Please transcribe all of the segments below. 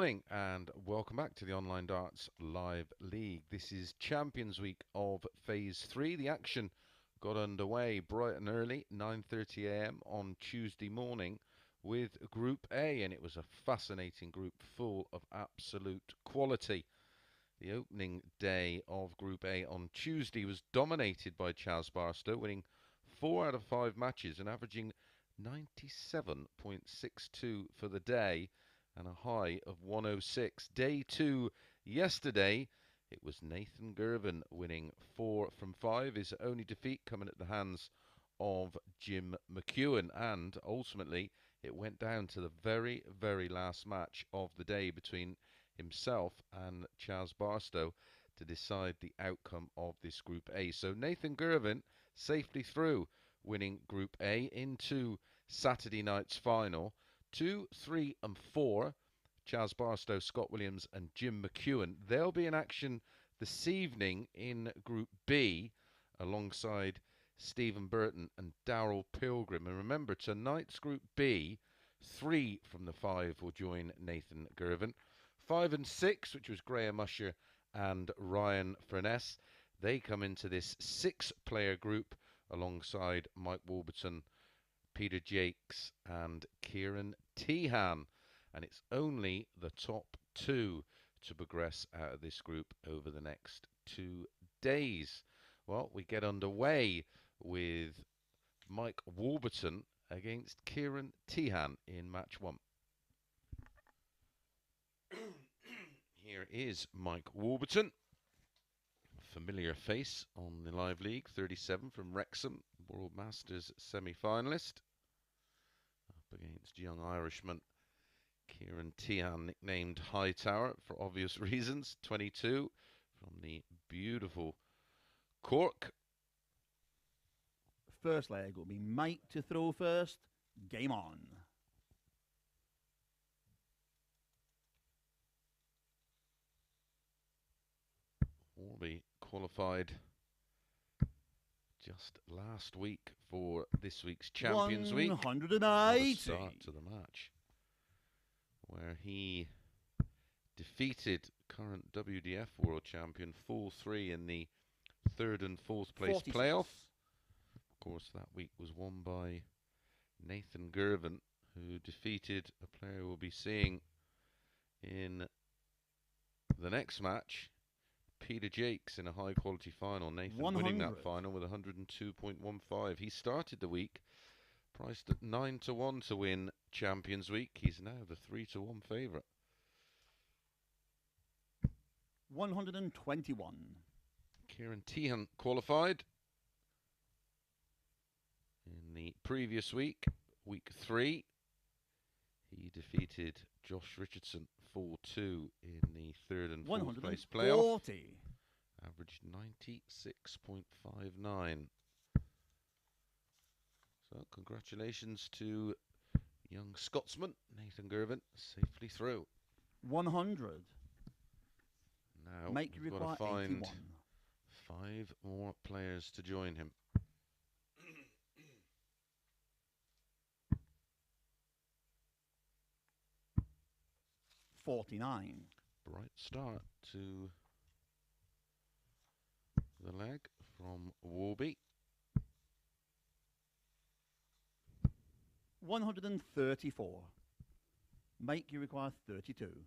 morning and welcome back to the Online Darts Live League. This is Champions Week of Phase 3. The action got underway bright and early, 9:30 a.m. on Tuesday morning with Group A, and it was a fascinating group full of absolute quality. The opening day of Group A on Tuesday was dominated by Chaz Barstow, winning 4 out of 5 matches and averaging 97.62 for the day and a high of 106. Day 2 yesterday, it was Nathan Girvan winning 4 from 5. His only defeat coming at the hands of Jim McEwen, and ultimately it went down to the very, very last match of the day between himself and Chaz Barstow to decide the outcome of this Group A. So Nathan Girvan safely through, winning Group A into Saturday night's final. 2, 3 and 4, Chaz Barstow, Scott Williams and Jim McEwen. They'll be in action this evening in Group B alongside Stephen Burton and Daryl Pilgrim. And remember, tonight's Group B, 3 from the 5 will join Nathan Girvan. 5 and 6, which was Graham Usher and Ryan Furness, they come into this 6-player group alongside Mike Warburton, Peter Jacques and Ciaran Teehan, and it's only the top 2 to progress out of this group over the next 2 days. Well, we get underway with Mike Warburton against Ciaran Teehan in match 1. Here is Mike Warburton, familiar face on the Live League, 37 from Wrexham, World Masters semi-finalist. Up against young Irishman Ciaran Teehan, nicknamed Hightower for obvious reasons, 22 from the beautiful Cork. First leg will be Mike to throw first. Game on. Warby qualified just last week for this week's Champions Week. 180. Start to the match, where he defeated current WDF World Champion Fall 3 in the 3rd and 4th place 46. playoff. Of course, that week was won by Nathan Girvan, who defeated a player we'll be seeing in the next match, Peter Jacques, in a high-quality final. Nathan 100. winning that final with 102.15. He started the week priced at 9 to 1 to win Champions Week. He's now the 3 to 1 favourite. 121. Ciaran Teehan qualified in the previous week, week 3. He defeated Josh Richardson 4-2 in the 3rd and 4th place playoff. Averaged 96.59. So congratulations to young Scotsman Nathan Girvan, safely through. 100. Now Make we've got to find 81. 5 more players to join him. 49. Bright start to the leg from Warby. 134. Mike, you require 32.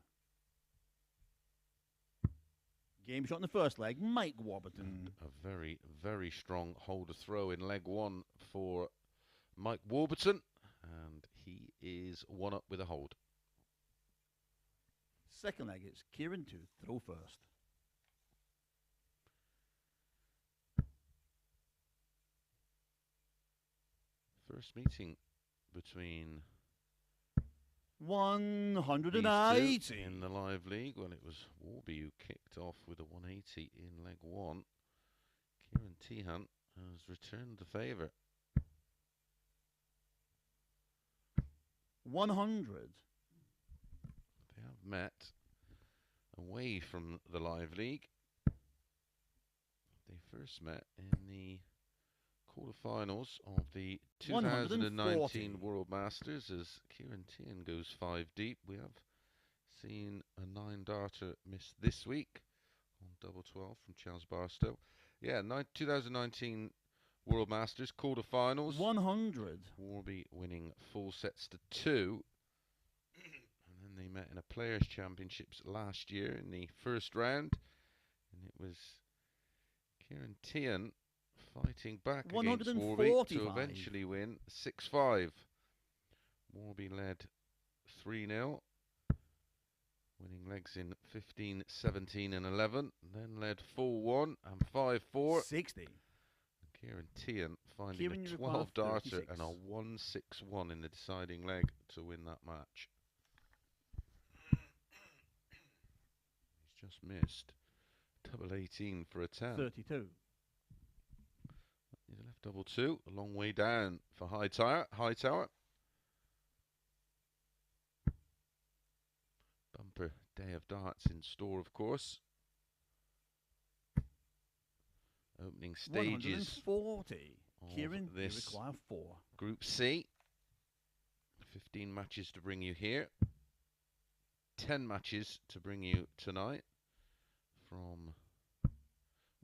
Game shot in the first leg, Mike Warburton. And a very, very strong holder throw in leg 1 for Mike Warburton, and he is 1 up with a hold. Second leg, it's Ciaran to throw first. First meeting between 180 these two in the Live League. Well, it was Warby who kicked off with a 180 in leg 1. Ciaran Teehan has returned the favour. 100. They have met away from the Live League. They first met in the quarterfinals of the 2019 World Masters as Ciaran Teehan goes 5 deep. We have seen a 9-darter miss this week on double 12 from Charles Barstow. Yeah, 2019 World Masters quarterfinals. 100. Warby winning full sets to 2. And then they met in a Players' Championships last year in the first round. And it was Ciaran Teehan fighting back against Warby to eventually win 6-5. Warby led 3-0, winning legs in 15, 17 and 11, then led 4-1 and 5-4. 60. Ciaran Teehan finding a 12-darter and a 1-6-1 in the deciding leg to win that match. He's just missed. Double 18 for a 10. 32. He's left double 2, a long way down for Hightower. Bumper day of darts in store, of course. Opening stages 140. Ciaran, this you require 4. Group C. 15 matches to bring you here. 10 matches to bring you tonight from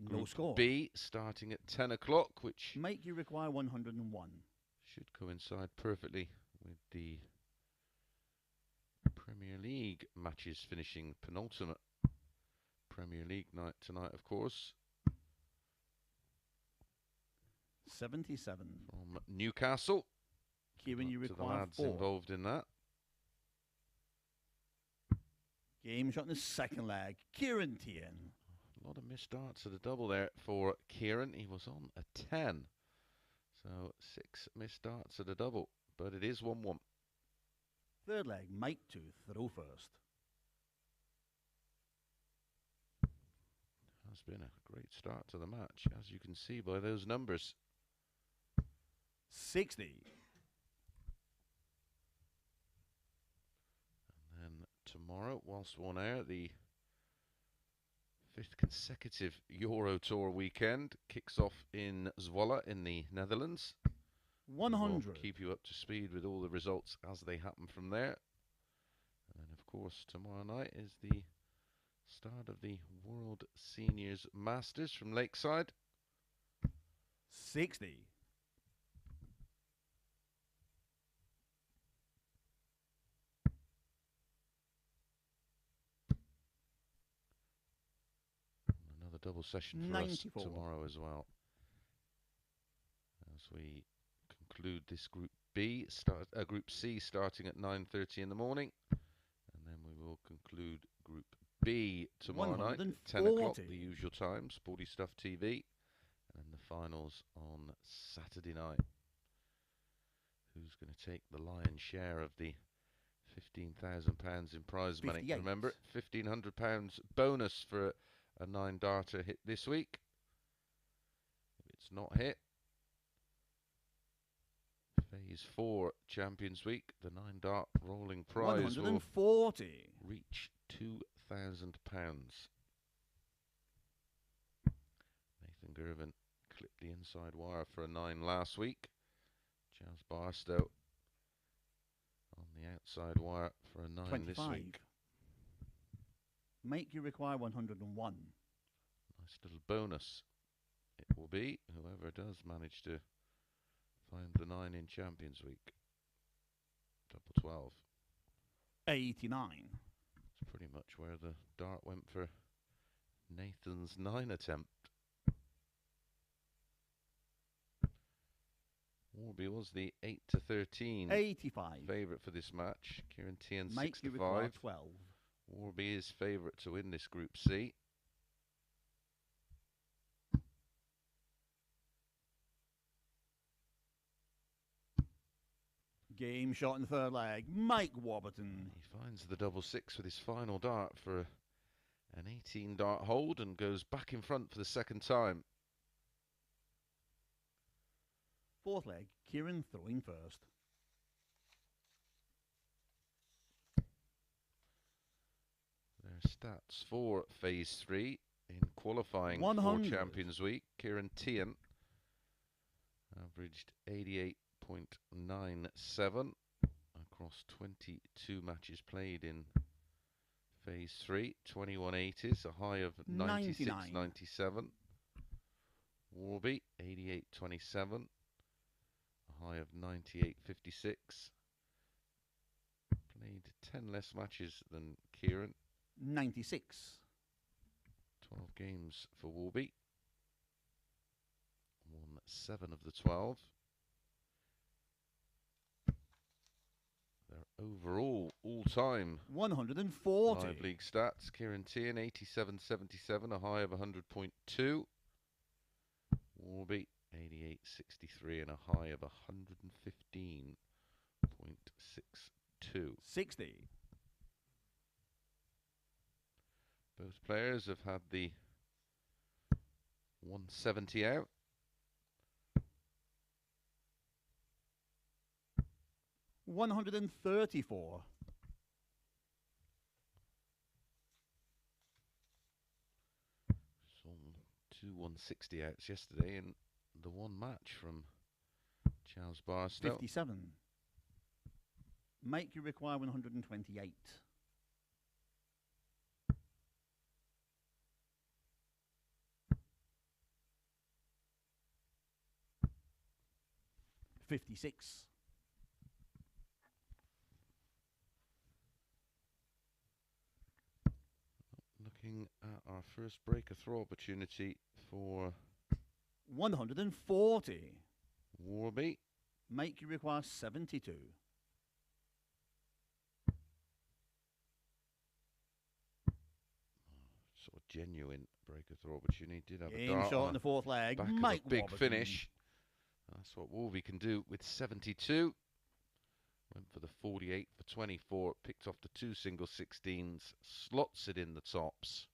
Group score. B, starting at 10 o'clock, which make you require 101. Should coincide perfectly with the Premier League matches finishing penultimate Premier League night tonight, of course. 77. From Newcastle. Ciaran, you to the require lads 4. involved in that. Game shot in the second leg. Ciaran Teehan. A lot of missed darts at a double there for Ciaran. He was on a 10. So 6 missed darts at a double. But it is 1-1. Third leg, Mike to throw first. Has been a great start to the match, as you can see by those numbers. 60. And then tomorrow, whilst we're on air, the 5th consecutive Euro Tour weekend kicks off in Zwolle in the Netherlands. 100. We'll keep you up to speed with all the results as they happen from there. And then, of course, tomorrow night is the start of the World Seniors Masters from Lakeside. 60. Another double session for 94. us tomorrow as well. As we conclude this Group B, Group C starting at 9:30 in the morning. And then we will conclude Group B tomorrow night at 10 o'clock, the usual time, Sporty Stuff TV. And the finals on Saturday night. Who's going to take the lion's share of the £15,000 in prize money? 58. Remember, £1,500 bonus for a 9-darter hit this week. If it's not hit, Phase 4 Champions Week, the 9-dart rolling prize 140. will reach £2,000. Nathan Gervin clipped the inside wire for a 9 last week. Charles Barstow on the outside wire for a 9 25. this week. Make you require 101. Nice little bonus it will be, whoever does manage to find the 9 in Champions Week. Double 12. 89. It's pretty much where the dart went for Nathan's 9 attempt. Warby was the 8-13 85. favourite for this match. Ciaran Teehan 6-5. 12. Warby is favourite to win this Group C. Game shot in the third leg. Mike Warburton. He finds the double 6 with his final dart for an 18-dart hold and goes back in front for the second time. Fourth leg, Ciaran throwing first. Their stats for Phase 3 in qualifying 100. for Champions Week. Ciaran Teehan averaged 88.97 across 22 matches played in Phase 3, 2180s, a high of 96.97. Warby, 88.27, a high of 98.56. Played 10 less matches than Ciaran. 96. 12 games for Warby. Won 7 of the 12. Their overall all-time 140. live league stats. Ciaran Teehan, 87.77, a high of 100.2. Warby, 88.63, and a high of 115.62. 60. Both players have had the 170 out. $134. Saw 2 160 outs yesterday in the one match from Charles Barstow. 57. Make you require 128. $56. Looking at our first break of throw opportunity for 140. Warby. Make you require 72. Sort of genuine break of throw opportunity. Did have a Game dart shot on in the fourth leg. back Mike of a big Warburton. finish. That's what Warby can do with 72. Went for the 48 for 24. Picked off the 2 single 16s. Slots it in the tops.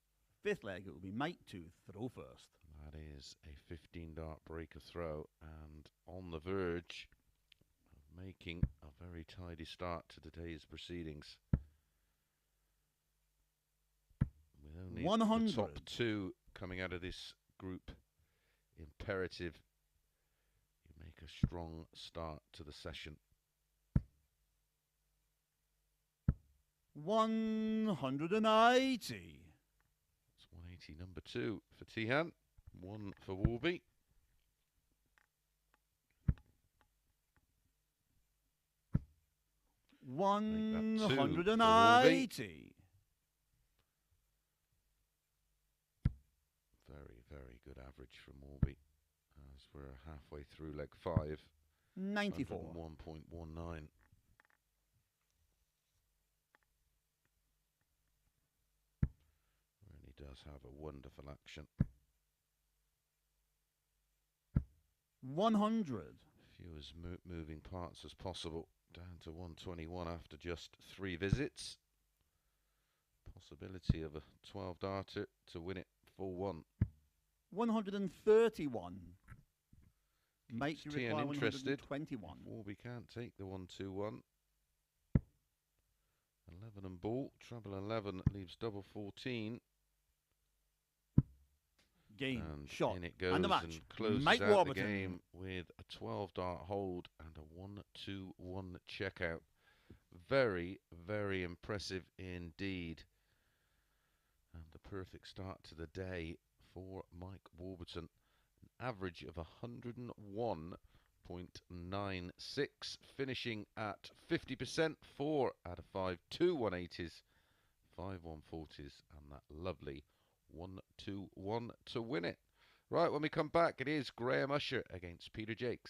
Fifth leg, it will be Mike to throw first. That is a 15 dart break of throw, and on the verge of making a very tidy start to today's proceedings. With only 100. the top 2 coming out of this group, imperative you make a strong start to the session. 180. It's 180, number 2 for Teehan, 1 for Warby. $180. Very, very good average from Warby as we're halfway through leg 5. 94. 1.19. Really does have a wonderful action. 100. Few as moving parts as possible. Down to 121 after just 3 visits. Possibility of a 12 darter to win it 4-1. 131. Make you Teehan require interested. 121. Warby can't take the 1-2-1. 11 and ball. Treble 11 leaves double 14. Game, And shot, in it goes and the match. and closes Mike out the Warburton. game with a 12 dart hold and a 1-2-1 checkout. Very, very impressive indeed. And the perfect start to the day for Mike Warburton. An average of 101.96, finishing at 50%, 4 out of 5, 2 180s, 5 140s, and that lovely 1-2-1 to win it. Right, when we come back, it is Graham Usher against Peter Jacques.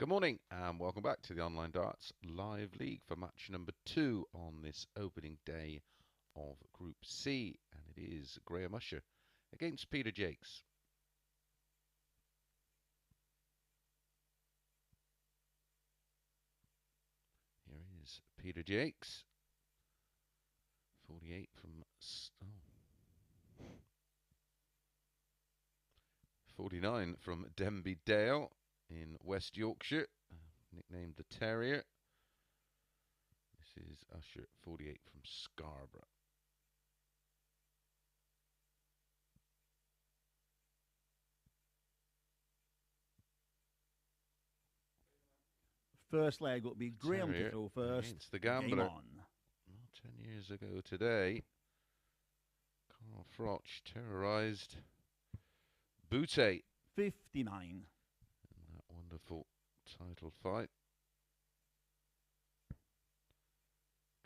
Good morning and welcome back to the Online Darts Live League for match number 2 on this opening day of Group C, and it is Graham Usher against Peter Jacques. Here is Peter Jacques, 48 from 49 from Denby Dale in West Yorkshire, nicknamed the Terrier. This is Usher, 48 from Scarborough. First leg will be Graham to throw first. Against the Gambler. Game on. Well, 10 years ago today, Carl Froch terrorised Butte 59. in that wonderful title fight.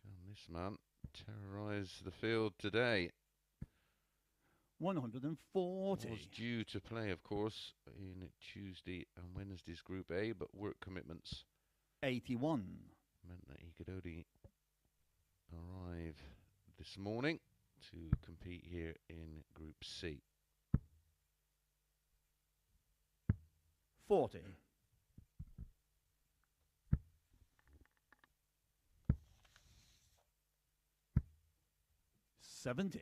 Can this man terrorise the field today? 140. Was due to play, of course, in Tuesday and Wednesday's Group A, but work commitments 81. meant that he could only arrive this morning to compete here in Group C. 40. 70.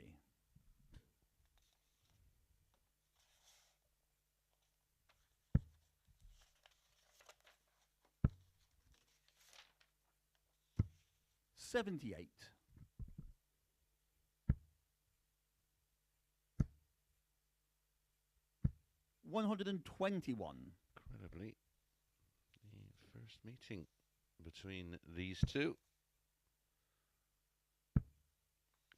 78. 121. Incredibly, the first meeting between these two.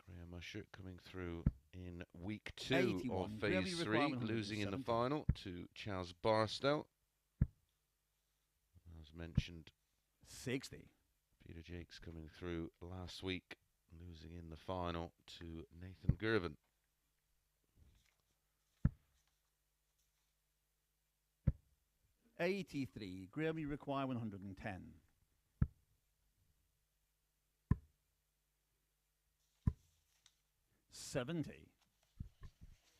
Graham Usher coming through in week 2 of phase 3, losing in the final to Chaz Barstow. As mentioned, 60. Peter Jacques coming through last week, losing in the final to Nathan Girvan. $83. Graham, you require 110. 70.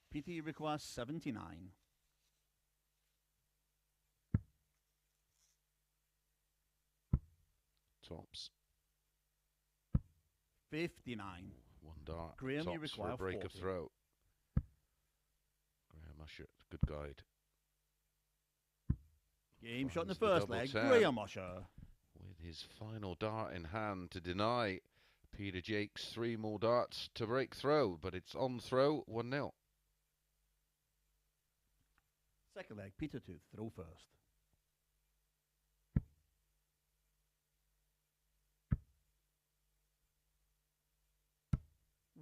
Peter, you require 79. Tops. 59. One dart. Graham, tops you require for a break 40. of throw. Graham Usher, good guide. Game shot in the Finds first double leg. 10 Graham Usher. with his final dart in hand to deny Peter Jacques 3 more darts to break throw, but it's on throw, 1-0. Second leg, Peter to throw first.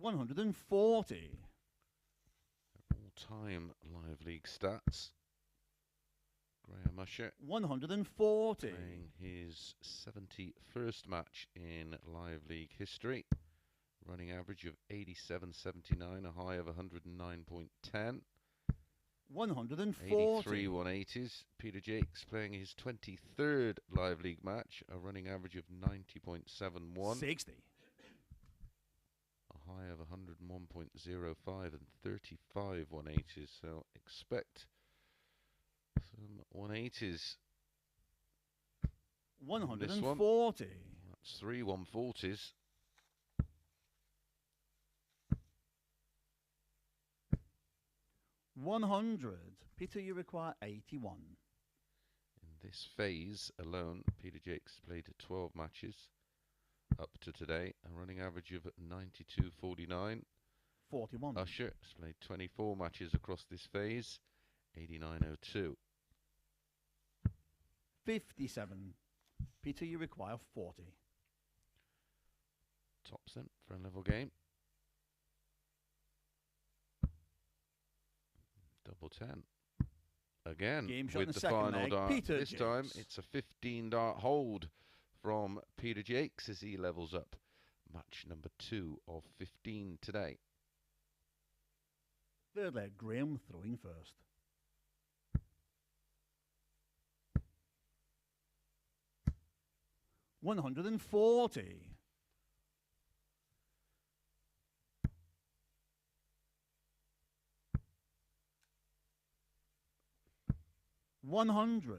$140. All-time live league stats. Graham Usher 140. playing his 71st match in live league history. Running average of 87.79, a high of 109.10. 140. 83 180s. Peter Jacques playing his 23rd live league match, a running average of 90.71. 60. A high of 101.05 and 35 180s. So expect some 180s. 140. That's 3 140s. 100. Peter, you require 81. In this phase alone, Peter Jacques played 12 matches up to today, a running average of 92.49. 41. Usher has played 24 matches across this phase, 89.02. 57. Peter, you require 40. Tops then for a level game. Double 10. Again, Game shot in with the the second final leg, dart. Peter This time Jacques. it's a 15 dart hold from Peter Jacques as he levels up. Match number 2 of 15 today. Third leg, Graham throwing first. 140. 100.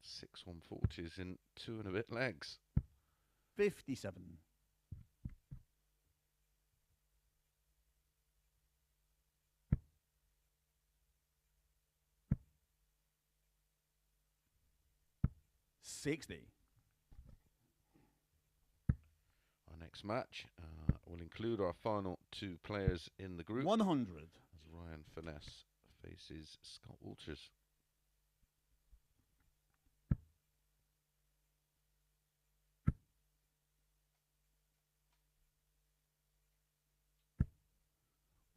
6 140s in 2 and a bit legs. 57. 60. Our next match will include our final 2 players in the group. 100. As Ryan Finesse faces Scott Walters.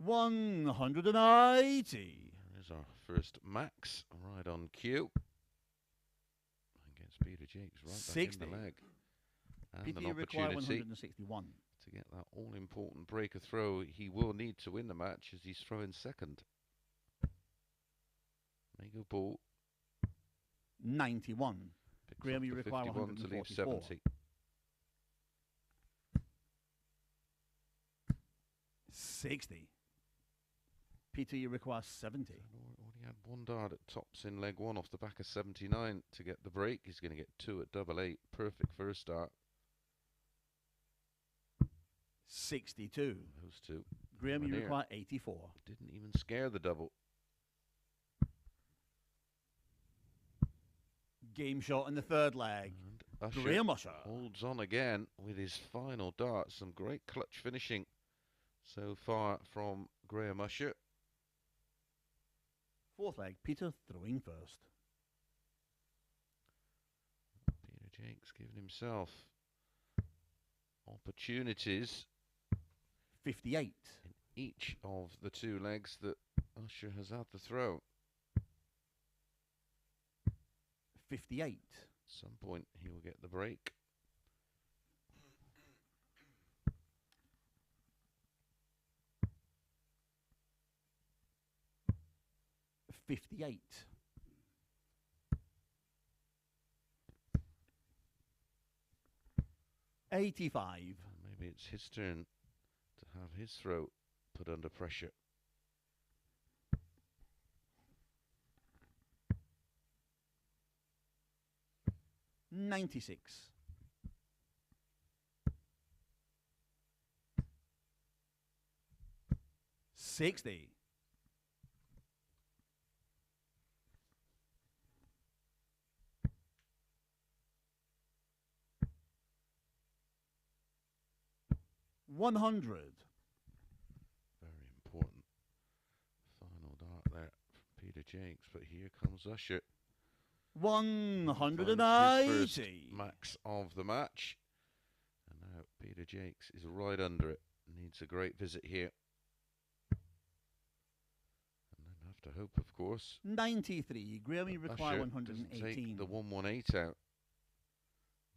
$180. There's our first Max right on cue. Against Peter Jacques right 60. back in the leg. And Peter, an you require opportunity 161. to get that all-important breaker throw. He will need to win the match as he's throwing second. Mega ball. 91. Picks Graham, up you the require 51 to leave 144. 70. 60. Peter, you require 70. Already had 1 dart at tops in leg 1 off the back of 79 to get the break. He's going to get 2 at double 8. Perfect first start. 62. Those 2. Graham, you Near. require 84. Didn't even scare the double. Game shot in the third leg. And Usher Graham Usher. holds on again with his final dart. Some great clutch finishing so far from Graham Usher. Fourth leg, Peter throwing first. Peter Jacques giving himself opportunities 58. in each of the 2 legs that Usher has had to throw. 58. At some point he will get the break. 58. 85. Maybe it's his turn to have his throw put under pressure. 96. 60. 100. Very important final dart there from Peter Jacques, but here comes Usher. 180. His first max of the match. And now Peter Jacques is right under it. Needs a great visit here. And then have to hope, of course. 93. Graham, you require Usher 118. doesn't take the 118 out.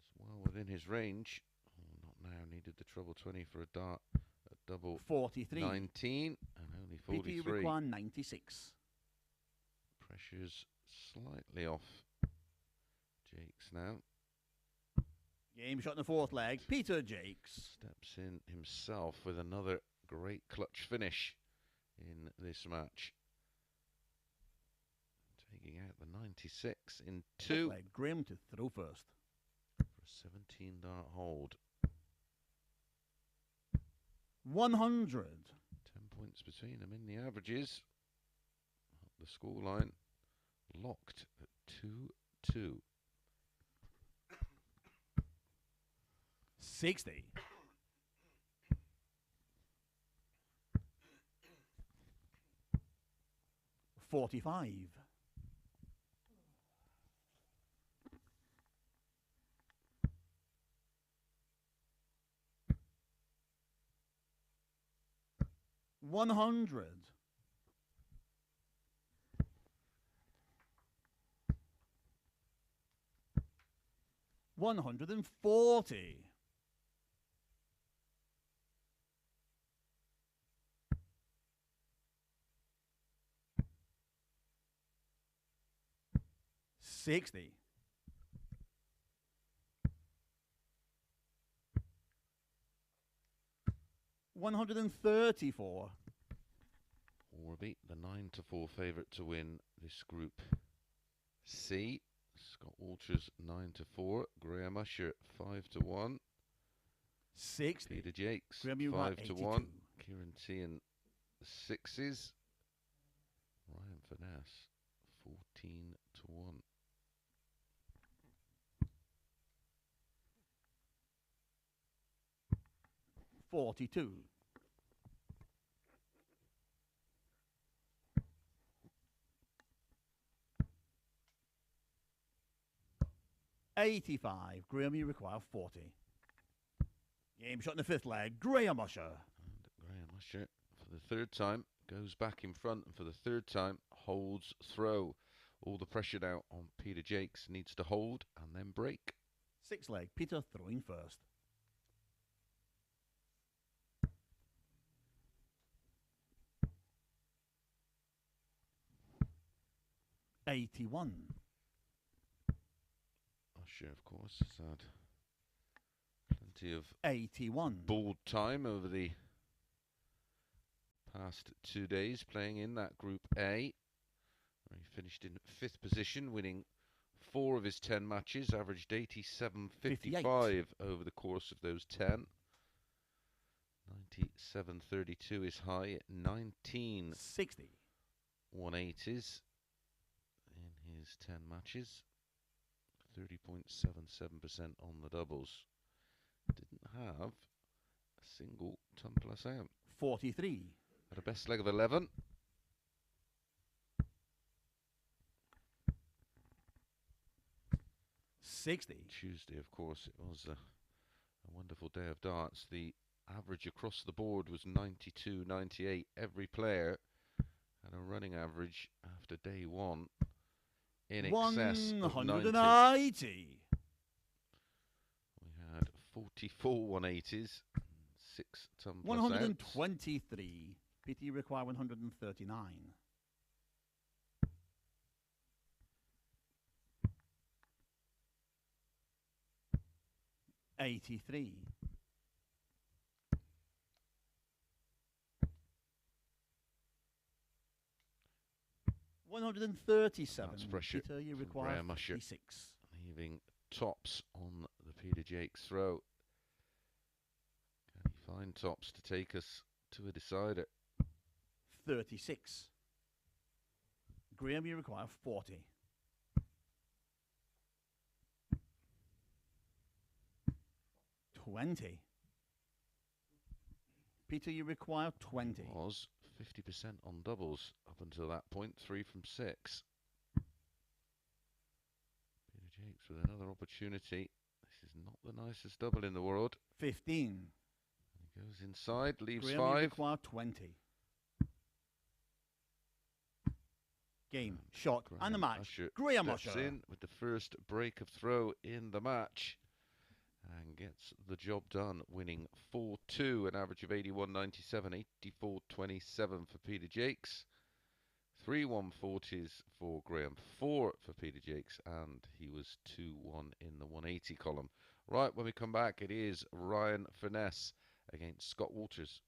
It's well within his range. Oh, not now. Needed the treble 20 for a dart. A double 43. 19 and only Peter, you 43. require 96. Pressure's slightly off Jacques now. Game shot in the fourth leg. Peter Jacques. Steps in himself with another great clutch finish in this match. Taking out the 96 in 2 Fourth leg. Graham to throw first. for a 17 dart hold. 100. 10 points between them in the averages. The scoreline locked at 2-2. 60. 45. 100. 140. 60. 134. Warby, the 9-4 favourite to win this Group C. Scott Walters 9-4. Graham Usher 5-1. 60. Peter Jacques Graham, you got 5-1. 82. Ciaran Teehan 6s. Ryan Finesse 14-1. 42. 85. Graham, you require 40. Game shot in the fifth leg. Graham Usher. And Graham Usher, for the third time, goes back in front, and for the third time, holds throw. All the pressure now on Peter Jacques. Needs to hold and then break. Sixth leg. Peter throwing first. $81. Usher, of course, has had plenty of 81. board time over the past 2 days playing in that Group A. He finished in 5th position, winning 4 of his 10 matches, averaged 87.55 over the course of those 10. 97.32 is high, 19 60. 180s in his 10 matches. 30.77% on the doubles. Didn't have a single ton plus out. 43. Had a best leg of 11. Tuesday, of course, it was a wonderful day of darts. The average across the board was 92.98. Every player had a running average after day one in excess of 90. 180. We had 44 180s, 6 ton plus 123. PT require 139. 83. 137. That's pressure Peter, you from require Graham Usher. 56. Leaving tops on the Peter Jacques throw. Can he find tops to take us to a decider? 36. Graham, you require 40. 20. Peter, you require 20. Was 50% on doubles up until that point, 3 from 6. Peter Jacques with another opportunity. This is not the nicest double in the world. 15. He goes inside, leaves Graham, you 5. require 20. Game, shot, and the match. Usher Graham steps Usher. in with the first break of throw in the match and gets the job done, winning 4-2, an average of 81.97, 84.27 for Peter Jacques, 3 140s for Graham, 4 for Peter Jacques, and he was 2-1 in the 180 column. Right, when we come back, it is Ryan Furness against Scott Walters.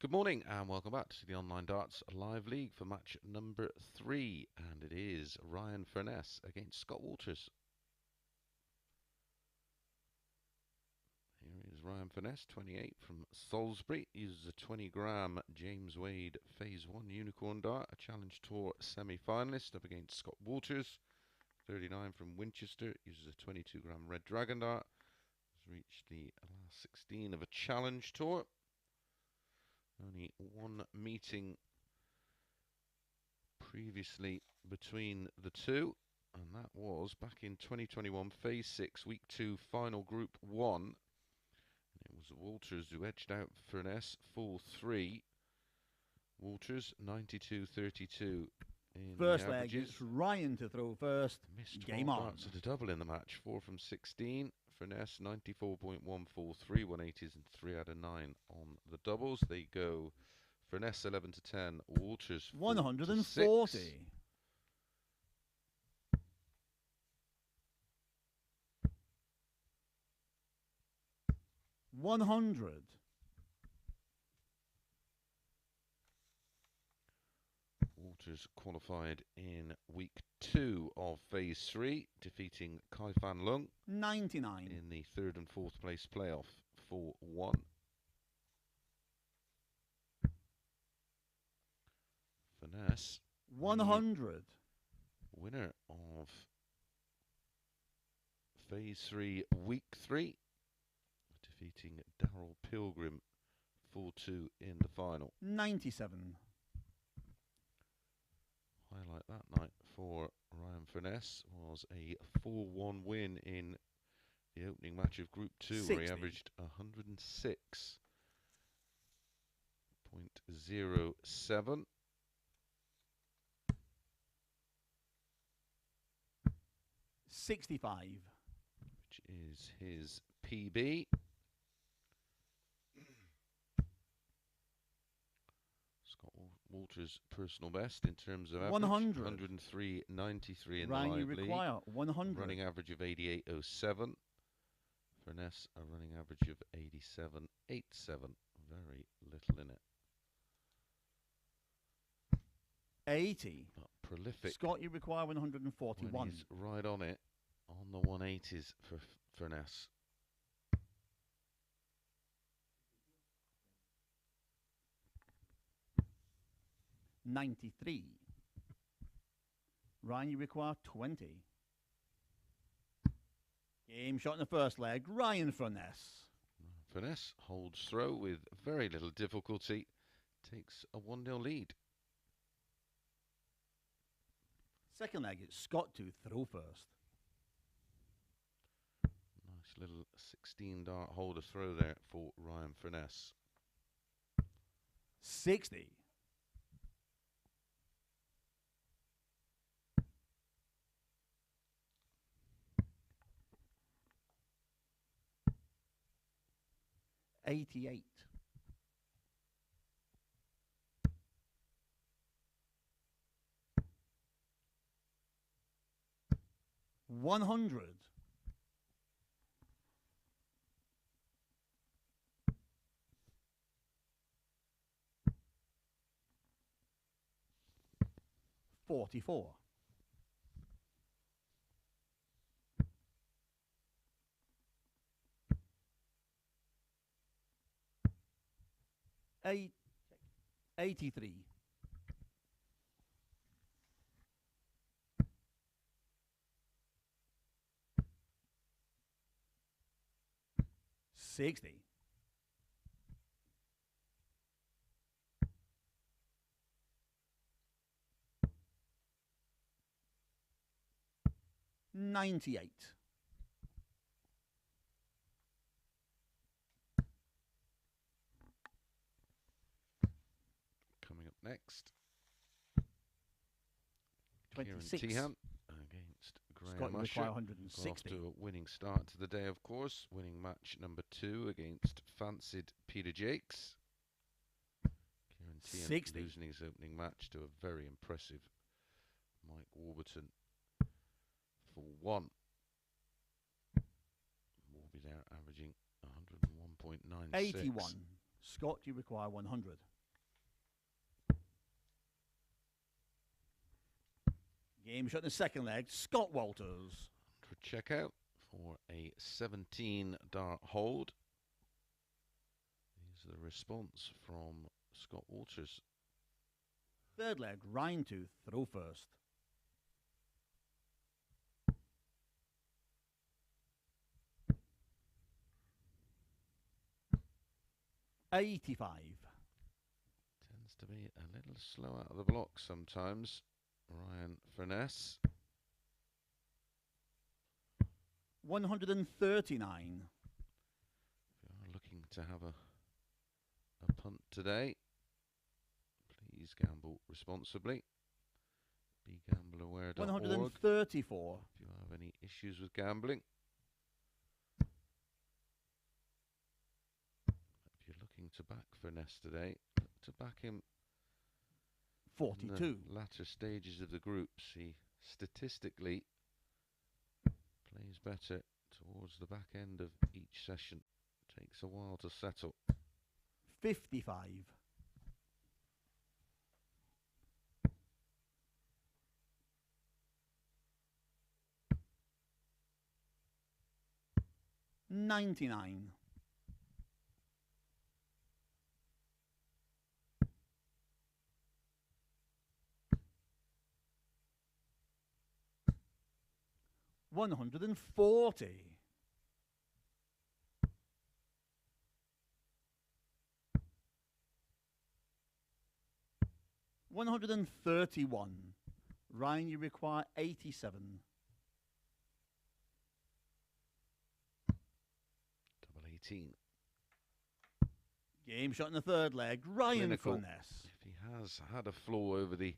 Good morning and welcome back to the Online Darts Live League for match number 3, and it is Ryan Furness against Scott Walters. Here is Ryan Furness, 28 from Salisbury. Uses a 20-gram James Wade Phase 1 Unicorn Dart, a Challenge Tour semi-finalist, up against Scott Walters, 39 from Winchester. Uses a 22-gram Red Dragon Dart. Has reached the last 16 of a Challenge Tour. Only one meeting previously between the two, and that was back in 2021, Phase 6, Week 2, Final Group 1. And it was Walters who edged out Furness 4-3. Walters 92-32 in First the leg, averages. it's Ryan to throw first. Missed 12 Game on. darts at a double in the match, 4 from 16. Furness 94.143, 180s and 3 out of 9 on the doubles. They go Furness 11 to 10, Walters 140. 100. Walters qualified in week 2 of phase 3, defeating Kai Fan Lung 99. in the 3rd and 4th place playoff 4-1. Finesse 100. winner of phase 3 week 3, defeating Darryl Pilgrim 4-2 in the final. 97. Highlight that night for Ryan Furness was a 4-1 win in the opening match of Group 2, 60. where he averaged 106.07. 65. Which is his PB. Scott Walters' personal best in terms of average. 100. 103.93 in Ryan, the you live league. require 100. Running average of 88.07. Furness a running average of 87.87. Very little in it. 80. But prolific. Scott, you require 141. When he's right on it, on the 180s for Furness. $93. Ryan, you require 20. Game shot in the first leg. Ryan Furness. Furness holds throw with very little difficulty. Takes a 1-0 lead. Second leg, it's Scott to throw first. Nice little 16-dart holder throw there for Ryan Furness. 60. 88. 100. 44. 83. 60. 98. Coming up next, Ciaran 26. Teehan against Scott, Graham you Usher. require Got off 160. to a winning start to the day, of course. Winning match number 2 against fancied Peter Jacques. Ciaran Teehan 60. losing his opening match to a very impressive Mike Warburton for 1. Warby there averaging 101.96. 81. Scott, you require 100. Game shot in the second leg. Scott Walters. For checkout for a 17 dart hold. Here's the response from Scott Walters. Third leg. Ryan to throw first. 85. Tends to be a little slow out of the block sometimes. Ryan Furness. 139. If you are looking to have a punt today, please gamble responsibly. BeGambleAware.org. 134. If you have any issues with gambling. If you're looking to back Furness today, look to back him 42. in the latter stages of the groups. He statistically plays better towards the back end of each session. Takes a while to settle. 55. $99. 140. 131. Ryan, you require 87. Double 18. Game shot in the third leg. Ryan Clinical. Furness. If he has had a flaw over the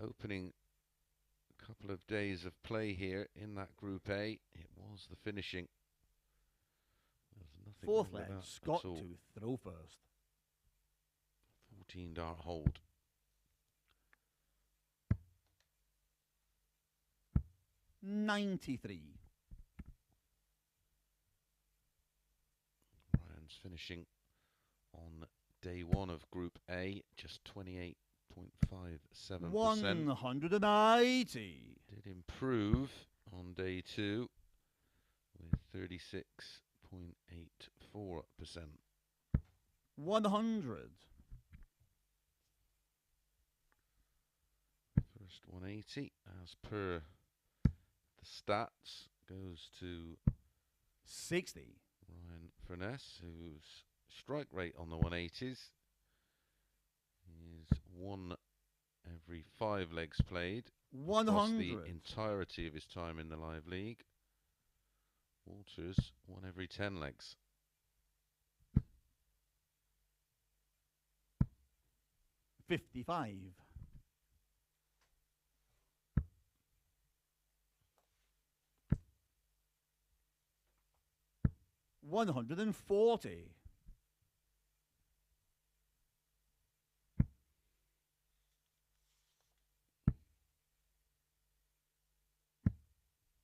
opening couple of days of play here in that Group A, it was the finishing. There's nothing Fourth wrong leg. with that Scott at all. to throw first. 14 dart hold. 93. Ryan's finishing on day one of Group A, just 28.57%. 180. Did improve on day two with 36.84%. 100. First 180, as per the stats, goes to 60. Ryan Furness, whose strike rate on the 180s is 1 every 5 legs played. Across 100. the entirety of his time in the live league. Walters, 1 every 10 legs. 55. 140.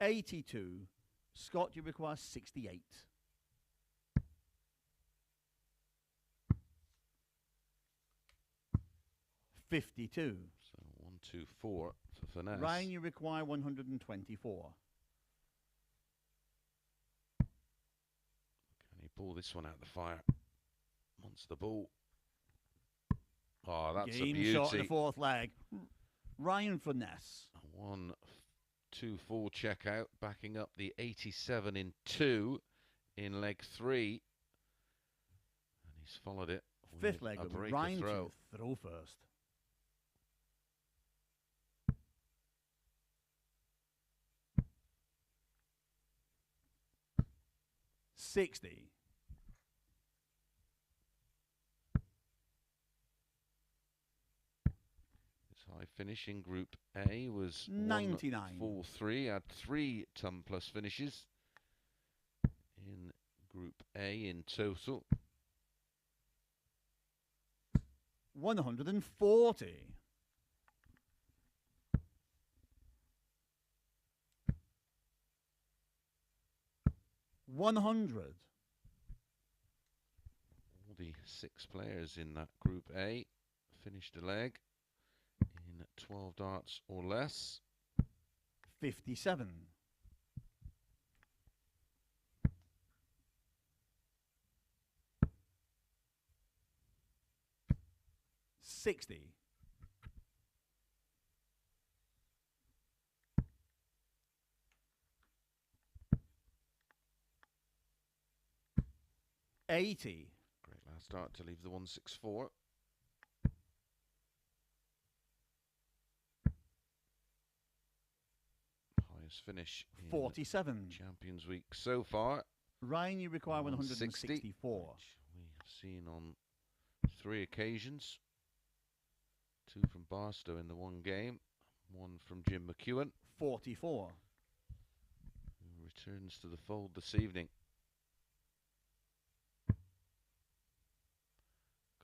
82. Scott, you require 68. 52. So 1, 2, 4 for Finesse. Ryan, you require 124. Can he pull this one out the fire? Wants the ball. Oh, that's Game a beauty. shot in the fourth leg. Ryan Finesse. A 1, 2, 4 check out, backing up the 87 in 2 in leg 3. And he's followed it Fifth with leg a of breaker Ryan throw. to throw first. $60. His high finish in Group A was 99. 1-4-3. Had 3 ton plus finishes in Group A in total. 140. 100. All the 6 players in that Group A finished a leg in 12 darts or less. 57. 60. 80. Great last start to leave the 164. Highest finish in 47. Champions Week so far. Ryan, you require 160, 164. which we have seen on 3 occasions. 2 from Barstow in the one game, 1 from Jim McEwen, 44. who returns to the fold this evening.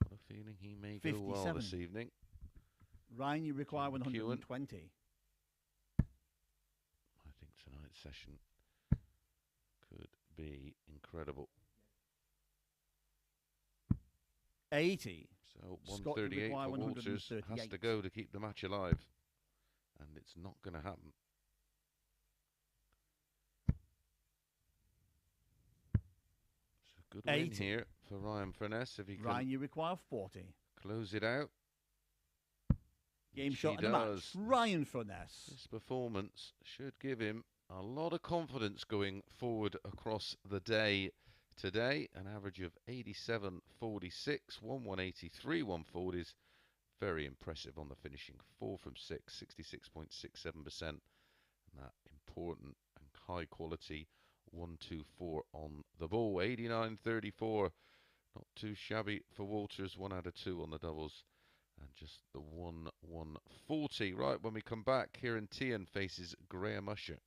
Got a feeling he may go well this 57. evening. Ryan, you require Jim McEwen. 120. I think tonight's session could be incredible. 80. So Scott, you 138 require for Walters has to 138. go to keep the match alive, and it's not going to happen. So good win 80. here for Ryan Furness if he can Ryan, you require 40. close it out. Game Which shot he in the match. does. Ryan Furness. This performance should give him a lot of confidence going forward across the day today. An average of 87.46, 183, 140 is very impressive on the finishing. 4 from 6, 66.67%. And that important and high quality 124 on the ball. 89.34, not too shabby for Walters. 1 out of 2 on the doubles. And just the 140. Right, when we come back, Ciaran Teehan faces Graham Usher.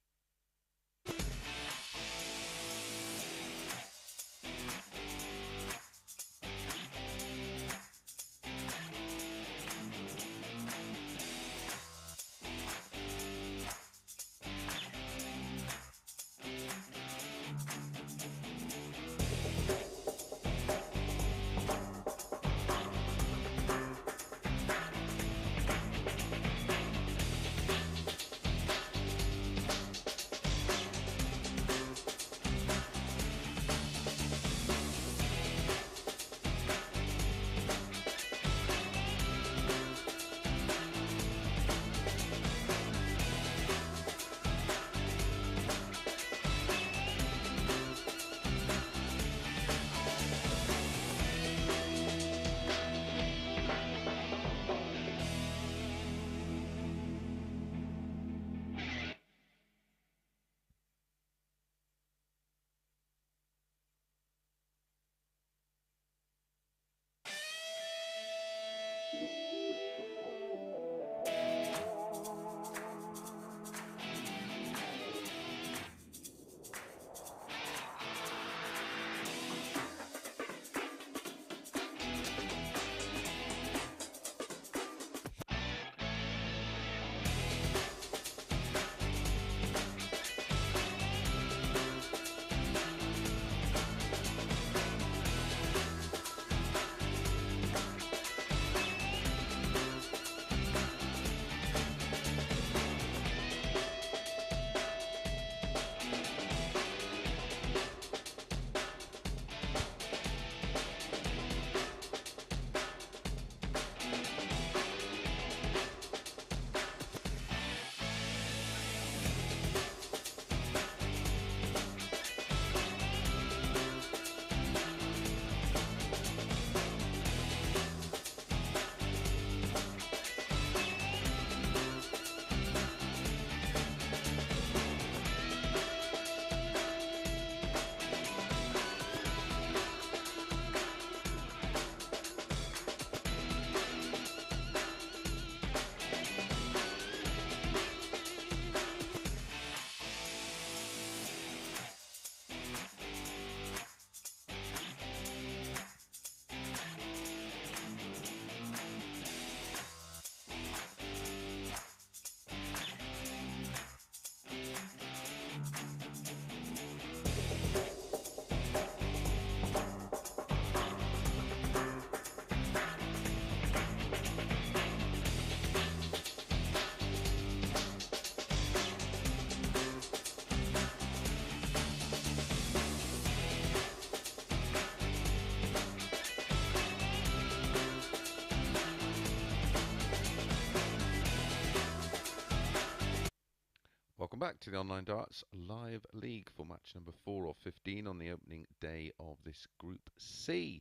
back to the Online Darts Live League for match number 4 of 15 on the opening day of this Group C.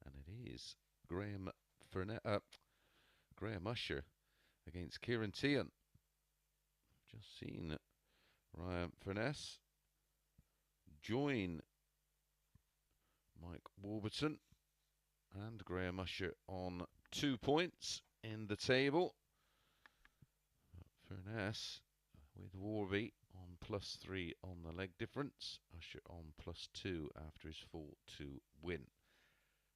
And it is Graham Usher against Ciaran Teehan. Just seen Ryan Furness join Mike Warburton and Graham Usher on 2 points in the table. Furness with Warby on +3 on the leg difference. Usher on +2 after his 4-2 win.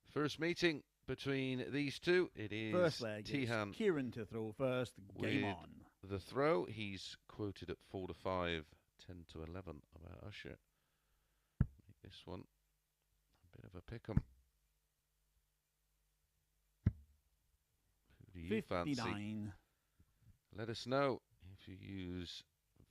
First meeting between these two. It is First leg, Teehan Ciaran to throw first. Game on. The throw. He's quoted at 4-5, 10-11 about Usher. Make this one a bit of a pick'em. Who do you 59. fancy? Let us know if you use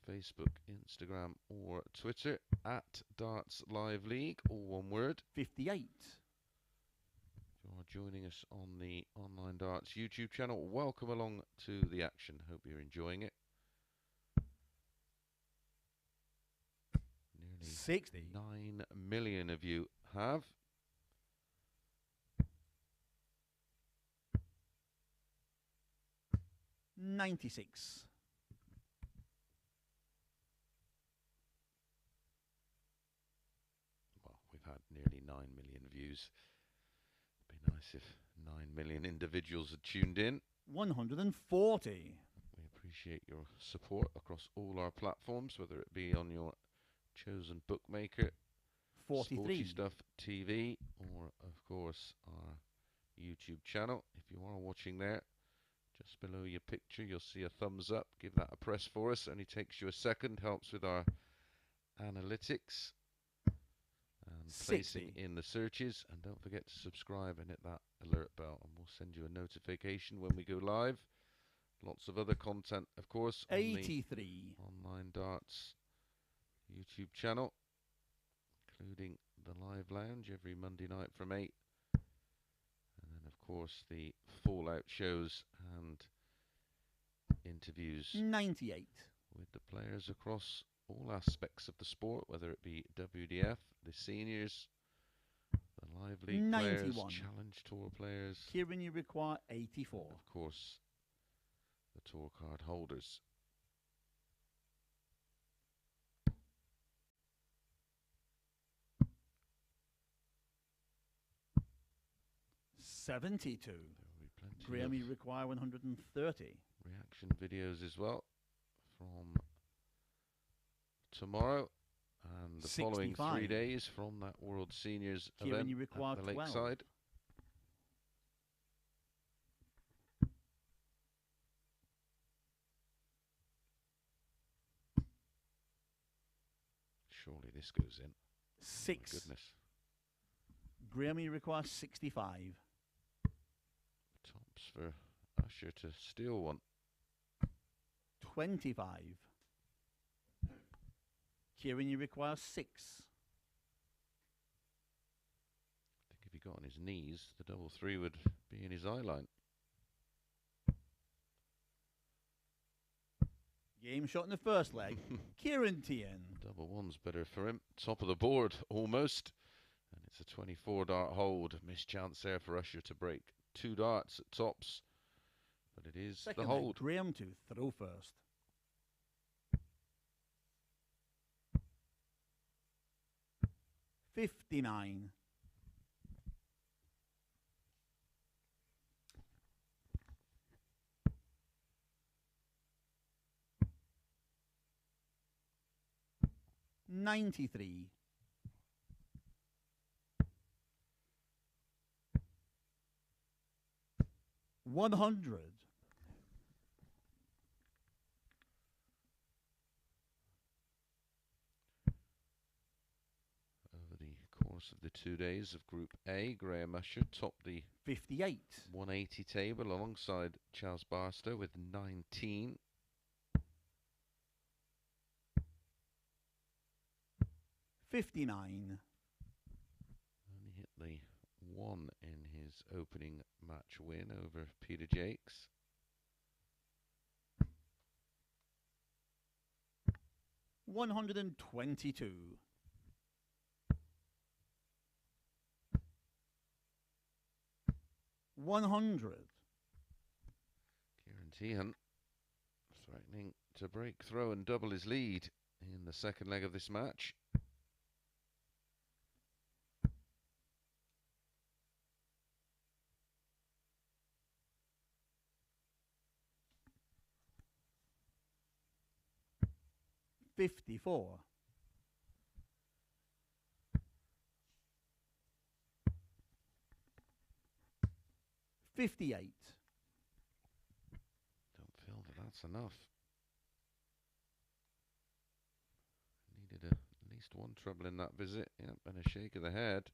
Facebook, Instagram, or Twitter at Darts Live League, all one word. 58. If you are joining us on the Online Darts YouTube channel, welcome along to the action. Hope you're enjoying it. Nearly 60. 9 million of you have. $96. Well, we've had nearly 9 million views. It'd be nice if 9 million individuals had tuned in. 140. We appreciate your support across all our platforms, whether it be on your chosen bookmaker, 43. Sporty Stuff TV, or of course our YouTube channel. If you are watching there, just below your picture you'll see a thumbs up. Give that a press for us. Only takes you a second. Helps with our analytics and 60. placing in the searches. And don't forget to subscribe and hit that alert bell, and we'll send you a notification when we go live. Lots of other content, of course, on 83. the Online Darts YouTube channel, including the live lounge every Monday night from 8. And then, of course, the fallout shows and interviews 98. with the players across all aspects of the sport, whether it be WDF, the seniors, the Live League players, 91. Challenge Tour players, Ciaran, you require 84. and of course, the tour card holders. $72. There will be plenty Graham, of you require 130. reaction videos as well from tomorrow and the following 3 65. days from that World Seniors Ciaran, event you require at the 12. Lakeside. Surely this goes in. 6. My goodness. Graham, you require 65. Tops for Usher to steal one. 25. Ciaran, you require 6. I think if he got on his knees, the double 3 would be in his eye line. Game shot in the first leg. Ciaran Teehan. Double 1's better for him. Top of the board, almost. And it's a 24 dart hold. Missed chance there for Usher to break 2 darts at tops. But it is Second the leg, hold. Graham to throw first. $59. $93. $100. Over the course of the 2 days of Group A, Graham Usher topped the 58. 180 table alongside Charles Barstow with 19. $59. Only hit the 1 in his opening match win over Peter Jacques. 122. 100. Ciaran Teehan threatening to break through and double his lead in the second leg of this match. $54. 58. Don't feel that that's enough. Needed at least one treble in that visit. Yep, and a shake of the head.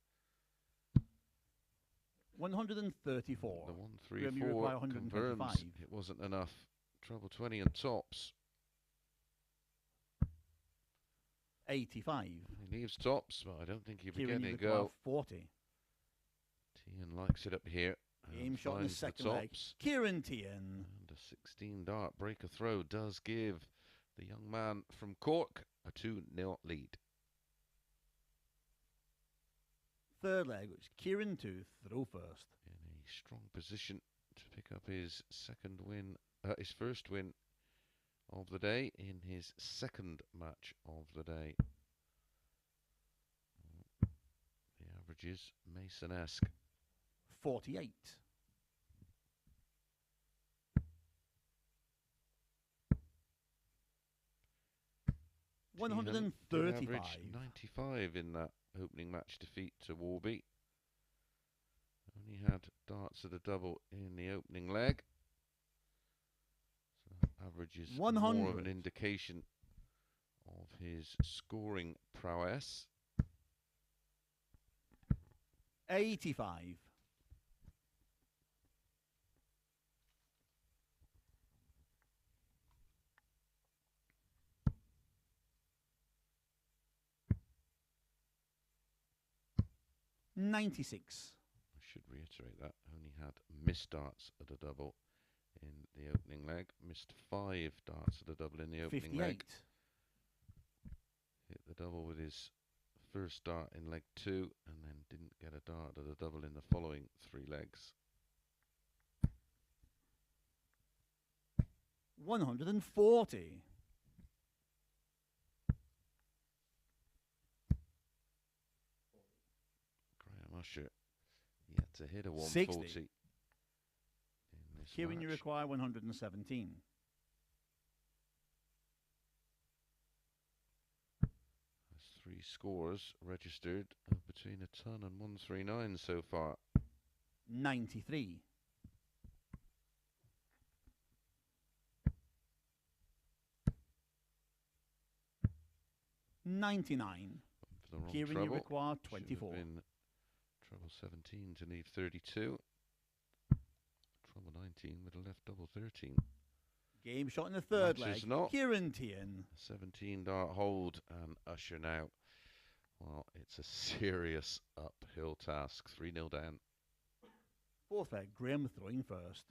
134. The Graham, you require 134 confirms 125. it wasn't enough. Treble 20 and tops. 85. He leaves tops, but I don't think he'll be Ciaran, getting you a require go. 40. Teehan likes it up here. Game shot in the finds second leg. tops. Ciaran Teehan. And a 16 dart breaker throw does give the young man from Cork a 2-0 lead. Third leg, which Ciaran to throw first. In a strong position to pick up his second win, his first win of the day in his second match of the day. The averages Mason-esque. 48. 135. 95 in that opening match defeat to Warby. Only had darts at a double in the opening leg. So averages more of 100. an indication of his scoring prowess. 85. 96. I should reiterate that. Only had missed darts at a double in the opening leg. Missed 5 darts at a double in the opening 58. leg. Hit the double with his first dart in leg 2 and then didn't get a dart at a double in the following 3 legs. 140. 'Graham Usher yet to hit a 140 60. in this Ciaran, you match. require 117. Has 3 scores registered of between a ton and 139 so far. 93. 99. For the wrong Ciaran, you treble. require Should have 24. been treble 17 to leave 32. Treble 19 would have left double 13. Game shot in the third Match is leg. not. Ciaran Teehan. 17 dart hold and Usher now. Well, it's a serious uphill task. 3-0 down. Fourth leg, Graham throwing first.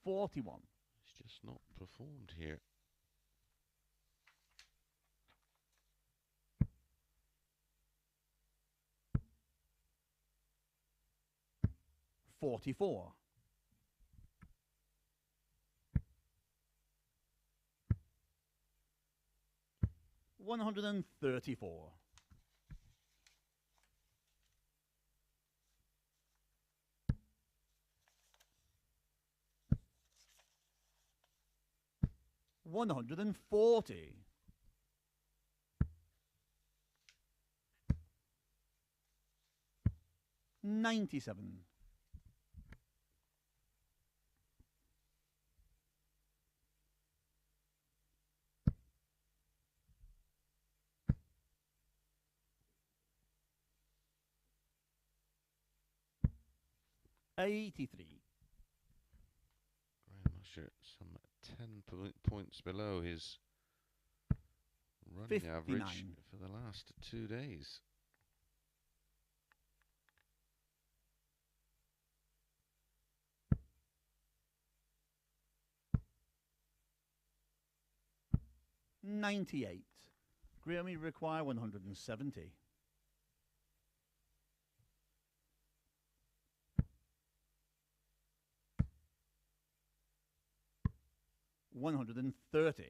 41. He's just not performed here. 44. 134. 140. 97. 83. Graham Usher, some 10 points below his running 59. average for the last 2 days. 98. Graham, you require 170. 130.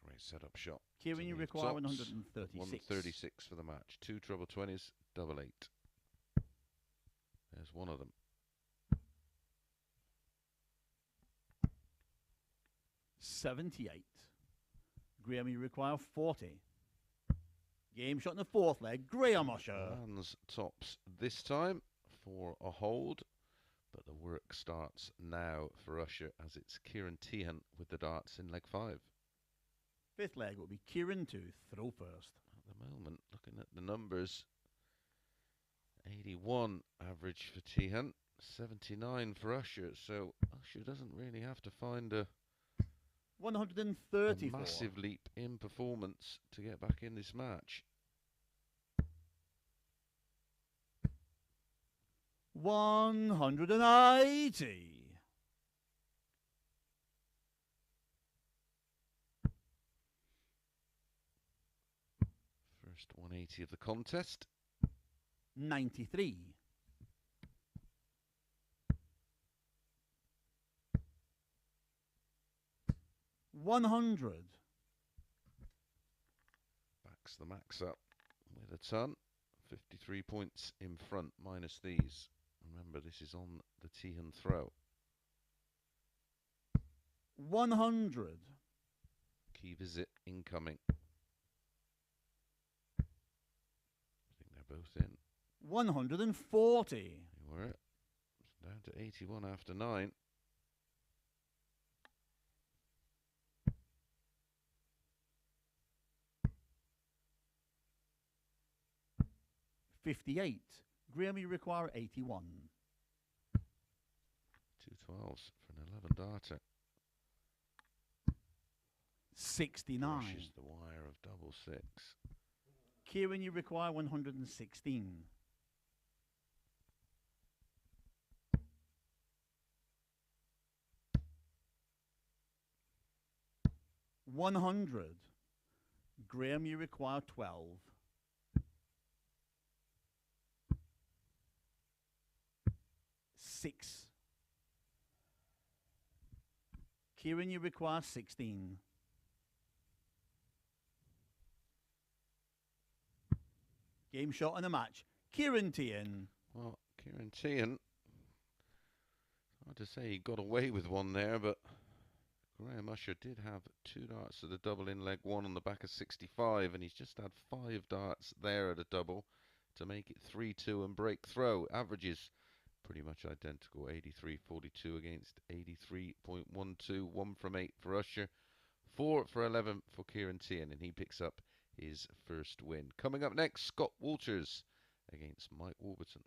Great setup shot. Kieran, you require Tops. 136. 136 for the match. 2 treble 20s, double 8. There's one of them. 78. Graham, you require 40. Game shot in the fourth leg. Graham Usher. Lands tops this time for a hold, but the work starts now for Usher as it's Ciaran Teehan with the darts in leg 5. Fifth leg will be Ciaran to throw first. At the moment, looking at the numbers, 81 average for Teehan, 79 for Usher, so Usher doesn't really have to find a 134. massive leap in performance to get back in this match. 180. First 180 of the contest. 93. 100. Backs the max up with a ton. 53 points in front, minus these. Remember, this is on the Teehan throw. 100. Key visit incoming. I think they're both in. 140. They were. It's down to 81 after 9. 58. Graham, you require 81. 2 12s for an 11 darter. 69. Brushes the wire of double 6. Ciaran, you require 116. 100. Graham, you require 12. 6. Ciaran, you require 16. Game shot in the match. Ciaran Teehan. Well, Ciaran Teehan, hard to say he got away with one there, but Graham Usher did have 2 darts at a double in leg 1 on the back of 65, and he's just had 5 darts there at a double to make it 3-2 and break throw. Averages pretty much identical, 83.42 against 83.12, 1 from 8 for Usher, 4 for 11 for Ciaran Teehan, and he picks up his first win. Coming up next, Scott Walters against Mike Warburton.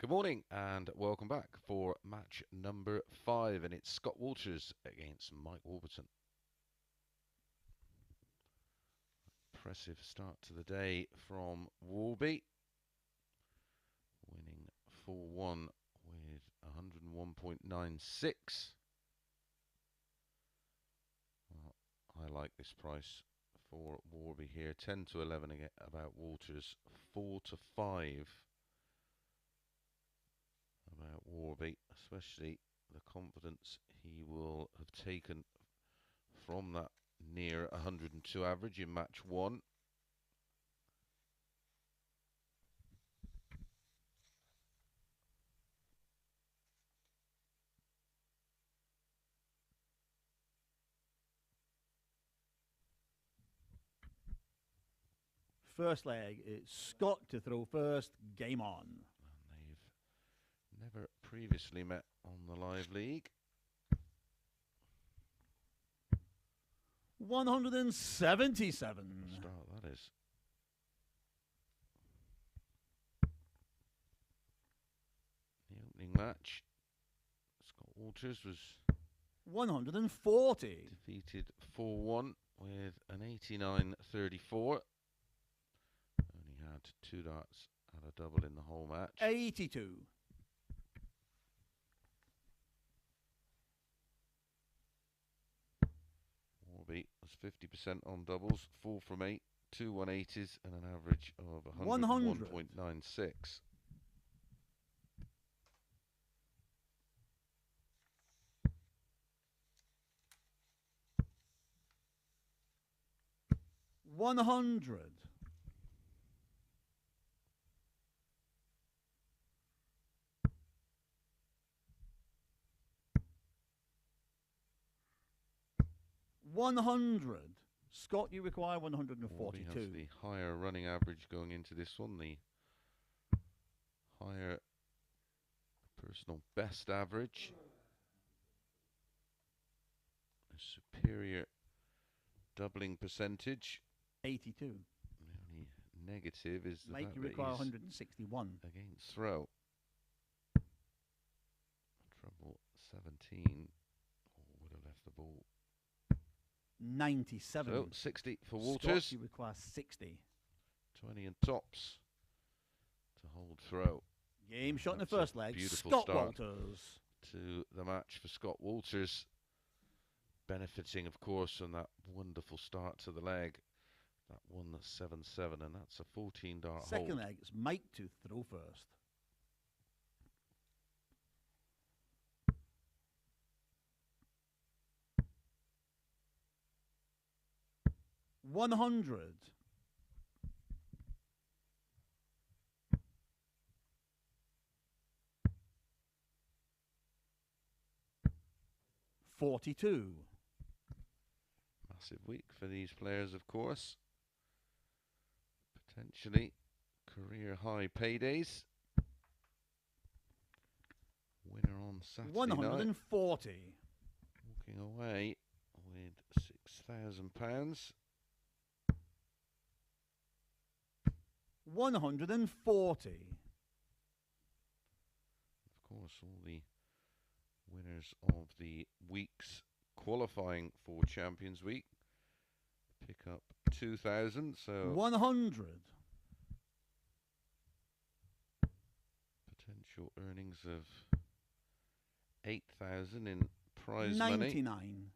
Good morning and welcome back for match number 5, and it's Scott Walters against Mike Warburton. Impressive start to the day from Warby, winning 4-1 with 101.96. Well, I like this price for Warby here. 10 to 11 again about Walters, 4 to 5 about Warby, especially the confidence he will have taken from that near 102 average in match 1. First leg, it's Scott to throw first, game on. And they've never previously met on the live league. 177. Good start, that is. The opening match, Scott Walters was 140. defeated 4-1 with an 89-34. Only had 2 darts and a double in the whole match. 82. Warby was 50% on doubles, 4 from 8, 2 180s, and an average of 101.96. 100. 100. Scott, you require 142. Warby has the higher running average going into this one, the higher personal best average, a superior doubling percentage. 82. The only negative is the Mike, fact you that require he's 161. against throw. Trouble 17, or would have left the ball. 97. So 60 for Scott, Walters, you require 60. 20 and tops to hold throw. Game shot in the That's a first leg. beautiful Scott start Walters. To the match for Scott Walters, benefiting of course from that wonderful start to the leg, that one that's 7-7, and that's a 14 dart Second hold. leg, it's Mike to throw first. $100. 42. Massive week for these players, of course. Potentially career high paydays. Winner on Saturday night, 140. walking away with £6,000. 140. Of course, all the winners of the week's qualifying for Champions Week pick up 2,000. So 100. potential earnings of 8,000 in prize money, 99.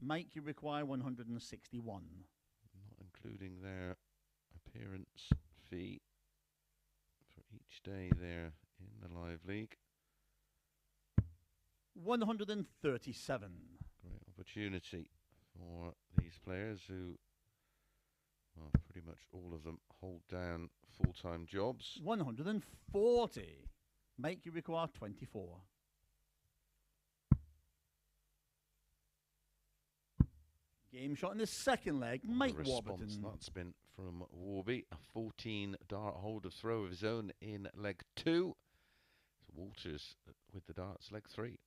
Mike, you require 161. not including their appearance fee for each day they're in the live league. 137. Great opportunity for these players who, well, pretty much all of them hold down full-time jobs. 140. Mike, you require 24. Game shot in the second leg, What a Mike response Warburton. that's been from Warby. A 14 dart hold of throw of his own in leg 2. So Walters with the darts, leg 3.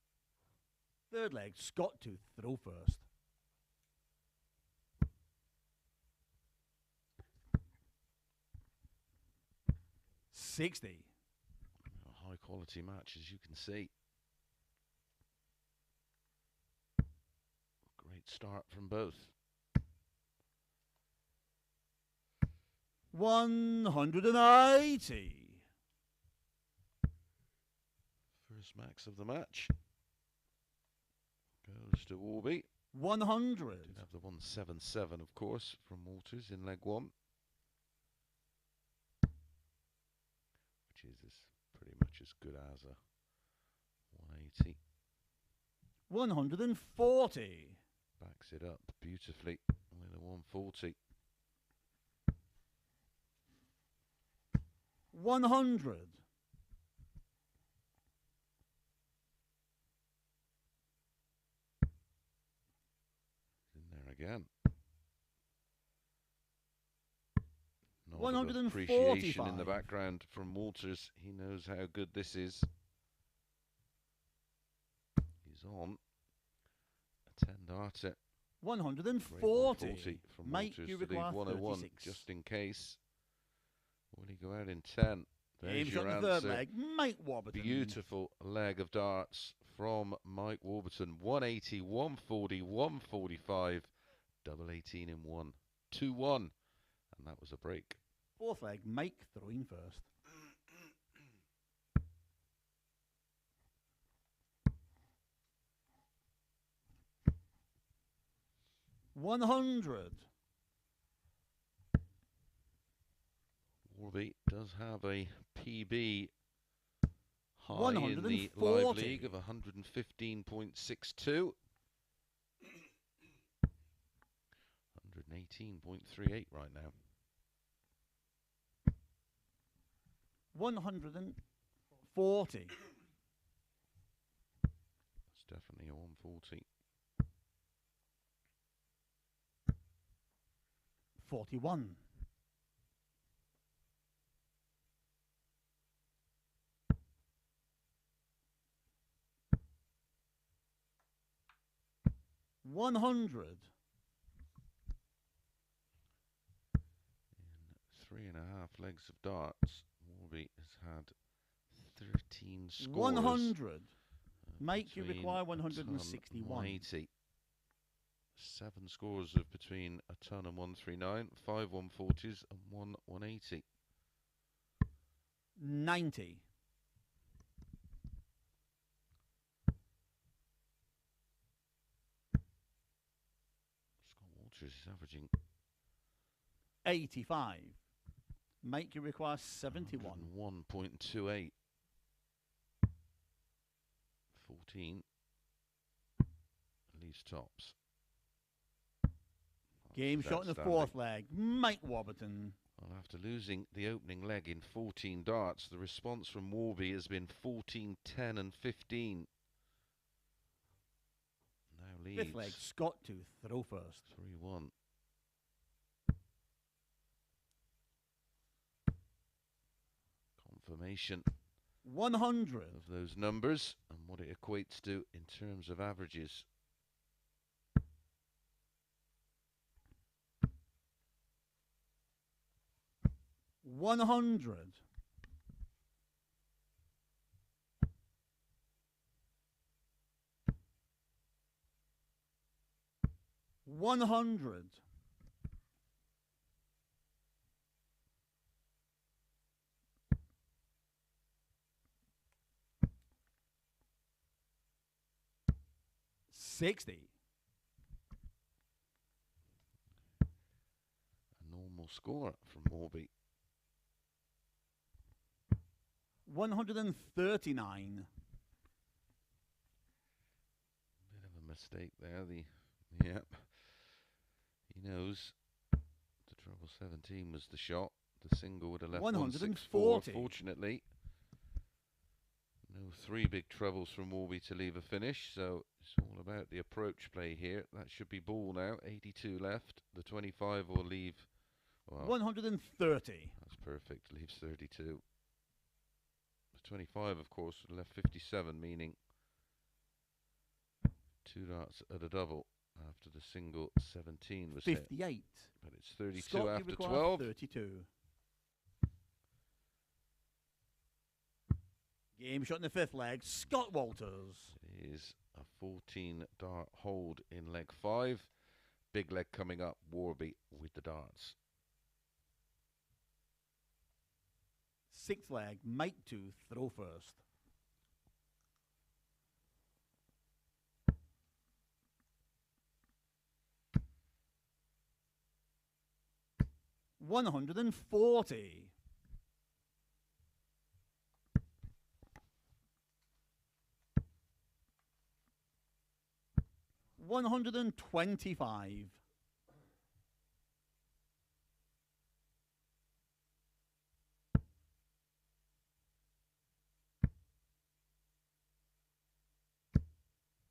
Third leg, Scott to throw first. $60. A high quality quality match, as you can see. Great start from both. 180. First max of the match goes to Warby. 100. Did have the 177, of course, from Walters in leg one, which is pretty much as good as a 180. 140. Backs it up beautifully with a 140. 100. In there again. Nod of 145. appreciation in the background from Walters. He knows how good this is. He's on a 10 darter. 140. From Make Walters you to leave require 101 36. just in case. Will he go out in 10? There's Game shot your in the third answer. leg. Mike Warburton. Beautiful leg of darts from Mike Warburton. 180, 140, 145. Double 18 in 1. 2-1. And that was a break. Fourth leg. Mike throwing first. 100. Warby does have a PB high in the 140. live league of 115.62. 118.38 right now. 140. It's definitely a 140. 41. 100. In 3.5 legs of darts, Warby has had 13 scores. 100. Make you between require a ton 161. 180. 7 scores of between a ton and 139, 5 140s and 1 180. 90. Scott Walters is averaging 85. Make you require 71. 1.28. 14. Leaves tops. Game That's shot in the outstanding. fourth leg. Mike Warburton. Well, after losing the opening leg in 14 darts, the response from Warby has been 14, 10 and 15. Now leads Fifth leg. Scott to throw first. 3-1. Confirmation 100. of those numbers and what it equates to in terms of averages. 100. 100. 60. A normal score from Warby. 139. Bit of a mistake there. Yep. He knows the treble 17 was the shot. The single would have left 164. 140. Fortunately, no 3 big trebles from Warby to leave a finish. So it's all about the approach play here. That should be ball now. 82 left. The 25 will leave. Well, 130. that's perfect. Leaves 32. The 25, of course, left 57, meaning 2 darts at a double after the single 17 was hit. 58. But it's 32 Scott, you after require 12. 32. Game shot in the fifth leg, Scott Walters. It is a 14 dart hold in leg 5. Big leg coming up, Warby with the darts. Sixth leg, Mike 2, throw first. $140. $125.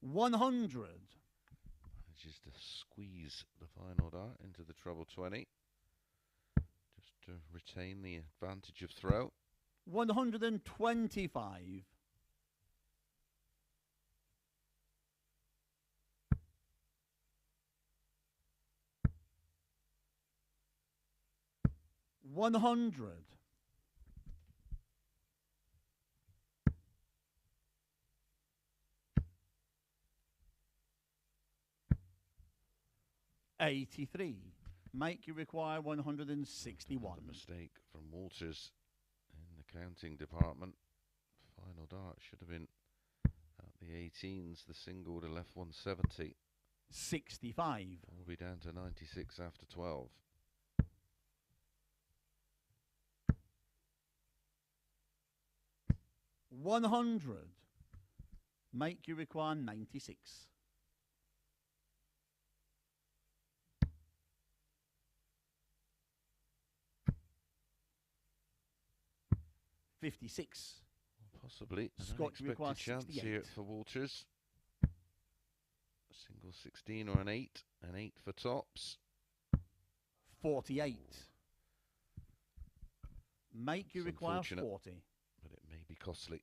$100. Manages to squeeze the final dart into the treble 20. Just to retain the advantage of throw. 125. $100. $83. Mike, you require 161. Another mistake from Walters in the counting department. Final dart should have been at the 18s. The single would have left 170. 65. We'll be down to 96 after 12. $100. Mike, you require 96. $56. Possibly an Scott unexpected chance 68. here for Walters. A single 16 or an 8. An 8 for tops. 48. Mike, you It's require unfortunate. 40. But it may be costly.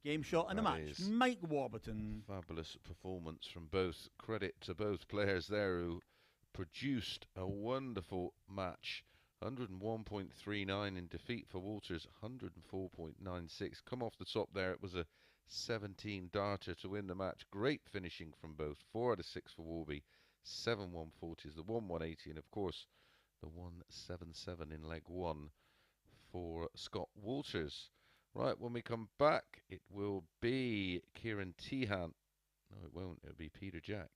Game shot and a That match. is Mike Warburton. Fabulous performance from both. Credit to both players there who produced a wonderful match. 101.39 in defeat for Walters, 104.96. Come off the top there, it was a 17 darter to win the match. Great finishing from both. 4 out of 6 for Warby, 7 140s, the 1 180, and of course the 177 in leg 1 for Scott Walters. Right, when we come back, it will be Ciaran Teehan. No, it won't. It'll be Peter Jacques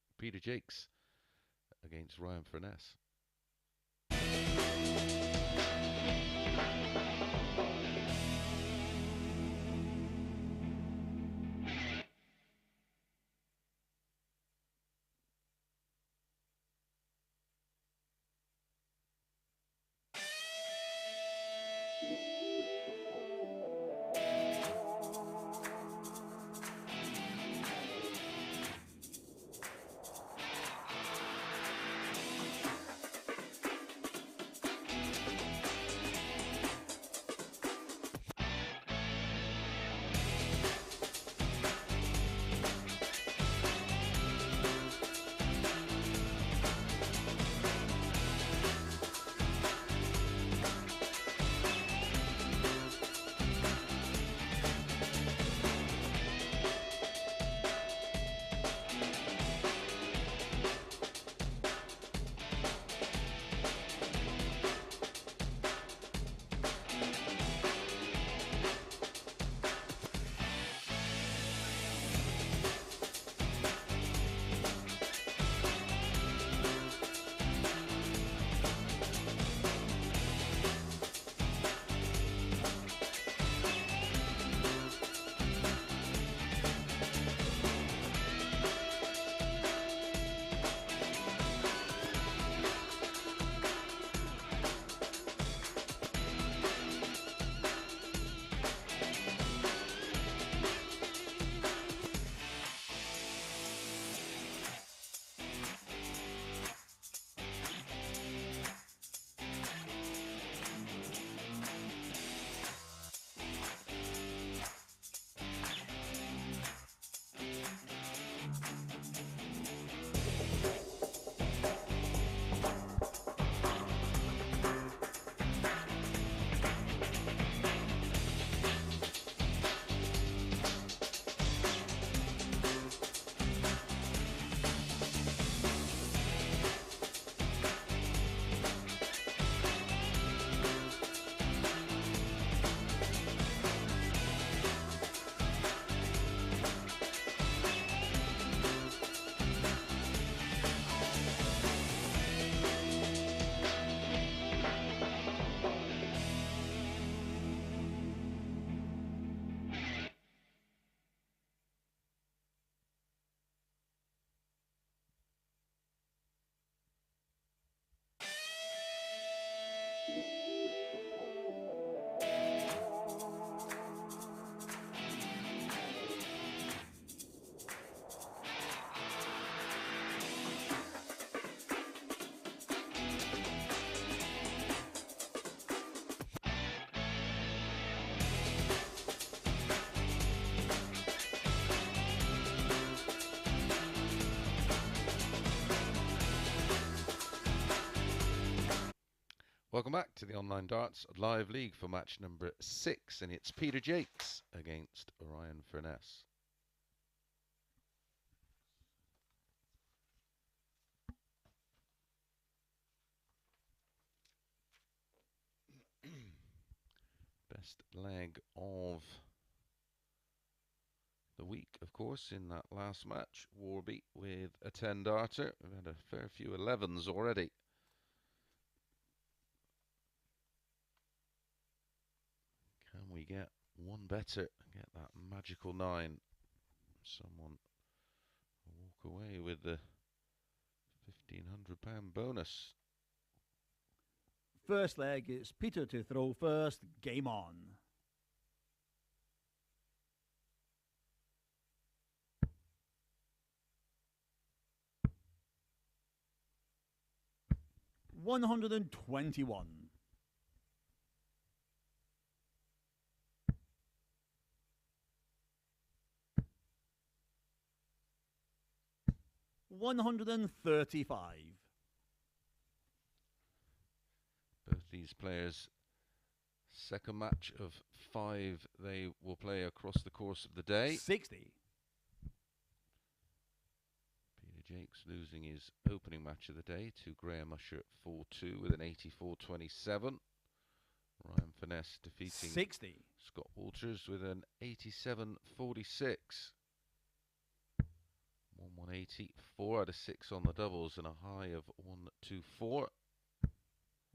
against Ryan Furness. Welcome back to the Online Darts Live League for match number 6, and it's Peter Jacques against Ryan Furness. Best leg of the week, of course, in that last match. Warby with a 10-darter. We've had a fair few 11s already. Can we get one better? Get that magical 9. Someone walk away with the £1,500 bonus. First leg, it's Peter to throw first. Game on. $121. $135. Both these players, second match of 5 they will play across the course of the day. 60. Peter Jacques losing his opening match of the day to Graham Usher 4-2 with an 84-27. Ryan Finesse defeating 60. Scott Walters with an 87-46. 180, 4 out of 6 on the doubles and a high of 124.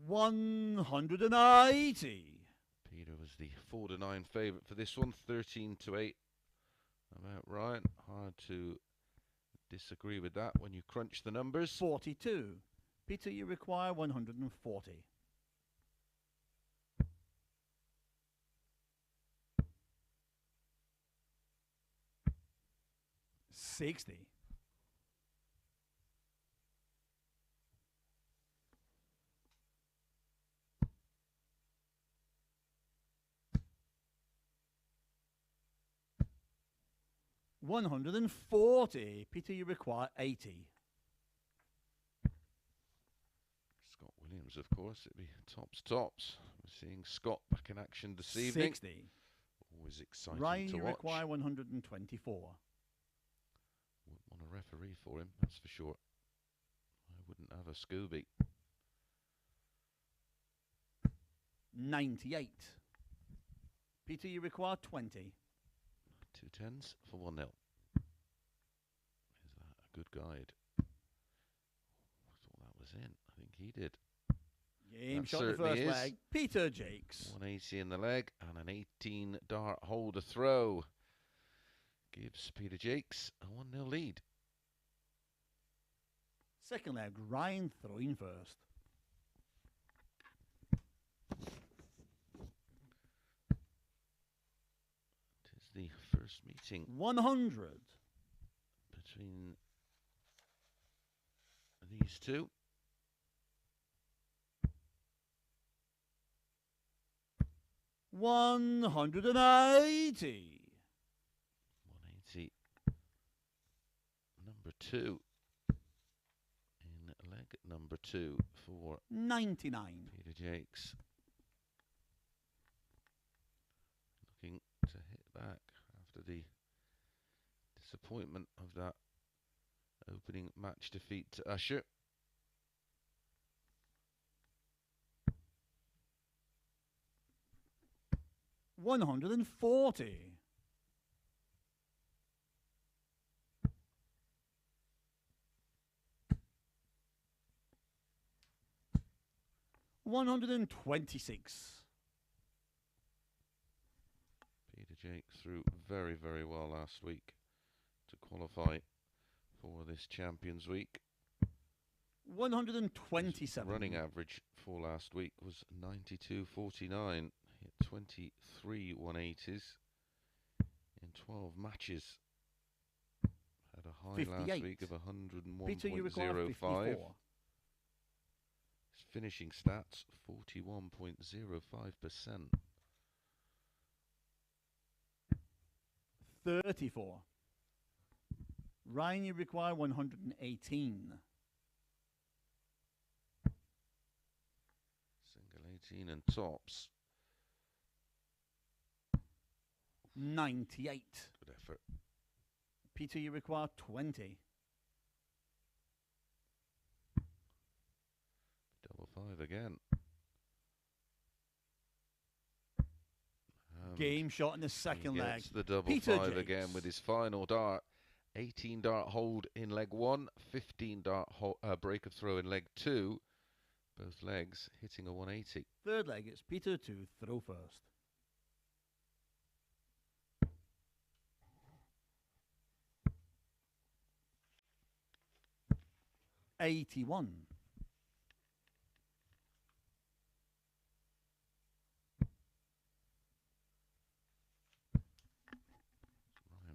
180. Peter was the 4-9 favourite for this one, 13-8. About right. Hard to disagree with that when you crunch the numbers. 42. Peter, you require 140. $60. $140. Peter, you require 80. Scott Williams, of course, it'd be tops. We're seeing Scott back in action this evening. 60. Always exciting Ryan, to you watch. require 124. Wouldn't want a referee for him, that's for sure. I wouldn't have a Scooby. 98. Peter, you require 20. 2 10s for 1-0. Is that a good guide? I thought that was in. I think he did. Game That shot the certainly first is. leg. Peter Jacques. 180 in the leg and an 18-dart holder throw. Gives Peter Jacques a 1-0 lead. Second leg, Ryan throwing first. It is the first meeting 100. between these two. $180. 180. Number 2. In leg number 2 for 99. Peter Jacques. Looking to hit back after the disappointment of that opening match defeat to Usher. $140. $126. Peter Jacques threw very, very well last week to qualify for this Champions Week. 127. Running average for last week was 92.49. Hit 23 180s in 12 matches. Had a high 58. last week of Peter, you require 101.05. 54. His finishing stats 41.05%. 34. Ryan, you require 118. 18 and tops. 98. Good effort. Peter, you require 20. Double five again. Game shot in the second he leg. gets the double Peter five Jacques. again with his final dart. 18 dart hold in leg 1, 15 dart break of throw in leg 2. Both legs hitting a 180. Third leg, it's Peter to throw first. $81.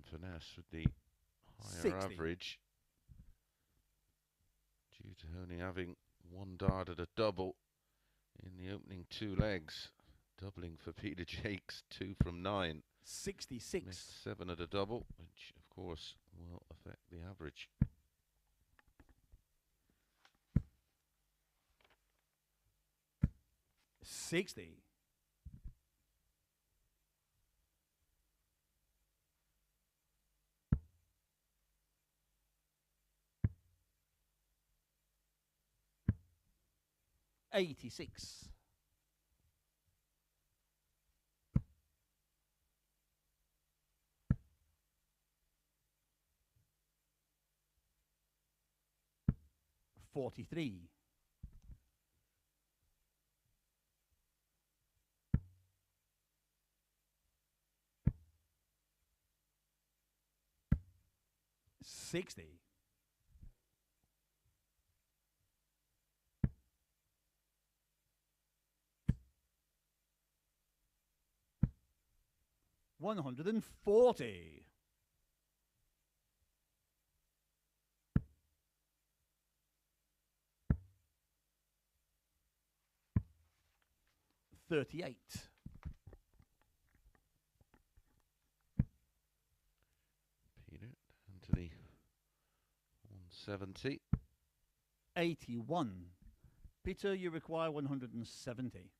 Finesse with the higher 60. average due to only having one dart at a double in the opening 2 legs. Doubling for Peter Jacques, 2 from 9. 66. Missed 7 at a double, which of course will affect the average. $60. $86. $43. $60. $140. $38. Peter down to the 170. 81. Peter, you require 170.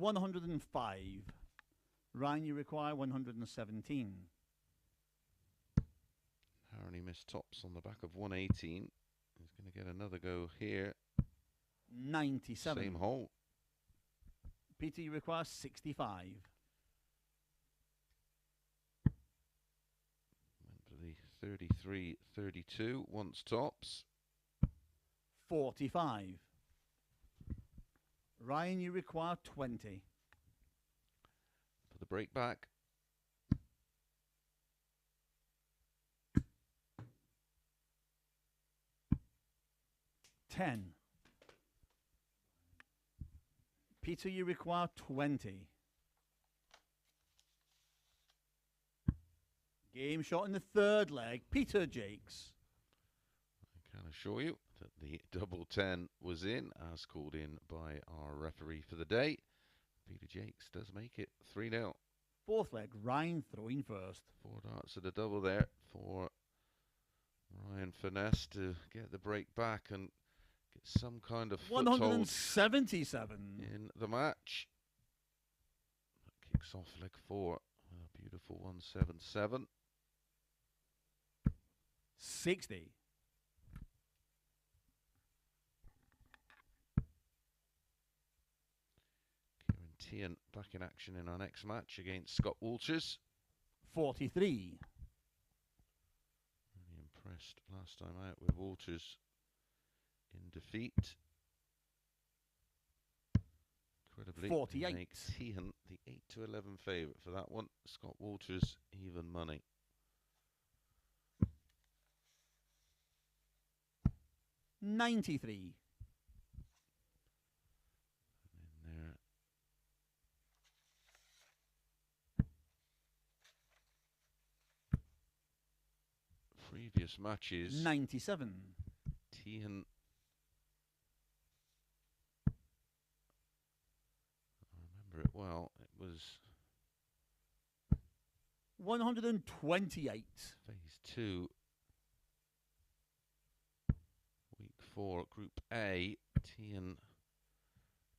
$105. Ryan, you require 117. Harry missed tops on the back of 118. He's going to get another go here. 97. Same hole. Peter, you require 65. Went for the 33-32. Once tops. 45. Ryan, you require 20. For the break back. $10. Peter, you require 20. Game shot in the third leg. Peter Jacques. I can assure you that the double 10 was in, as called in by our referee for the day. Peter Jacques does make it 3-0. Fourth leg, Ryan throwing first. 4 darts at a double there for Ryan Finesse to get the break back and get some kind of foothold 177. in the match. That kicks off leg 4. A beautiful 177. 60. Ciaran Teehan back in action in our next match against Scott Walters. 43. Really impressed last time out with Walters in defeat. Incredibly, 48. make Teehan the 8-11 favourite for that one. Scott Walters even money. 93. And in there. Previous matches, 97. Teehan, I remember it well, it was 128. phase 2. Week 4, Group A. Teehan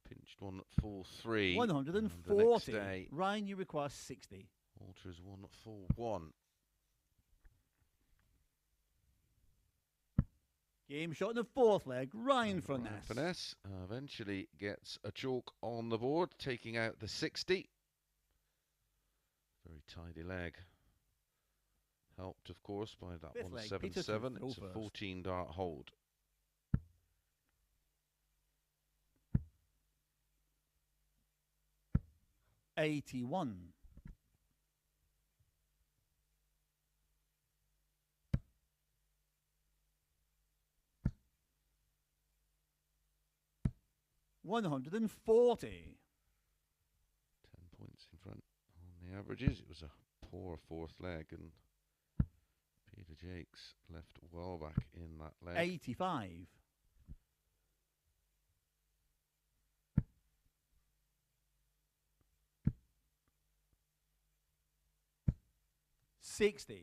pinched one full 3. And the next 140. day, Ryan, you require 60. Walters one full 1. Game shot in the fourth leg. Ryan Furness. Finesse eventually gets a chalk on the board, taking out the 60. Very tidy leg. Helped, of course, by that Fifth leg, 177. Peter It's a 14 dart hold. $81. $140. 10 points in front on the averages. It was a poor fourth leg, and Peter Jacques left well back in that leg. 85. $60.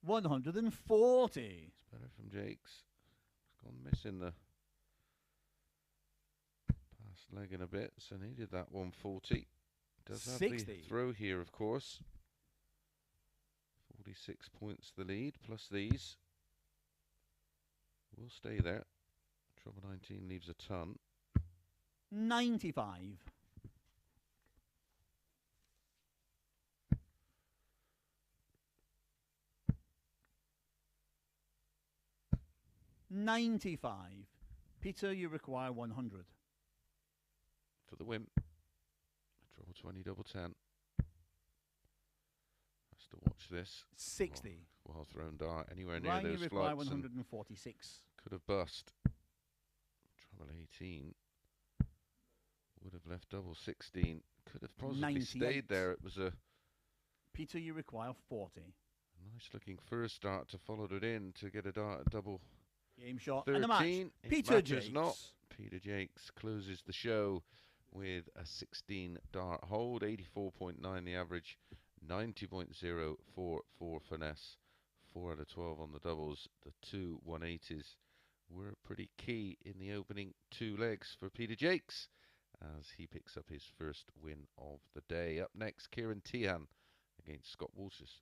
$140. It's better from Jacques. He's gone missing the past leg in a bit, so needed that 140. Does have 60. the throw here, of course. 46 points the lead, plus these. We'll stay there. Trouble 19 leaves a ton. 95. $95. Peter, you require 100. For the win. Trouble 20, double 10. Has to watch this. 60. Well thrown dart anywhere near Ryan, you those require floats. 146. Could have bust. Trouble 18. Would have left double 16. Could have possibly 98. stayed there. It was a Peter, you require 40. nice looking first dart to follow it in to get a dart double Game shot 13. and the match. It Peter matches Jacques. not. Peter Jacques closes the show with a 16 dart hold, 84.9 the average, 90.0 for Finesse, 4 out of 12 on the doubles. The two 180s were pretty key in the opening 2 legs for Peter Jacques as he picks up his first win of the day. Up next, Ciaran Teehan against Scott Walters.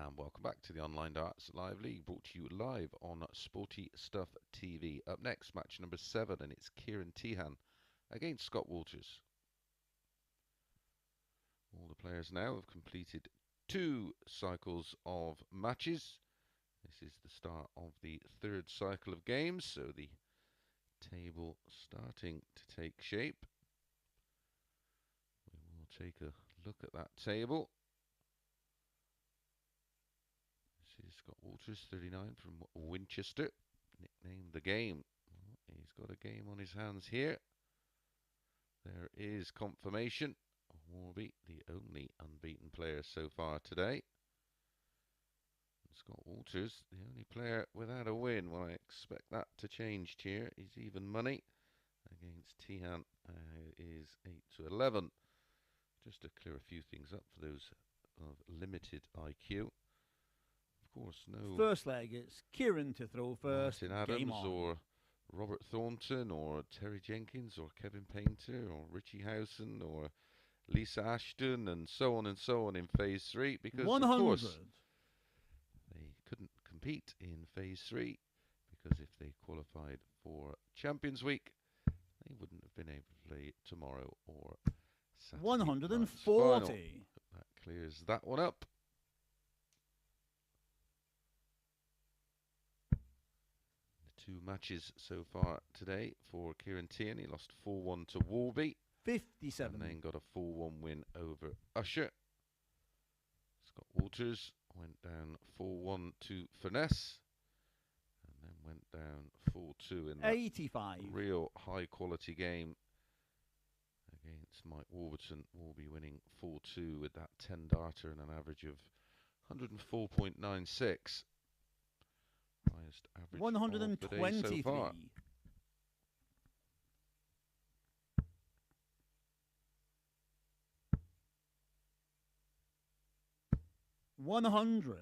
And welcome back to the Online Darts Live League, brought to you live on Sporty Stuff TV. Up next, match number 7, and it's Ciaran Teehan against Scott Walters. All the players now have completed 2 cycles of matches. This is the start of the 3rd cycle of games, so the table starting to take shape. We will take a look at that table. This is Scott Walters, 39, from Winchester, nicknamed The Game. Well, he's got a game on his hands here. There is confirmation. Warby, the only unbeaten player so far today. And Scott Walters, the only player without a win. Well, I expect that to change here. He's even money against Teehan. Is 8-11. Just to clear a few things up for those of limited IQ. Of course, no First leg, it's Ciaran to throw first. Martin Adams or Robert Thornton or Terry Jenkins or Kevin Painter or Richie Howson or Lisa Ashton and so on in phase 3, because 100. of course they couldn't compete in phase 3, because if they qualified for Champions Week they wouldn't have been able to play tomorrow or Saturday 140. That clears that one up. The 2 matches so far today for Ciaran Teehan. He lost 4-1 to Warby. 57. And then got a 4-1 win over Usher. Scott Walters went down 4-1 to Finesse. And then went down 4-2 in that 85. real high quality game against Mike Warburton. Warby winning 4-2 with that 10 darter and an average of 104.96. Highest average 123. of the day so far. 100.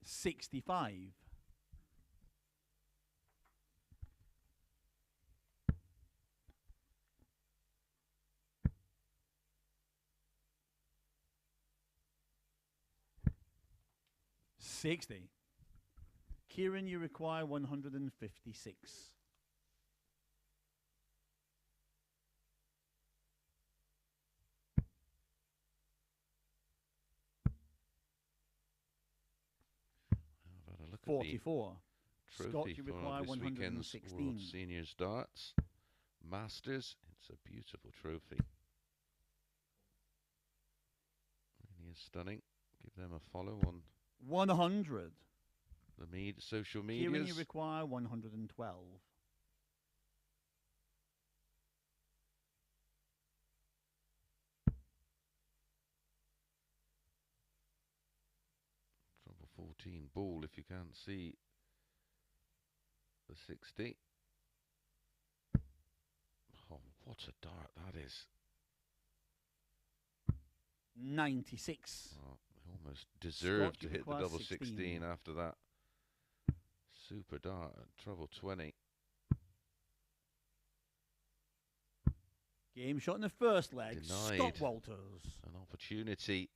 65. 60. Ciaran, you require 156. Have a look 44. at the Scott, trophy you for require this weekend's 116. World Seniors Darts Masters. It's a beautiful trophy. Really is stunning. Give them a follow on 100. the social Ciaran, medias. you require 112. Trouble 14 ball if you can't see the 60. Oh, what a dart that is. 96. Oh, he almost deserved to you hit the require double 16. 16 after that. Super dart at trouble 20. Game shot in the first leg. Denied Scott Walters. an opportunity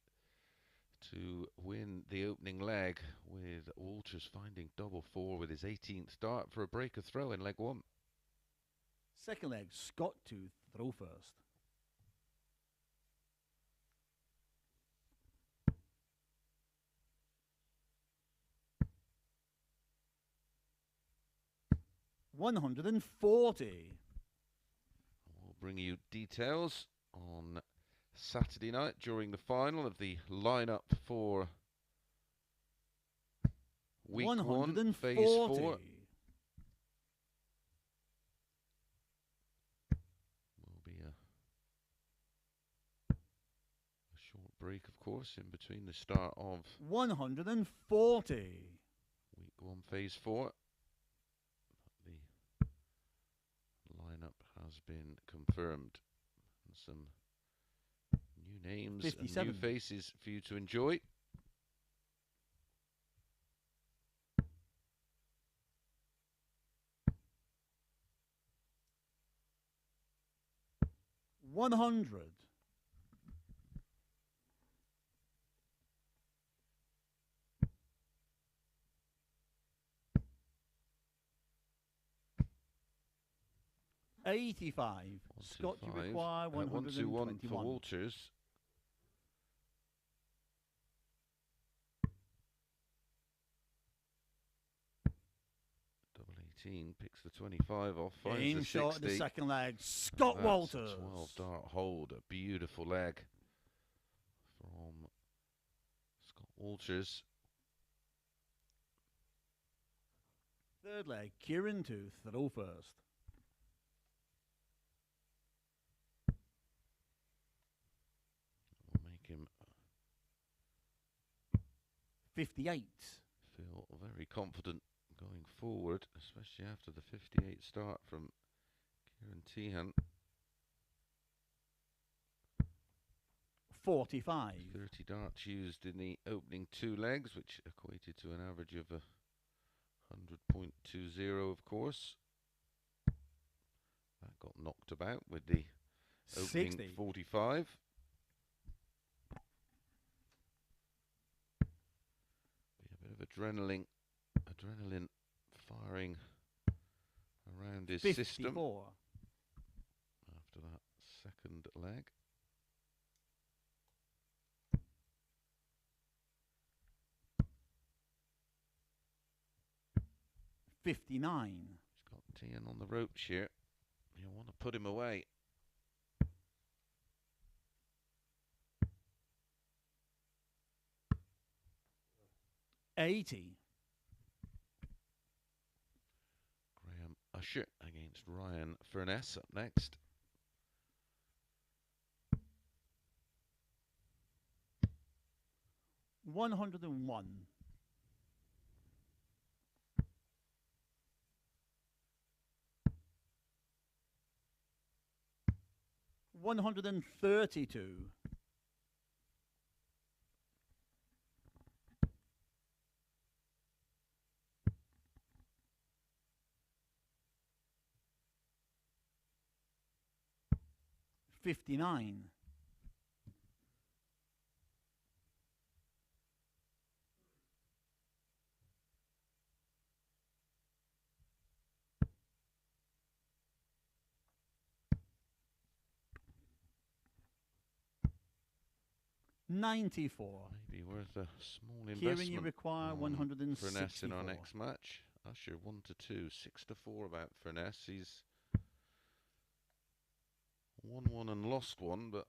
to win the opening leg, with Walters finding double 4 with his 18th dart for a breaker throw in leg 1. Second leg. Scott to throw first. $140. We'll bring you details on Saturday night during the final of the lineup for week 1, phase 4. Will be a short break, of course, in between the start of 140. week 1, phase 4. The lineup has been confirmed. And some new names 57. and new faces for you to enjoy. 100. $85. Scott, you require 121. 121 for Walters. Double 18 picks the 25 off. Finds Game the shot 60. at the second leg. Scott That's Walters. 12 dart hold. A beautiful leg from Scott Walters. Third leg. Ciaran Teehan, throw first. Will make him 58. feel very confident going forward, especially after the 58 start from Ciaran Teehan. 45. 30 darts used in the opening two legs, which equated to an average of 100.20, of course. That got knocked about with the opening 60. 45. Be a bit of adrenaline firing around his 54. system after that second leg. 59. He's got Teehan on the ropes here. You want to put him away. $80. Usher against Ryan Furness up next. $101. $132. $59. $94. Maybe worth a small Ciaran, investment. you require on 164. Furness in our next match. Usher 1-2, 6-4 about Furness. He's won one and lost one, but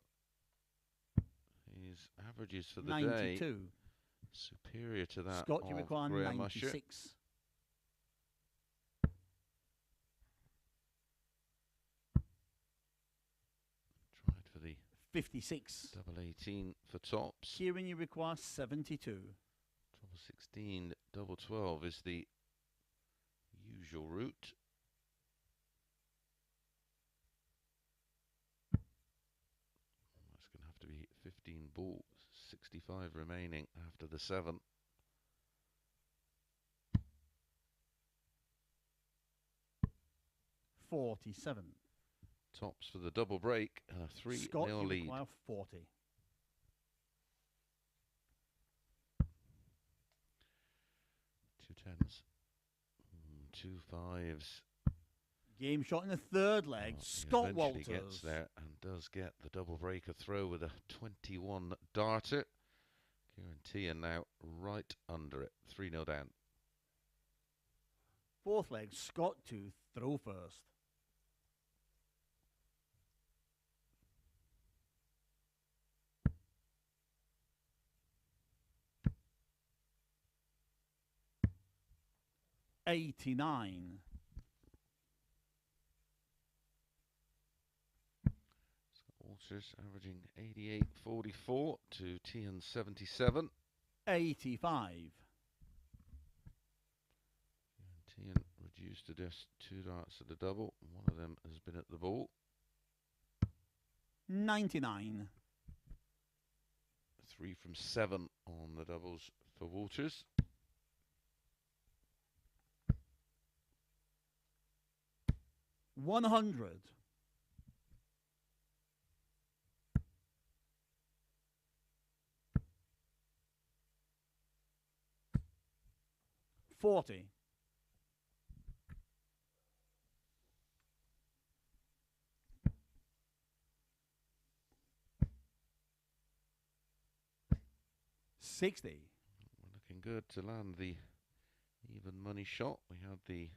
his averages for the 92. day superior to that Scott, you of require Graham Usher. 96. Tried for the 56. double 18 for tops. Ciaran, you require 72. Double 16, double 12 is the usual route. That's going to have to be 15 balls, 65 remaining after the 7. $47. Tops for the double break and a 3-0 Scott, you lead. require 40. Two tens, two fives. Game shot in the third leg. He Scott eventually Walters. gets there and does get the double breaker throw with a 21 darter. Ciaran Teehan now right under it, 3-0 down. Fourth leg. Scott to throw first. $89. Walters averaging 88.44 to Teehan 77. 85. Teehan reduced to just 2 darts at the double. One of them has been at the ball. 99. 3 from 7 on the doubles for Walters. $100. 40. $60. We're looking good to land the even money shot. We had the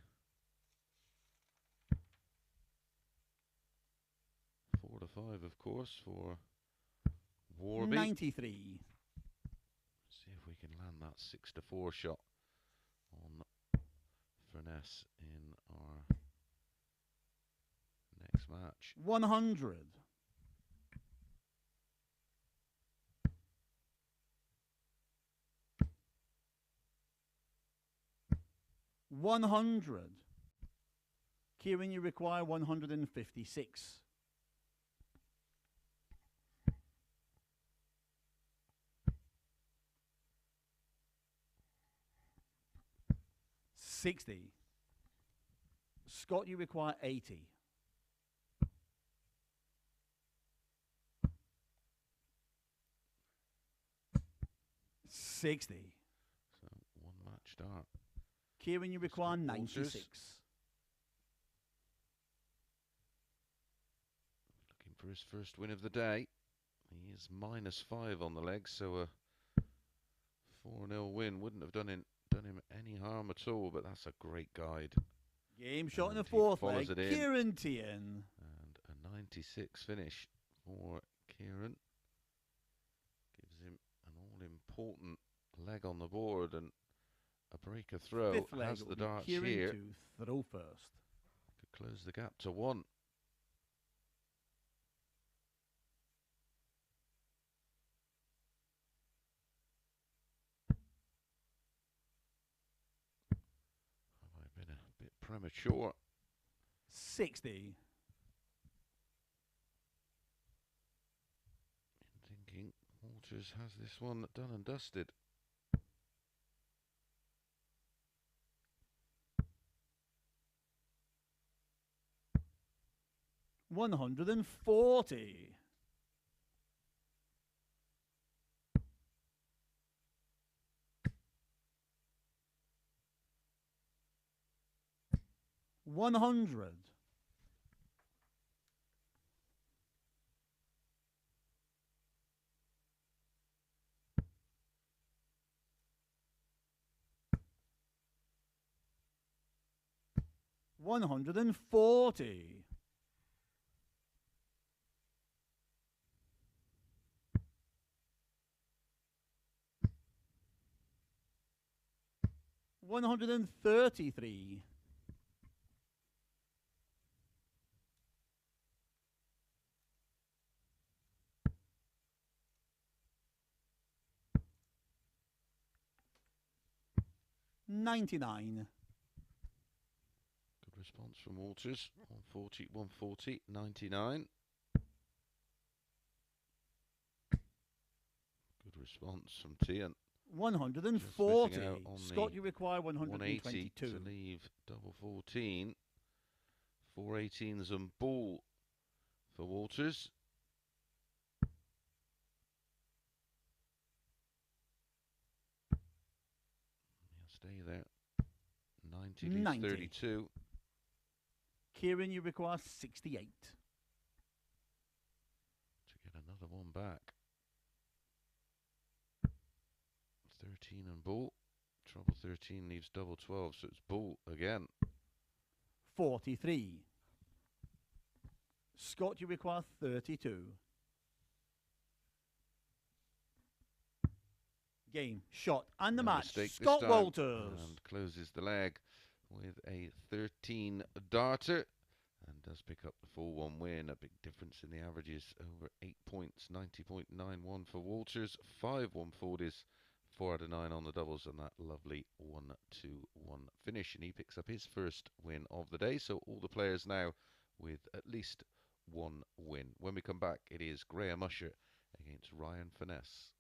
4 to 5, of course, for Warby. 93. See if we can land that 6 to 4 shot on Furness in our next match. 100. 100. Ciaran, you require 156. $60. Scott, you require 80. $60. So 1 match start. Ciaran, you require Scott 96. Walters. Looking for his first win of the day. He is -5 on the leg, so a 4-0 win wouldn't have done him any harm at all, but that's a great guide. Game shot in And the he fourth follows leg. it in. Ciaran Teehan. And a 96 finish for Ciaran. Gives him an all-important leg on the board and a breaker throw. Fifth leg Has will the be darts Ciaran here. to throw first. Could close the gap to 1. Have I been a bit premature? 60. In thinking Walters has this one done and dusted. $140. $100. $140. $133. $99. Good response from Walters. 140, 140, 99. Good response from Teehan. 140. out on Scott, the you require 180 to 122. leave double 14. 418s and ball for Walters. He'll stay there. 90 leaves 90. 32. Ciaran, you require 68. To get another one back. 13 and ball. Trouble 13 leaves double 12, so it's ball again. 43. Scott, you require 32. Game, shot, and the No match. mistake this Scott time, Walters. and closes the leg with a 13 darter and does pick up the 4-1 win. A big difference in the averages, over 8 points. 90.91 for Walters, 5 140s, 4 out of 9 on the doubles, and that lovely 1-2-1 finish. And he picks up his first win of the day. So all the players now with at least 1 win. When we come back, it is Graham Usher against Ryan Finesse.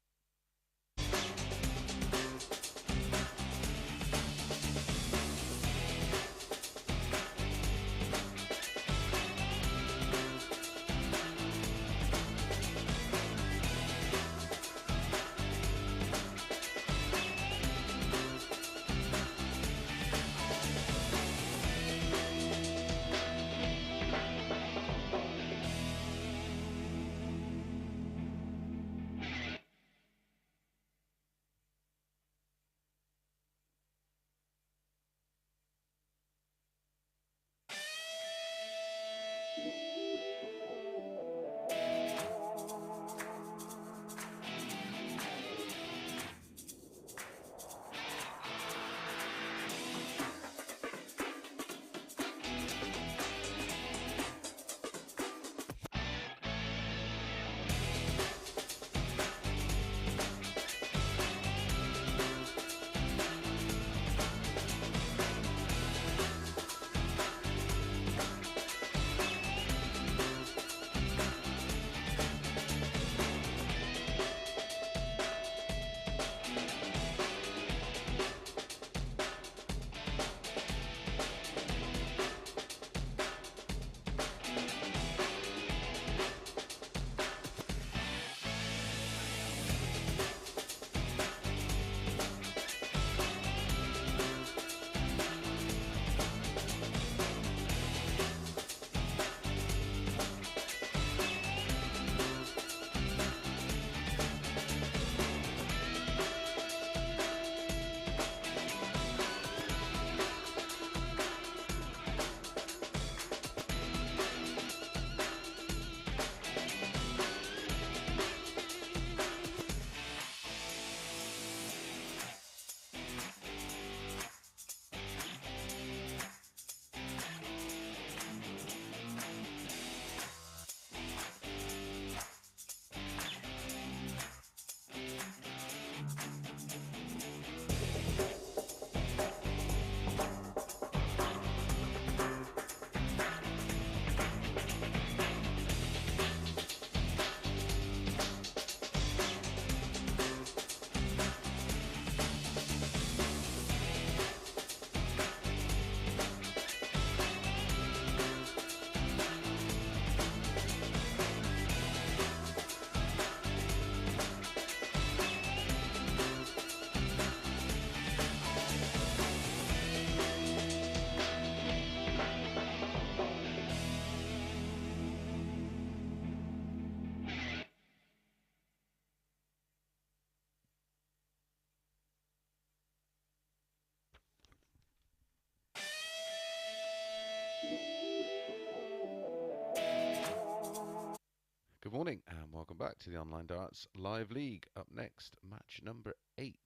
Good morning and welcome back to the Online Darts Live League. Up next, match number 8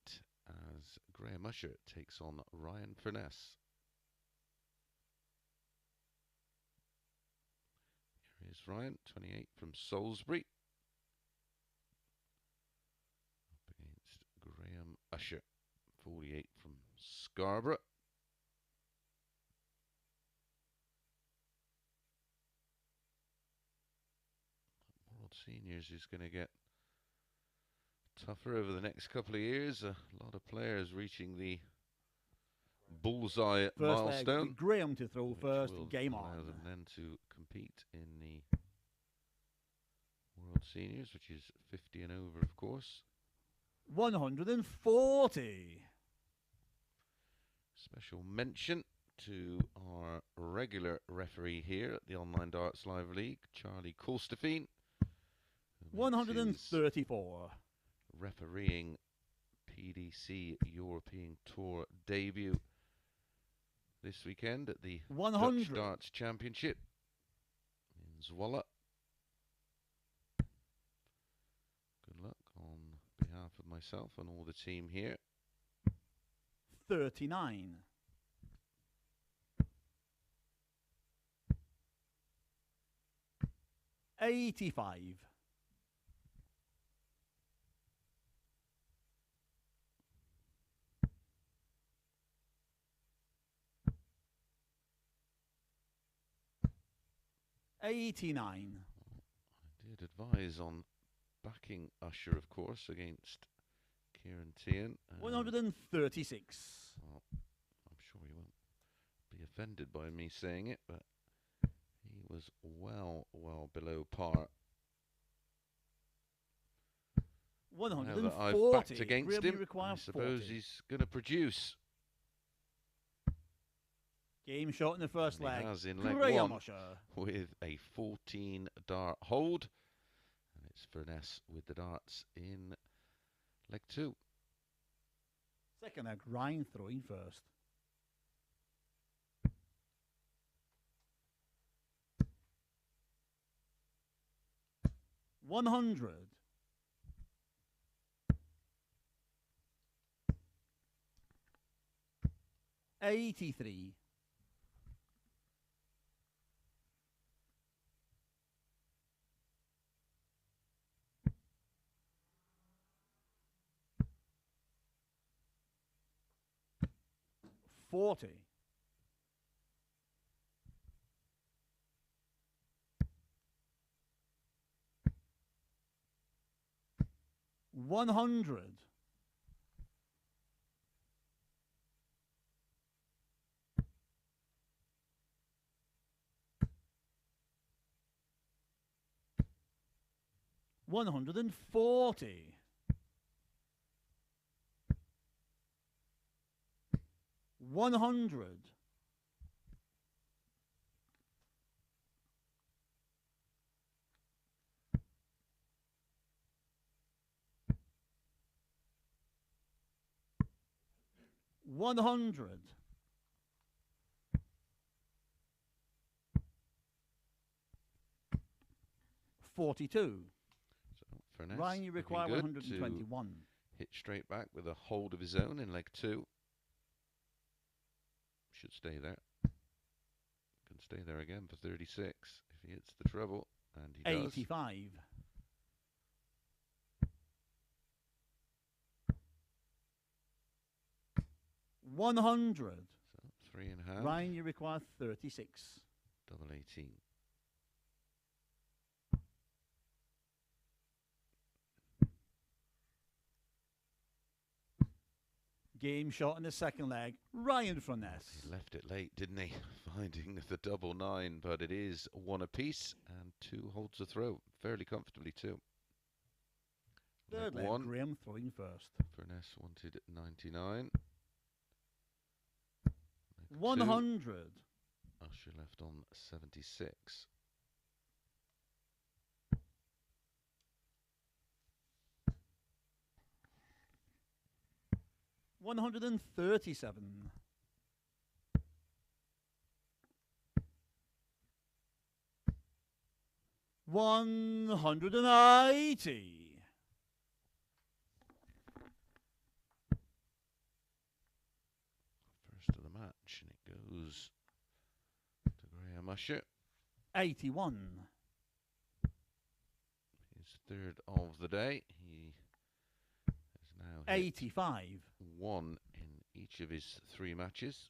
as Graham Usher takes on Ryan Furness. Here is Ryan, 28 from Salisbury, up against Graham Usher, 48 from Scarborough. World Seniors is going to get tougher over the next couple of years. A lot of players reaching the bullseye First milestone. leg, Graham to throw first. Will Game allow on. them then to compete in the World Seniors, which is 50 and over, of course. 140. Special mention to our regular referee here at the Online Darts Live League, Charlie Colstefine. 134. Refereeing PDC European Tour debut this weekend at the 100. Dutch Darts Championship in Zwolle. Good luck on behalf of myself and all the team here. 39. 85. 89. I did advise on backing Usher, of course, against Ciaran Teehan. 136. Well, I'm sure he won't be offended by me saying it, but he was well below par. Now that I've 140. backed against him, I suppose 40. he's going to produce. Game shot in the first And leg. he has in leg Graham one Usher. with a 14 dart hold. And it's Furness with the darts in leg 2. Second leg, Ryan throwing first. $100. 83. 40. 100. 140. 100. 100. 42. So Furness Ryan, you require looking good 121. to hit straight back with a hold of his own in leg 2. Should stay there. Can stay there again for 36 if he hits the treble, and he does. 85. 100. So 3.5. Ryan, you require 36. Double 18. Game shot in the second leg. Ryan Furness. He left it late, didn't he? Finding the double 9, but it is 1 apiece and 2 holds a throw fairly comfortably too. Third leg, one. Graham throwing first. Furness wanted 99. 100. Usher left on 76. 137. 140. 180. First of the match, and it goes to Graham Usher. 81. His third of the day. He has now hit 85. 1 in each of his 3 matches.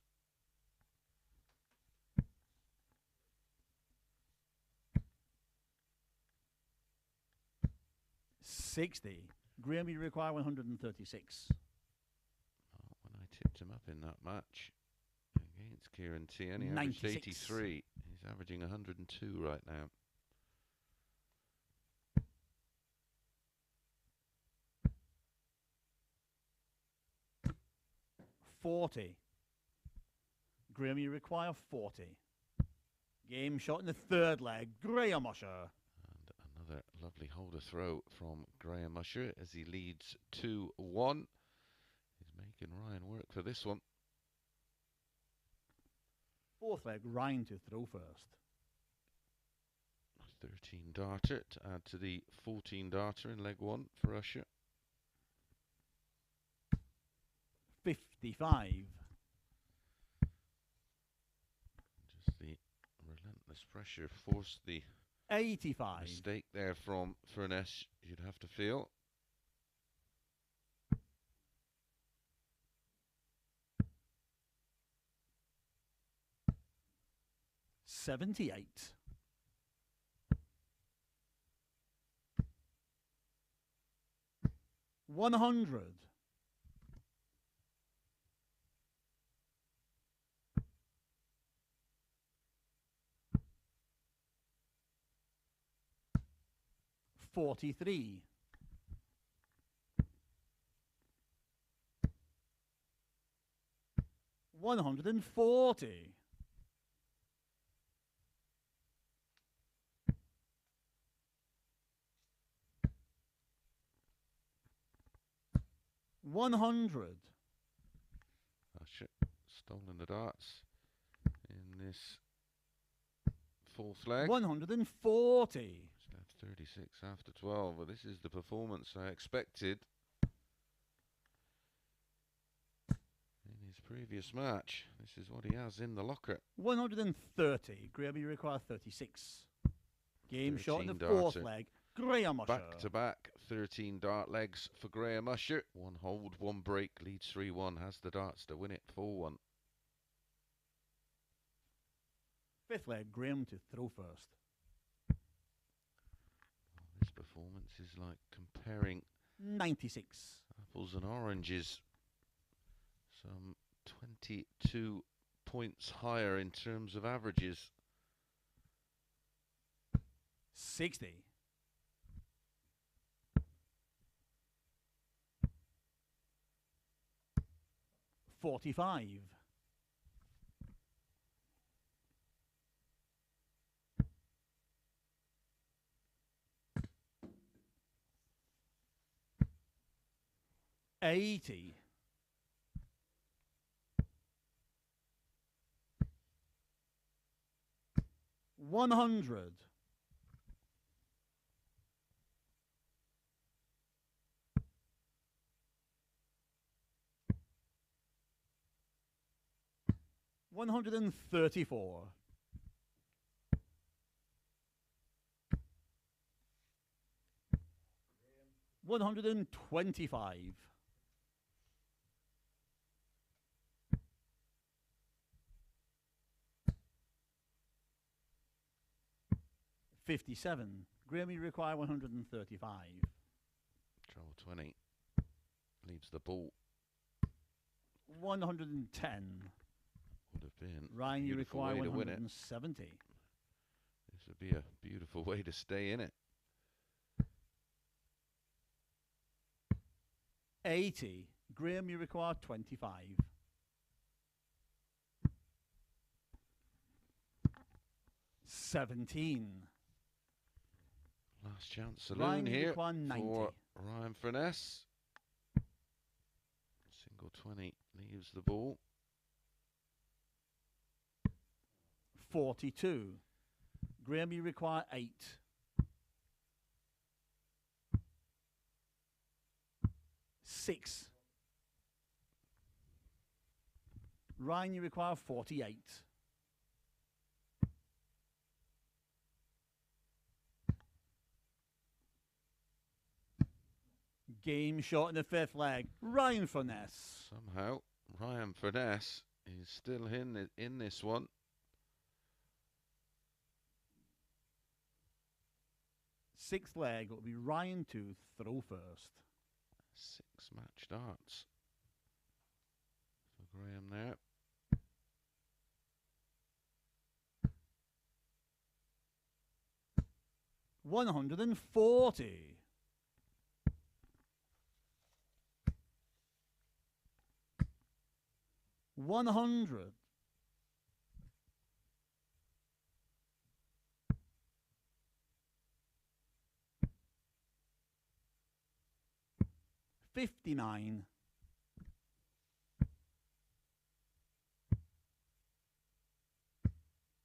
60. Graham, you require 136. When I tipped him up in that match against Ciaran Teehan, he averaged 96. 83. He's averaging 102 right now. $40. Graham, you require 40. Game shot in the third leg. Graham Usher. And another lovely holder throw from Graham Usher as he leads 2-1. He's making Ryan work for this one. Fourth leg, Ryan to throw first. 13 darter to add to the 14 darter in leg 1 for Usher. 55. Just the relentless pressure forced the 85. mistake there from Furness, you'd have to feel. 78. 100. 43. 140. 100. Usher stolen the darts in this fourth leg. 140. He's left 36 after 12. Well, this is the performance I expected in his previous match. This is what he has in the locker. 130. Graham, you require 36. Game shot in the 13 fourth darter. leg. Graham Usher. Back to back, 13 dart legs for Graham Usher. 1 hold, 1 break, leads 3-1, has the darts to win it 4-1. Fifth leg, Graham to throw first. This performance is like comparing 96. apples and oranges. Some 22 points higher in terms of averages. 60. 45. 80. 100. 134. 125. 57. Graham, you require 135. Trouble 20. Leaves the ball. 110. Would have been Ryan, a you beautiful require way to win it. 170. This would be a beautiful way to stay in it. 80. Graham, you require 25. 17. Last chance saloon Ryan, you here require 90. for Ryan Finesse. Single 20 leaves the ball. 42. Graham, you require 8. 6. Ryan, you require 48. Game shot in the 5th leg. Ryan Furness. Somehow, Ryan Finesse is still in this one. Sixth leg will be Ryan to throw first. 6-match darts for Graham there. $140. 100. 59.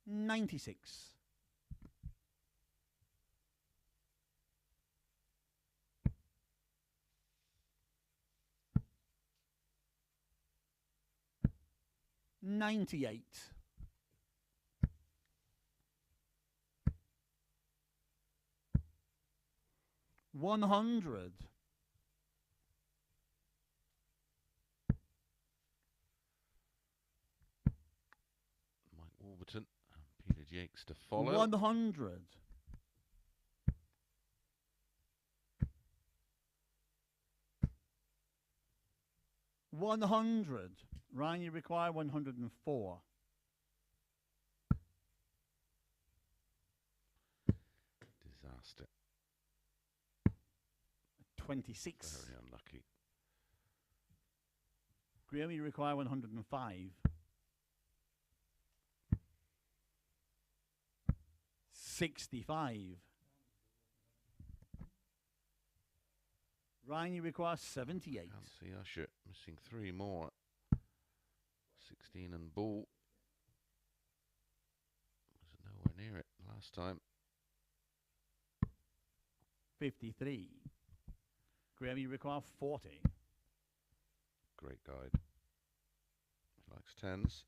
96. 98. 100. Mike Warburton and Peter Jacques to follow. 100. 100. Ryan, you require 104. Disaster. 26. Very unlucky. Graham, you require 105. 65. Ryan, you require 78. Can't see Usher. Missing 3 more. 16 and Bull. Was nowhere near it last time. 53. Graham, you require 40. Great guide. He likes 10s.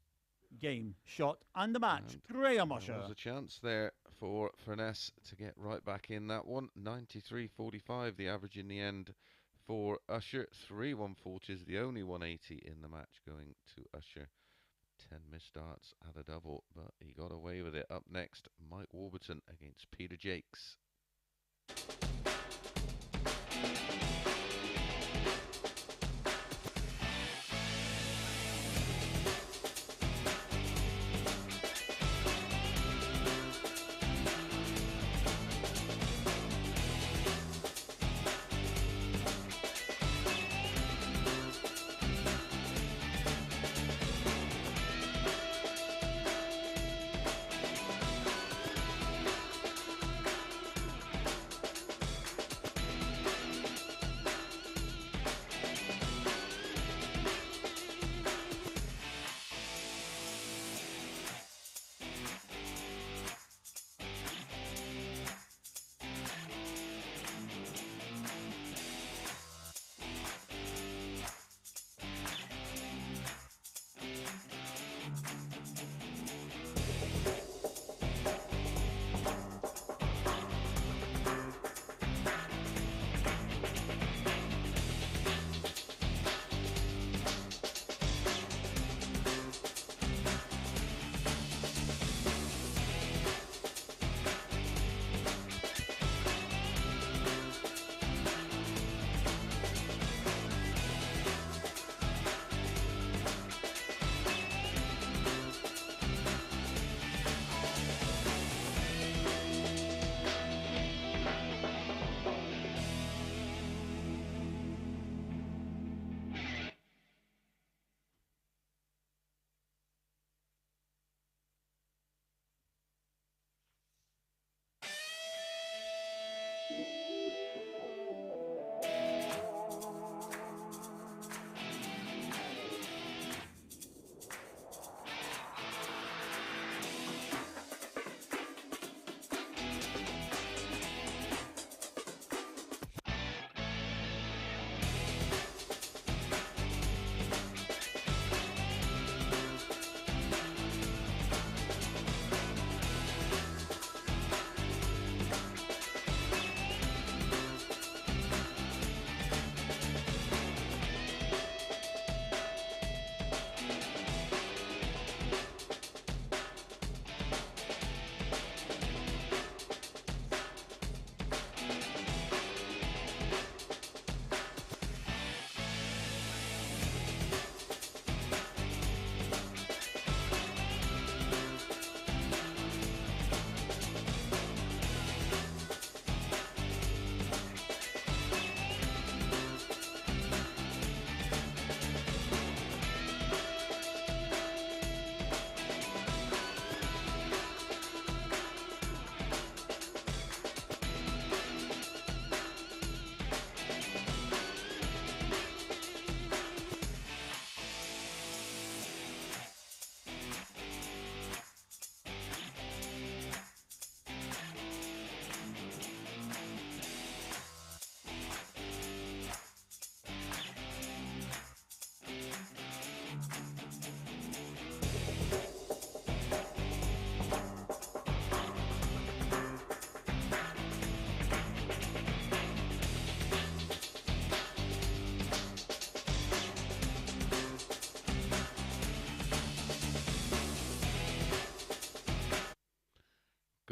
Game, shot, and the match. And Graham there Usher. was a chance there for Furness to get right back in that one. 93.45 the average in the end for Usher. 3 140s, the only 180 in the match going to Usher. 10 missed darts at a double, but he got away with it. Up next, Mike Warburton against Peter Jacques.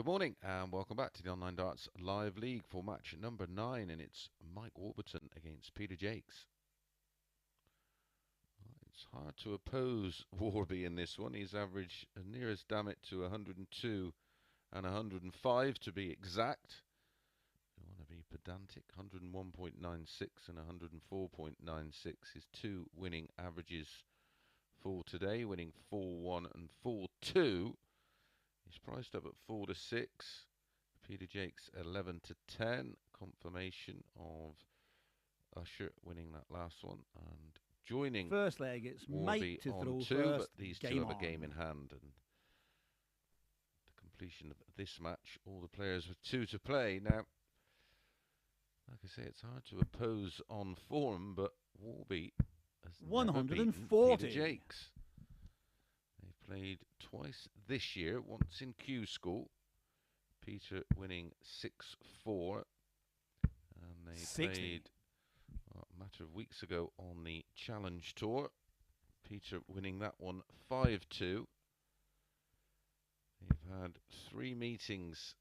Good morning and welcome back to the Online Darts Live League for match number 9, and it's Mike Warburton against Peter Jacques. It's hard to oppose Warby in this one. He's averaged nearest damn it to 102 and 105 to be exact. If you want to be pedantic, 101.96 and 104.96, his two winning averages for today, winning 4-1 and 4-2. He's priced up at 4-6. Peter Jacques 11-10. Confirmation of Usher winning that last one and joining First leg, it's Warby Mike to on throw 2, first. but these two have a game in hand, and the completion of this match, all the players with 2 to play. Now, like I say, it's hard to oppose on form, but Warby has never beaten 140. Peter Jacques. They've played twice this year, once in Q School. Peter winning 6-4, and they 60. played a matter of weeks ago on the Challenge Tour. Peter winning that one 5-2. They've had 3 meetings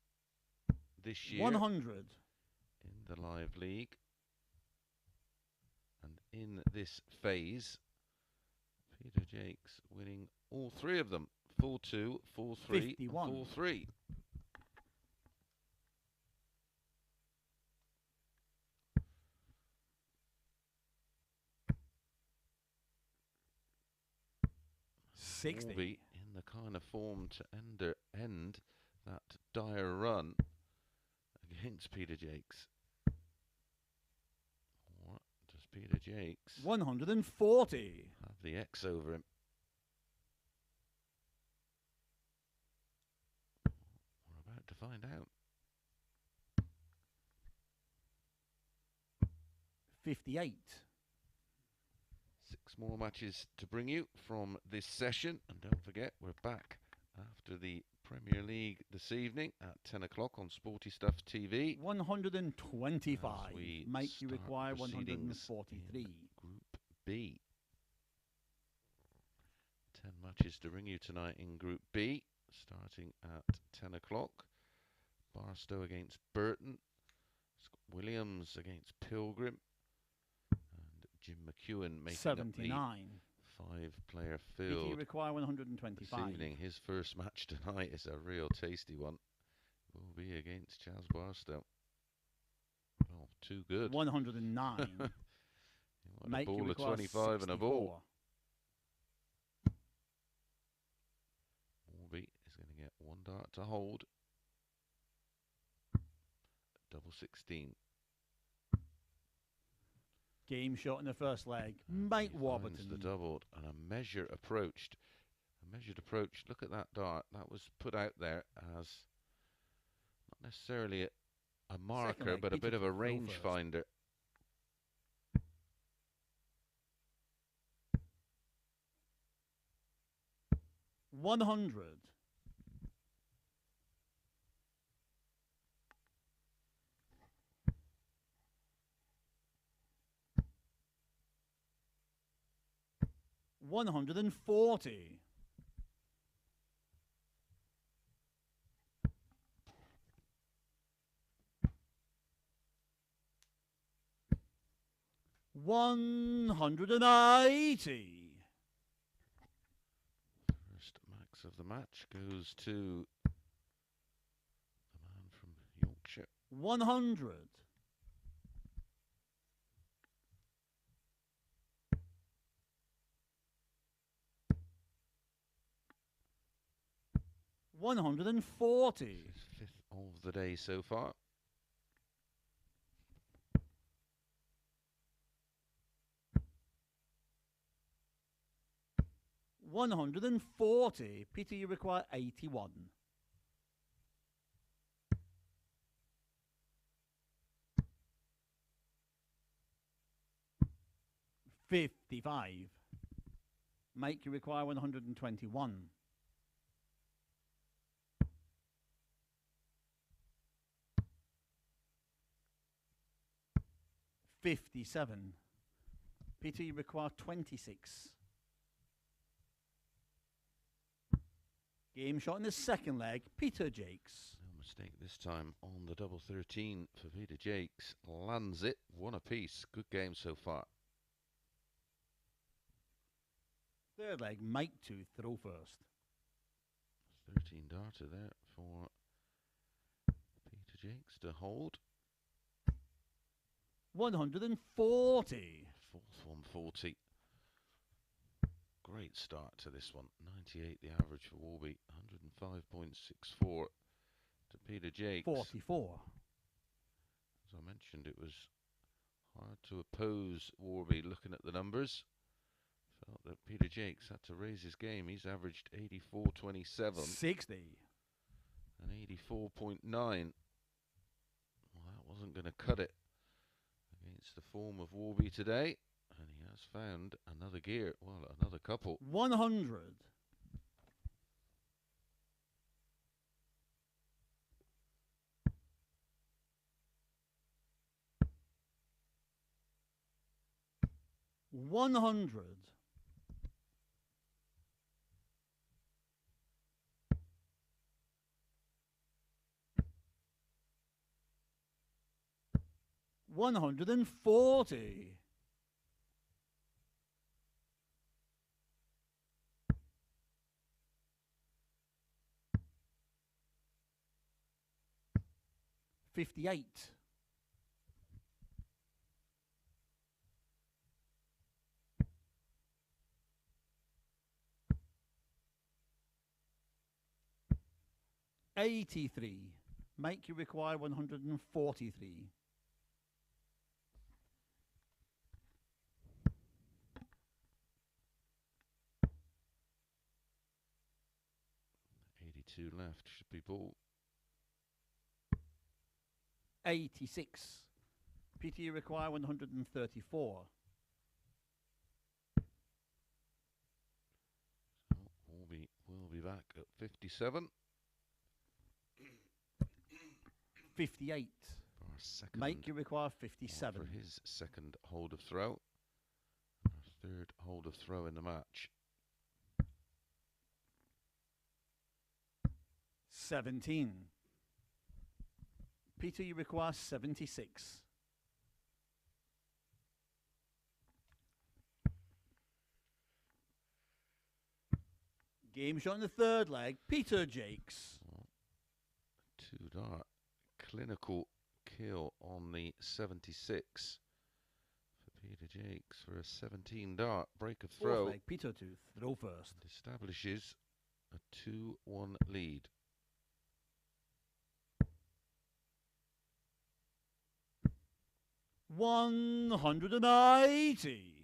this year 100. in the live league, and in this phase, Peter Jacques winning all 3 of them. 4-2, 4-3, 4-3. Warby in the kind of form to end that dire run against Peter Jacques. What does Peter Jacques 140. have the X over him? We're about to find out. 58. 6 more matches to bring you from this session, and don't forget we're back after the Premier League this evening at 10 o'clock on Sporty Stuff TV. 125. Mike, you start require proceedings 143. in Group B. 10 matches to bring you tonight in Group B, starting at 10 o'clock. Barstow against Burton. Scott Williams against Pilgrim. Jim McEwen making 79. up the 5-player field. You require This 125. evening, his first match tonight is a real tasty one. Will be against Chaz Barstow. Oh, too good. 109. A ball of 25 and a ball. Warby is going to get 1 dart to hold. Double 16. Game shot in the first leg. Mike Warburton. The doubled and a measured approach. Look at that dart. That was put out there as not necessarily a marker, leg, but a Peter bit of a to throw range first. finder. $100. 140. 180. First max of the match goes to the man from Yorkshire. 100. 140. His 5th of the day so far. 140. Peter, you require 81. $55. Mike, you require 121. 57. Peter, you require 26. Game shot in the second leg. Peter Jacques. mistake this time on the double 13 for Peter Jacques. Lands it, one apiece. Good game so far. Third leg, Mike to throw first. 13 darter there for Peter Jacques to hold. 140. Fourth 140. Great start to this one. 98 the average for Warby. 105.64 to Peter Jacques. 44. As I mentioned, it was hard to oppose Warby looking at the numbers. Felt that Peter Jacques had to raise his game. He's averaged 84.27. 60. And 84.9. Well, that wasn't going to cut it against the form of Warby today. And he has found another gear. Well, another couple. 100. 100. 140. 58. 83. Make you require 143. 82 left. Should be ball. 86. Peter, you require 134. Warby will be back at 57. 58. For our second. Make you require 57. For his second hold of throw. Our third hold of throw in the match. 17. Peter, you require 76. Game shot in the third leg. Peter Jacques. Two dart. Clinical kill on the 76 for Peter Jacques for a 17 dart break of throw. Fourth leg. Peter to throw first. Establishes a 2-1 lead. 180.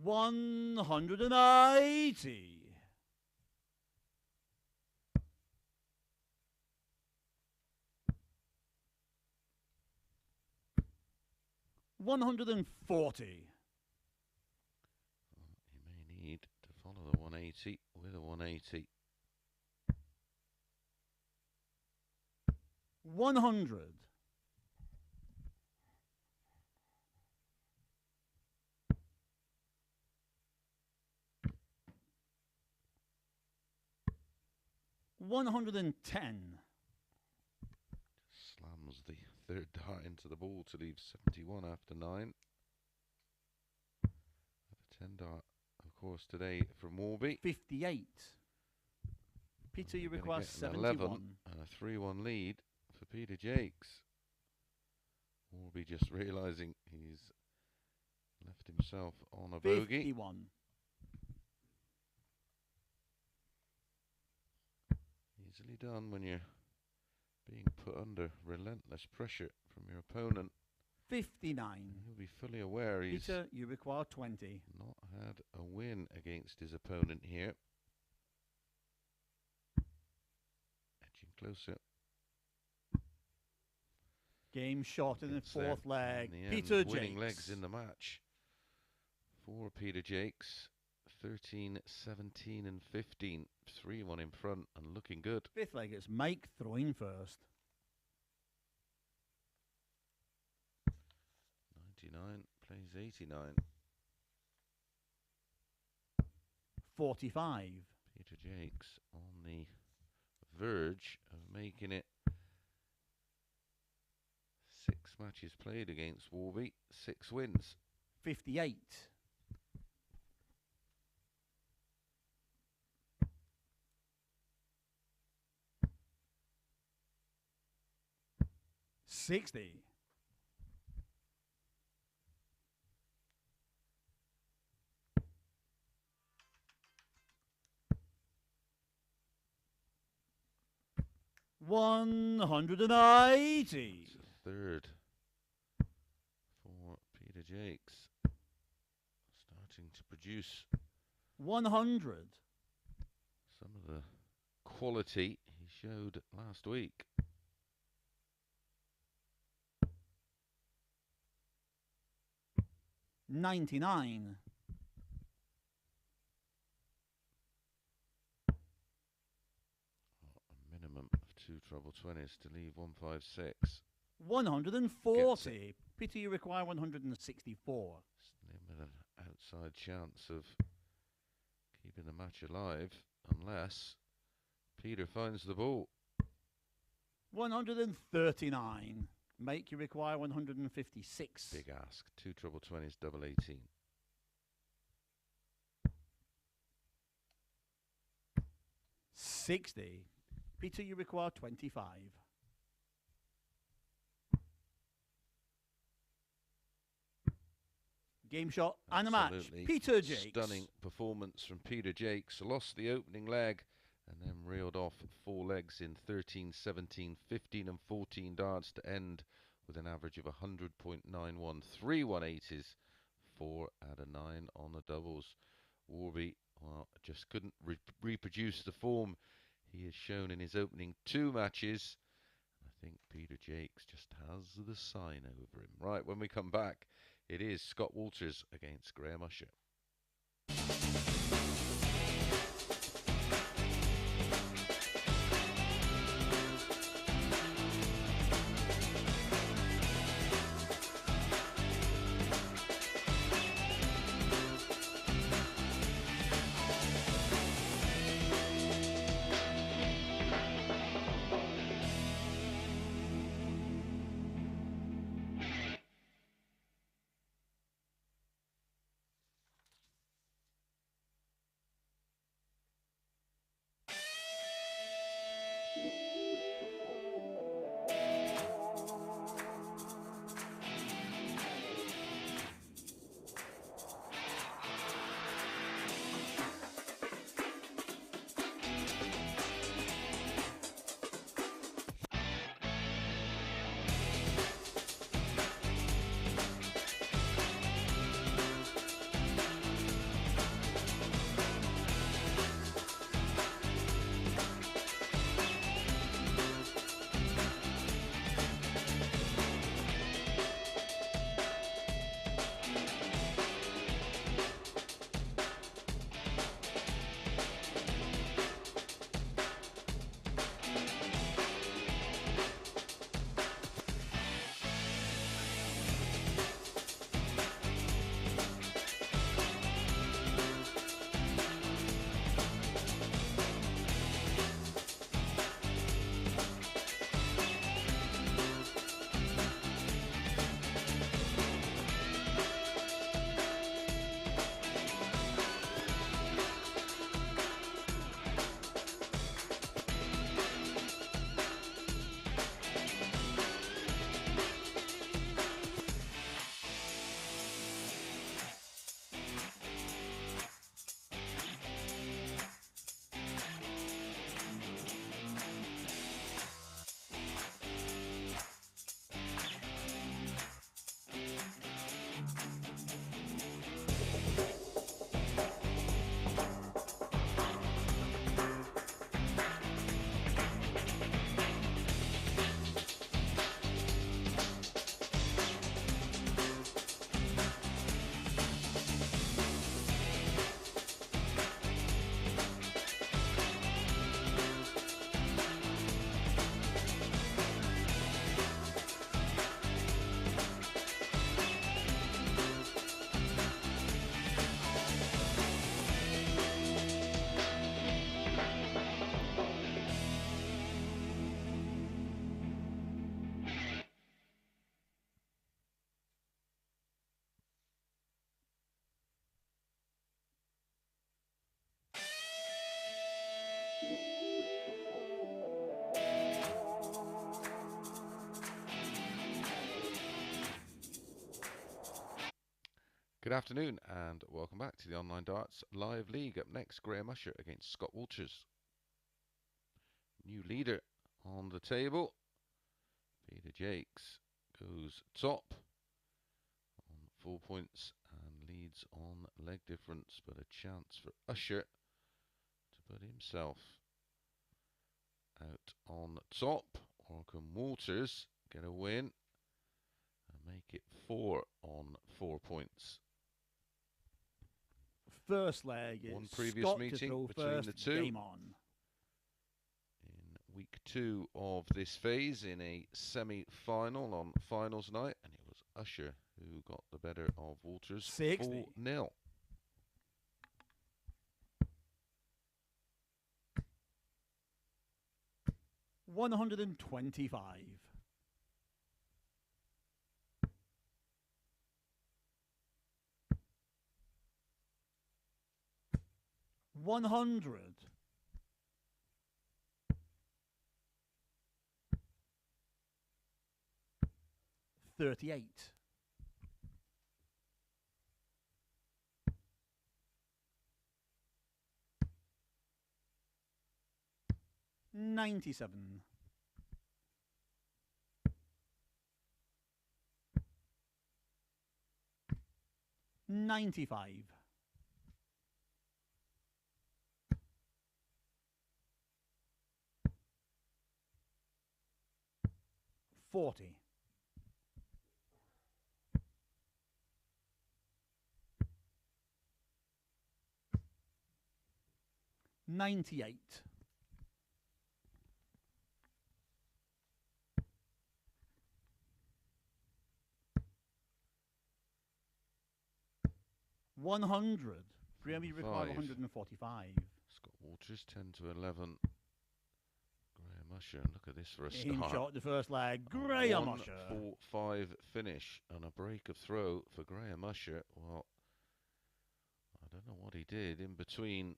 180. 140. You may need to follow the 180 with a 180. 100. 110. Slams the third dart into the ball to leave 71 after 9. The 10 dart, of course, today from Warby. 58. Peter, you require 71. 11 and a 3-1 lead for Peter Jacques. Warby just realising he's left himself on a bogey. 51. Easily done when you're being put under relentless pressure from your opponent. 59. He'll be fully aware he's Peter, you require 20. not had a win against his opponent here. Edging closer. Game shot in the Gets there fourth leg. in the Peter end, Jacques. winning legs in the match for Peter Jacques. 13, 17 and 15. 3-1 in front and looking good. Fifth leg, it's Mike throwing first. 99 plays 89. 45. Peter Jacques on the verge of making it 6 matches played against Warby, 6 wins. 58. 60. 180. It's a third for Peter Jacques. Starting to produce 100. some of the quality he showed last week. 99. A minimum of 2 treble 20s to leave 156. 140. Pity you require 164. Slim with an outside chance of keeping the match alive unless Peter finds the ball. 139. Make you require 156. Big ask. 2 treble 20s, double 18. 60. Peter, you require 25. Game shot and a match. Peter Jacques. Stunning performance from Peter Jacques. Lost the opening leg and then reeled off 4 legs in 13, 17, 15 and 14 darts to end with an average of 100.91. 3 180s, 4 out of 9 on the doubles. Warby, well, just couldn't reproduce the form he has shown in his opening 2 matches. I think Peter Jacques just has the sign over him. Right, when we come back, it is Scott Walters against Graham Usher. Good afternoon and welcome back to the Online Darts Live League. Up next, Graham Usher against Scott Walters. New leader on the table. Peter Jacques goes top on 4 points and leads on leg difference, but a chance for Usher to put himself out on top. Or can Walters get a win and make it 4 on 4 points? First leg is One previous Scott meeting to throw between first, the two. game on. In week 2 of this phase, in a semi-final on finals night, and it was Usher who got the better of Walters 60. 4-0. $125. $100. $38. $97. $95. $40. $98. $100. Graham, you require 145. Scott Walters 10 to 11. Graham Usher, look at this for a In start. shot the first leg. Graham Usher. 1-4-5 finish and a break of throw for Graham Usher. Well, I don't know what he did in between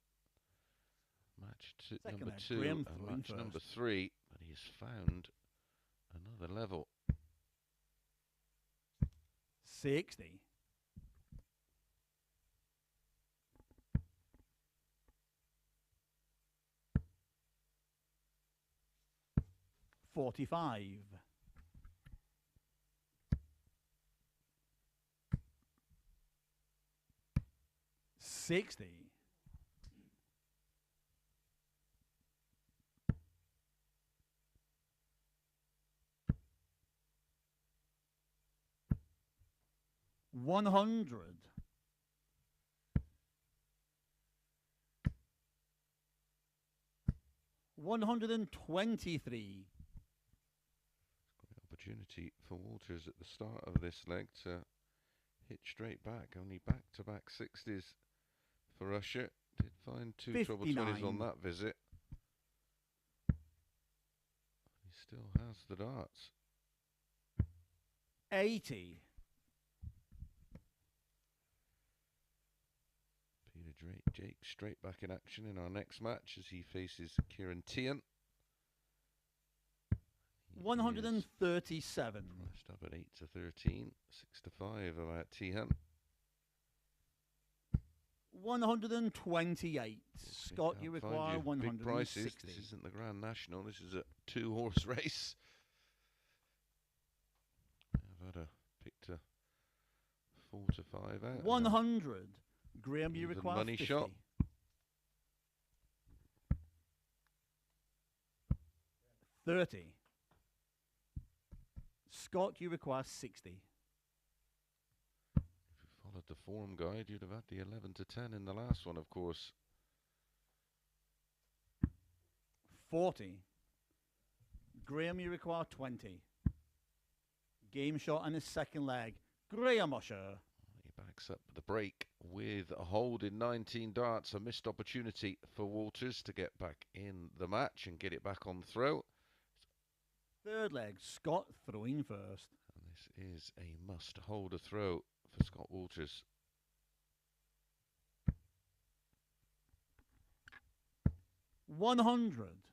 match Second number leg, 2 Graham and throwing match number first. 3, but he's found another level. 60. $45. 60. $100. $123. Opportunity for Walters at the start of this leg to hit straight back. Only back-to-back 60s for Usher. Did find 2 treble 20s on 59. that visit. He still has the darts. 80. Peter Jacques straight back in action in our next match as he faces Ciaran Teehan. 137. Priced up at 8 to 13, 6 to 5 about Teehan. 128. Scott, you require 160. Big prices. This isn't the Grand National. This is a 2-horse race. I've had picked a 4 to 5 out. 100. Graham, you Even require money 50. shot. 30. Scott, you require 60. If you followed the form guide, you'd have had the 11 to 10 in the last one, of course. 40. Graham, you require 20. Game shot and his second leg. Graham Usher. He backs up the break with a hold in 19 darts. A missed opportunity for Walters to get back in the match and get it back on throw. Third leg, Scott throwing first. And this is a must hold a throw for Scott Walters. 100.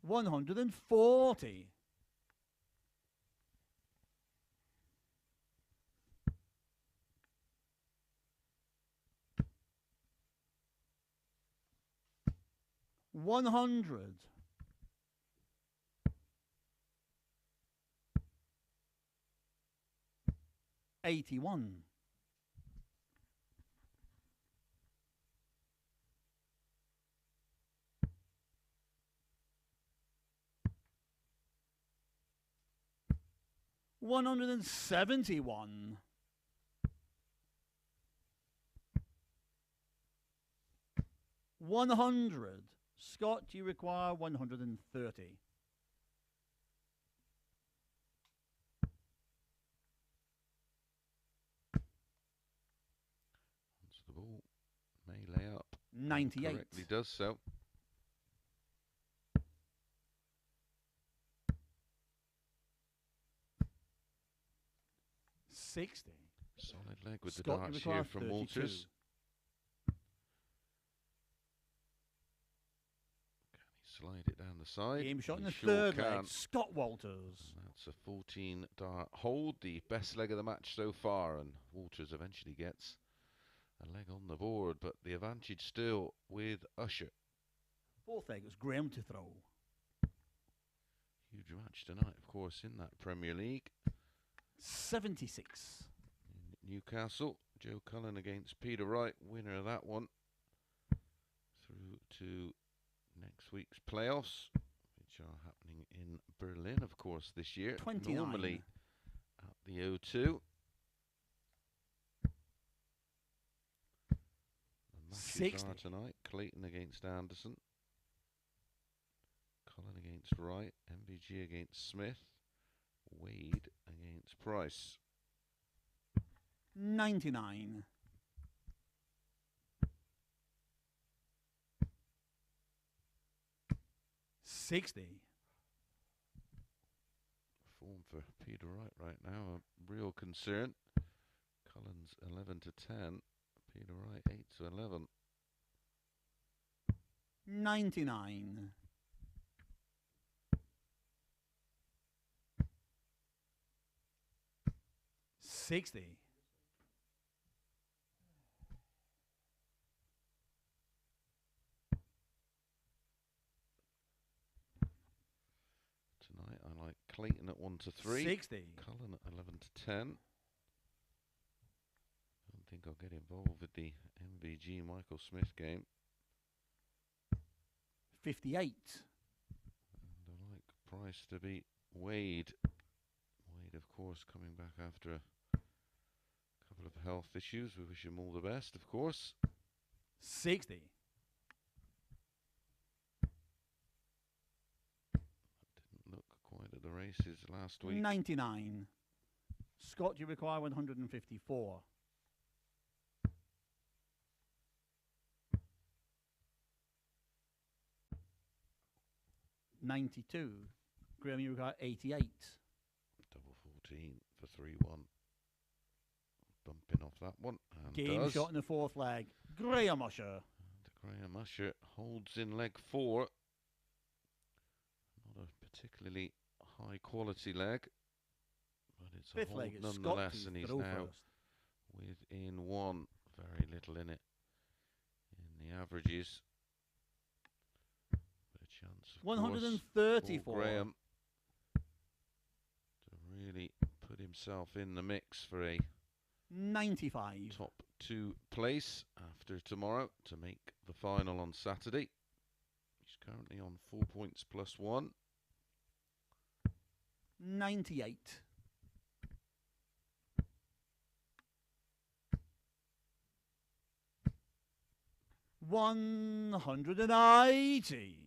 125. 140. 100. 81. 171. 100. Scott, do you require 130? Once the ball may lay up. 98. Correctly does so. $60. Solid leg with Scott, the you darts require here from 32. Walters. Can he slide it down the side? Game shot in He the sure third can. leg. Scott Walters. And that's a 14 dart hold, the best leg of the match so far, and Walters eventually gets a leg on the board, but the advantage still with Usher. Fourth leg was Graham to throw. Huge match tonight, of course, in that Premier League. 76. In Newcastle, Joe Cullen against Peter Wright, winner of that one. Through to next week's playoffs, which are happening in Berlin, of course, this year. 29. Normally at the O2. The matches 60. are tonight. Clayton against Anderson. Cullen against Wright. MVG against Smith. Wade against Price. 99. 60. Form for Peter Wright right now, a real concern. Cullen's 11 to 10. Peter Wright 8 to 11. 99. 60. Clayton at 1 to 3. 60. Cullen at 11 to 10. I don't think I'll get involved with the MVG Michael Smith game. 58. And I like Price to beat Wade. Wade, of course, coming back after a couple of health issues. We wish him all the best, of course. 60. Quite at the races last week. 99. Scott, you require 154. $92. Graham, you require 88. Double 14 for 3-1. Bumping off that one. And Game shot in the fourth leg. Graham Usher. And Graham Usher holds in leg 4. Not a particularly high quality leg, but it's Fifth a hold leg is nonetheless, Scott and he's to throw now first. within 1. Very little in it in the averages. But a chance, of 134. course, for Graham to really put himself in the mix for a 95. top 2 place after tomorrow to make the final on Saturday. He's currently on 4 points plus 1. 98. 180.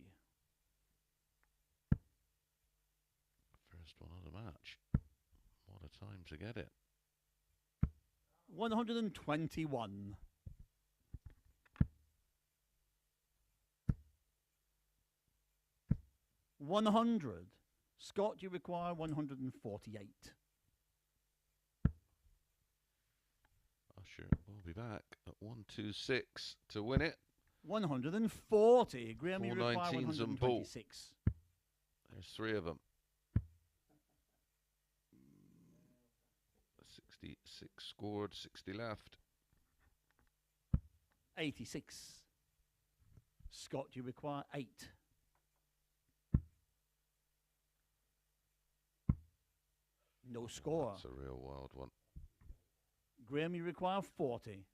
First one of the match. What a time to get it. 121. 100. Scott, you require 148. Usher will be back at 126 to win it. 140. Graham, you require 419s and ball. 126. There's 3 of them. 66 scored, 60 left. 86. Scott, you require 8. No score. That's a real wild one. Graham, you require 40.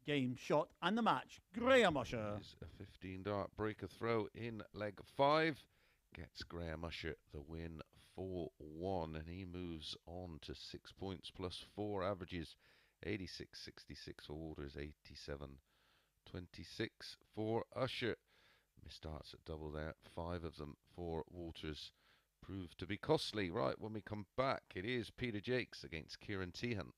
Game, shot, and the match. Graham Usher. Is a 15 dart breaker throw in leg 5. Gets Graham Usher the win 4-1, and he moves on to 6 points plus 4 averages. 86-66 for Walters, 87-26 for Usher. Missed darts at double there, 5 of them for Walters. Proved to be costly. Right, when we come back, it is Peter Jacques against Ciaran Teehan.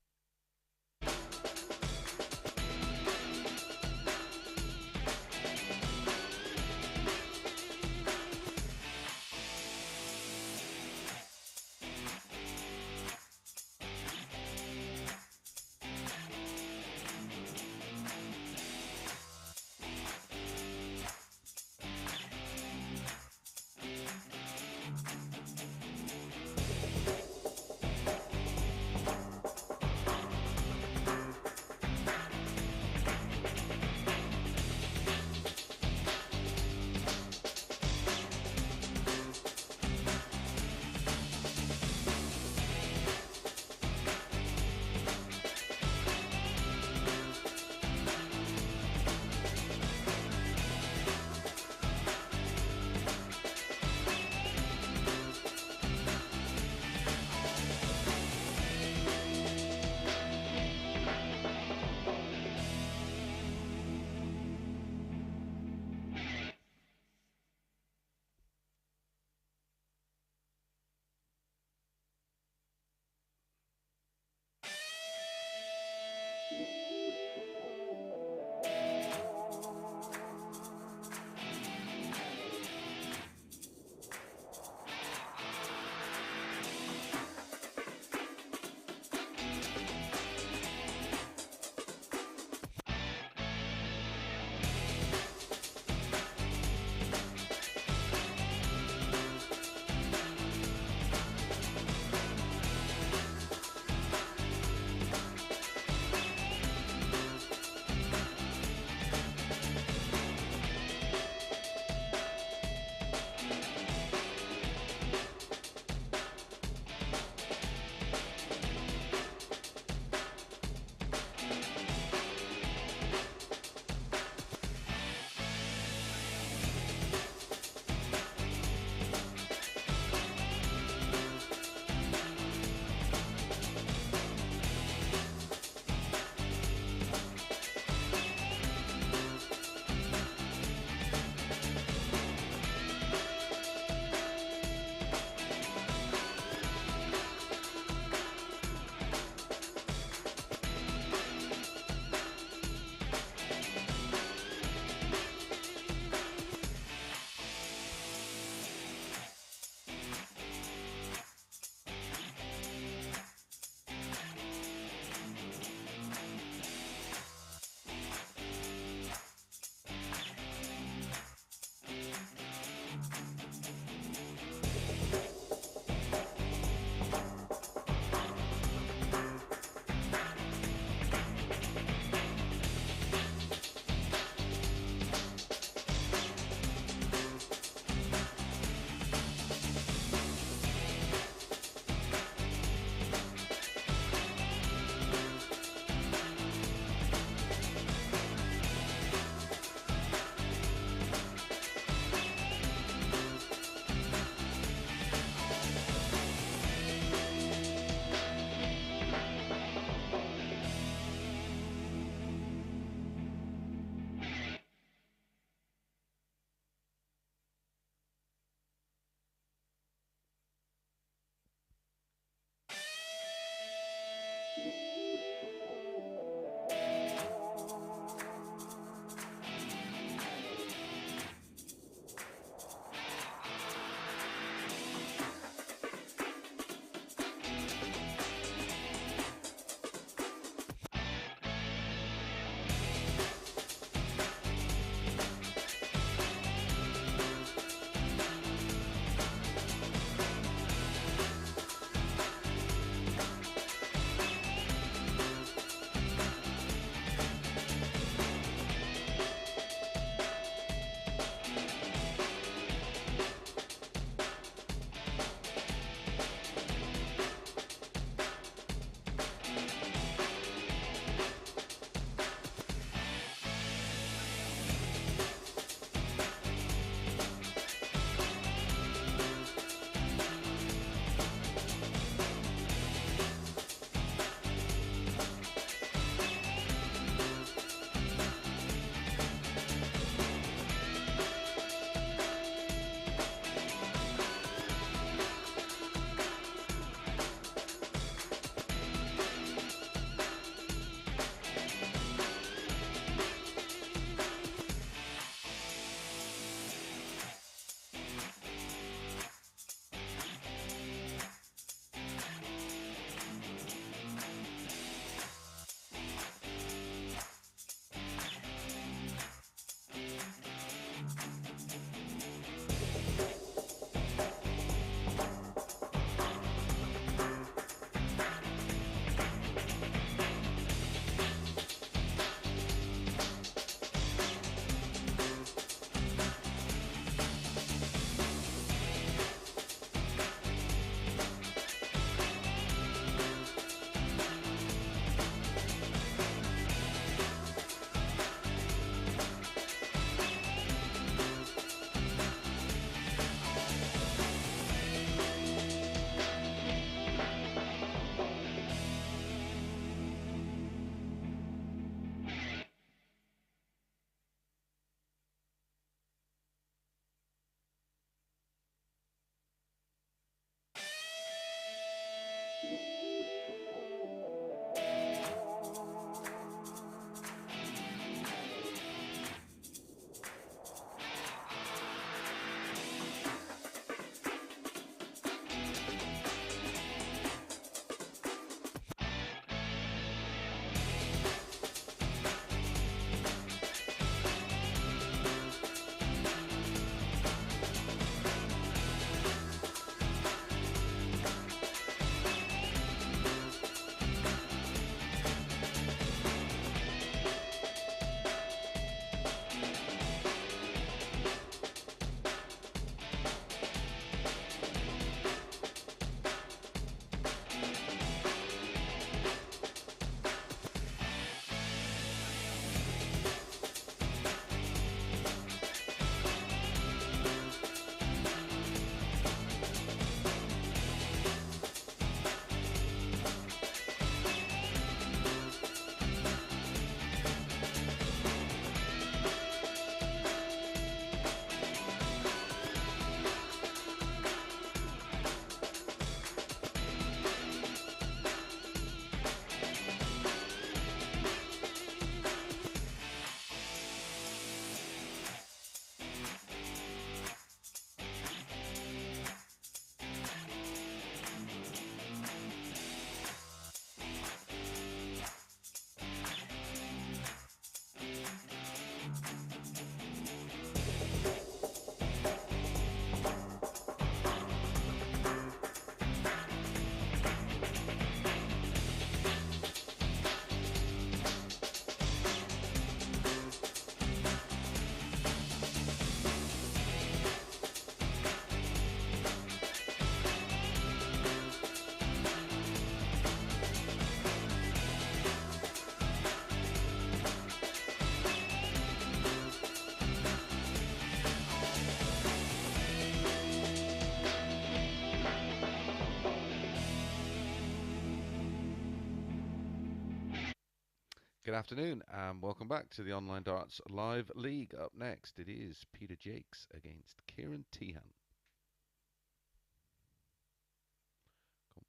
Good afternoon and welcome back to the Online Darts Live League. Up next it is Peter Jacques against Ciaran Teehan.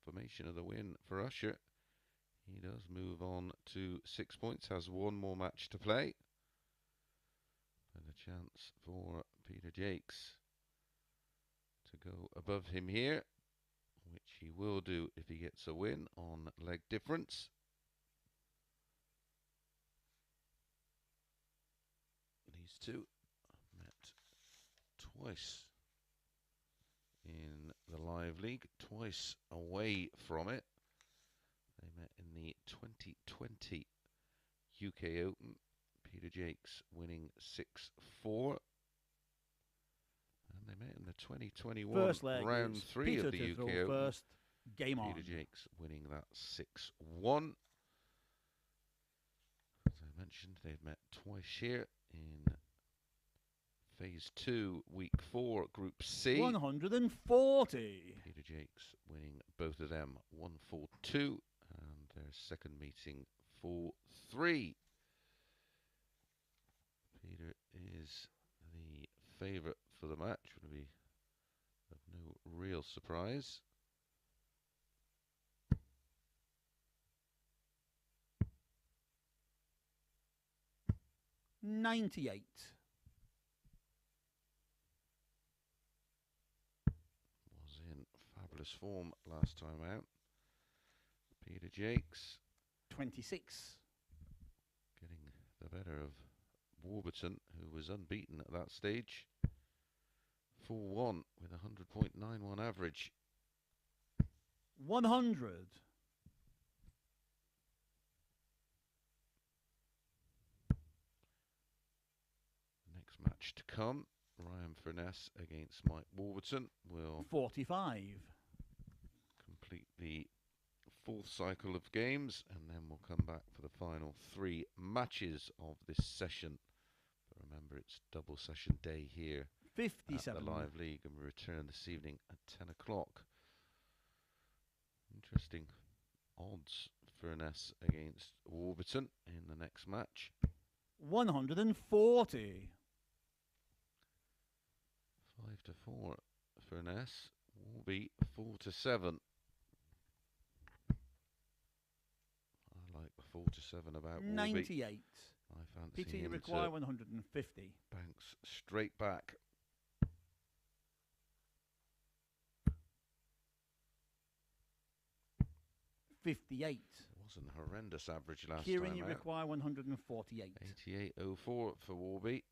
Confirmation of the win for Usher. He does move on to 6 points, has one more match to play. And a chance for Peter Jacques to go above him here, which he will do if he gets a win on leg difference. These two met twice in the live league, twice away from it. They met in the 2020 UK Open, Peter Jacques winning 6-4. And they met in the 2021 First leg round 3 Peter of the to UK throw Open. first. Game on. Peter Jacques winning that 6-1. As I mentioned, they've met twice here in Phase 2, Week 4, Group C. 140. Peter Jacques winning both of them 1-4-2, and their second meeting 4-3. Peter is the favourite for the match, would be of no real surprise. $98. Was in fabulous form last time out. Peter Jacques 26. getting the better of Warburton, who was unbeaten at that stage. 4-1 with a 100.91 average. 100. Next match to come, Ryan Furness against Mike Warburton will 45. complete the fourth cycle of games, and then we'll come back for the final 3 matches of this session. But remember, it's double session day here 57. at the live league, and we return this evening at 10 o'clock. Interesting odds, Furness against Warburton in the next match. 140. 5-4 Furness, Warby 4-7. I like the 4-7 about Warby. 98. I fancy PT him require to 150. bounce straight back. $58. It wasn't a horrendous average last Ciaran, time you out. require 148. 88.04 for Warby.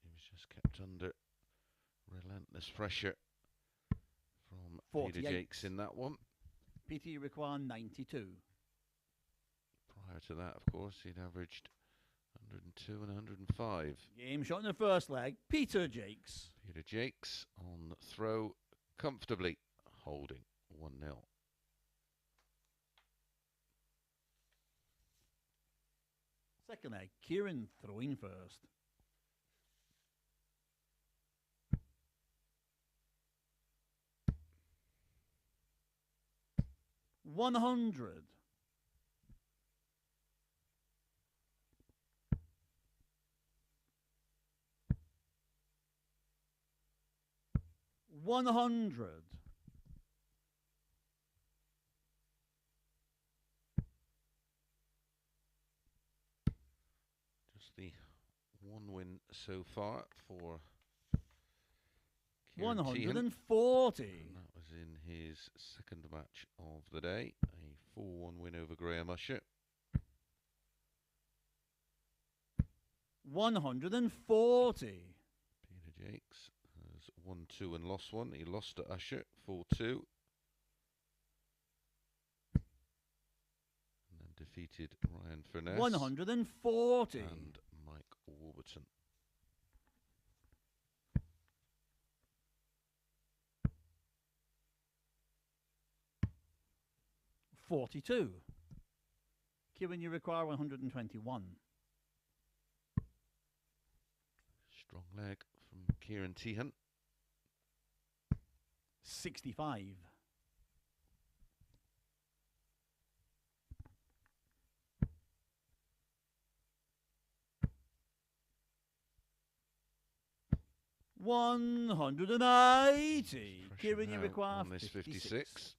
He was just kept under relentless pressure from 48. Peter Jacques in that one. PT require 92. Prior to that, of course, he'd averaged 102 and 105. Game shot in the first leg. Peter Jacques. Peter Jacques on the throw, comfortably holding 1-0. Second leg. Ciaran throwing first. $100. 100. Just the one win so far for Ciaran Teehan. 140. And that was in his second match of the day, a 4-1 win over Graham Usher. 140. Peter Jacques has won 2 and lost 1. He lost to Usher 4-2. And then defeated Ryan Furness 140. and Mike Warburton. $42. Ciaran, you require 121. Strong leg from Ciaran Teehan. 65. 180. Pressure Ciaran, you now require on this 56. 56.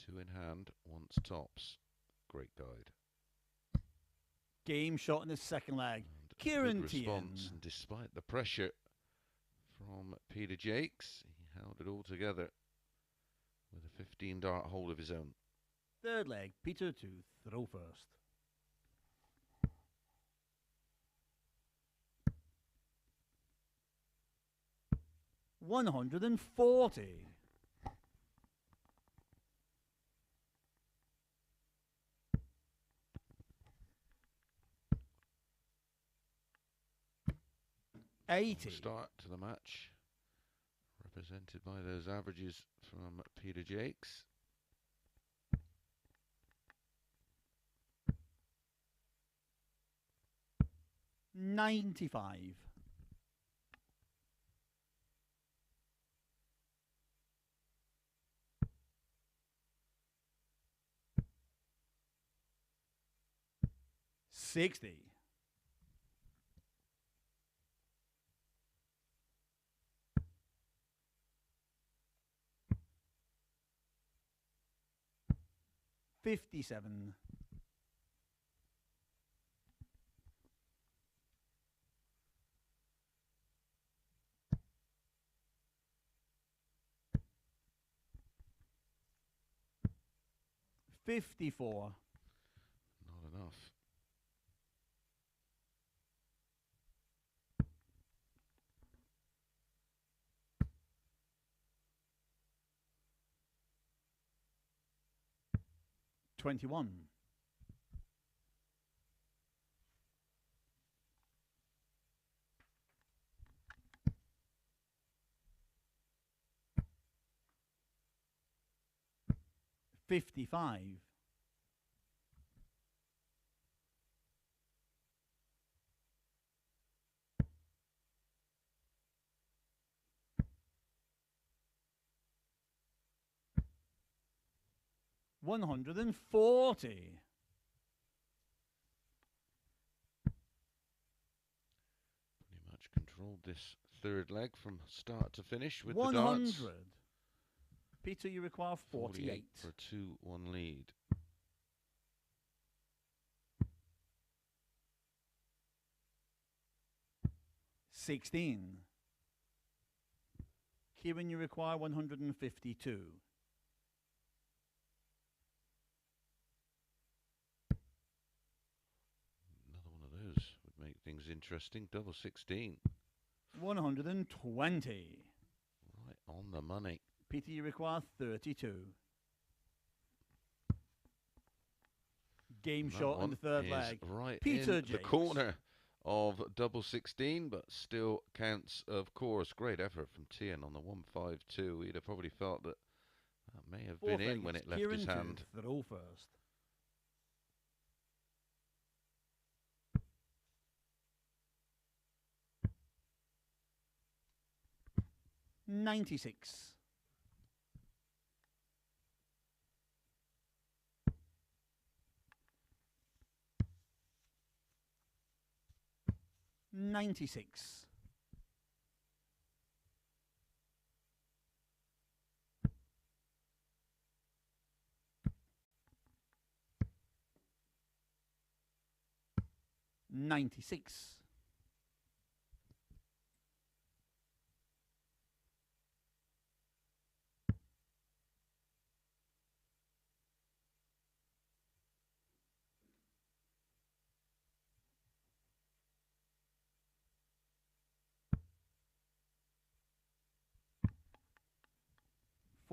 2 in hand, once tops. Great guide. Game shot in the second leg. And a Ciaran good response, Teehan. and despite the pressure from Peter Jacques, he held it all together with a 15 dart hold of his own. Third leg, Peter to throw first. $140. 80. Start to the match, represented by those averages from Peter Jacques. $95. 60. 57. 54. Not enough. 21. 55. 140. Pretty much controlled this third leg from start to finish with 100. the darts. Peter, you require 48. For a 2-1 lead. $16. Ciaran, you require 152. Another one of those would make things interesting. Double 16. 120. Right on the money. Peter, you require 32. Game That shot in one the third is leg. right Peter in the Jacques. corner of double 16, but still counts, of course. Great effort from Teehan on the 152. He'd have probably felt that that may have Fourth been leg in when is it left Ciaran his hand. to throw first. $96. 96. 96.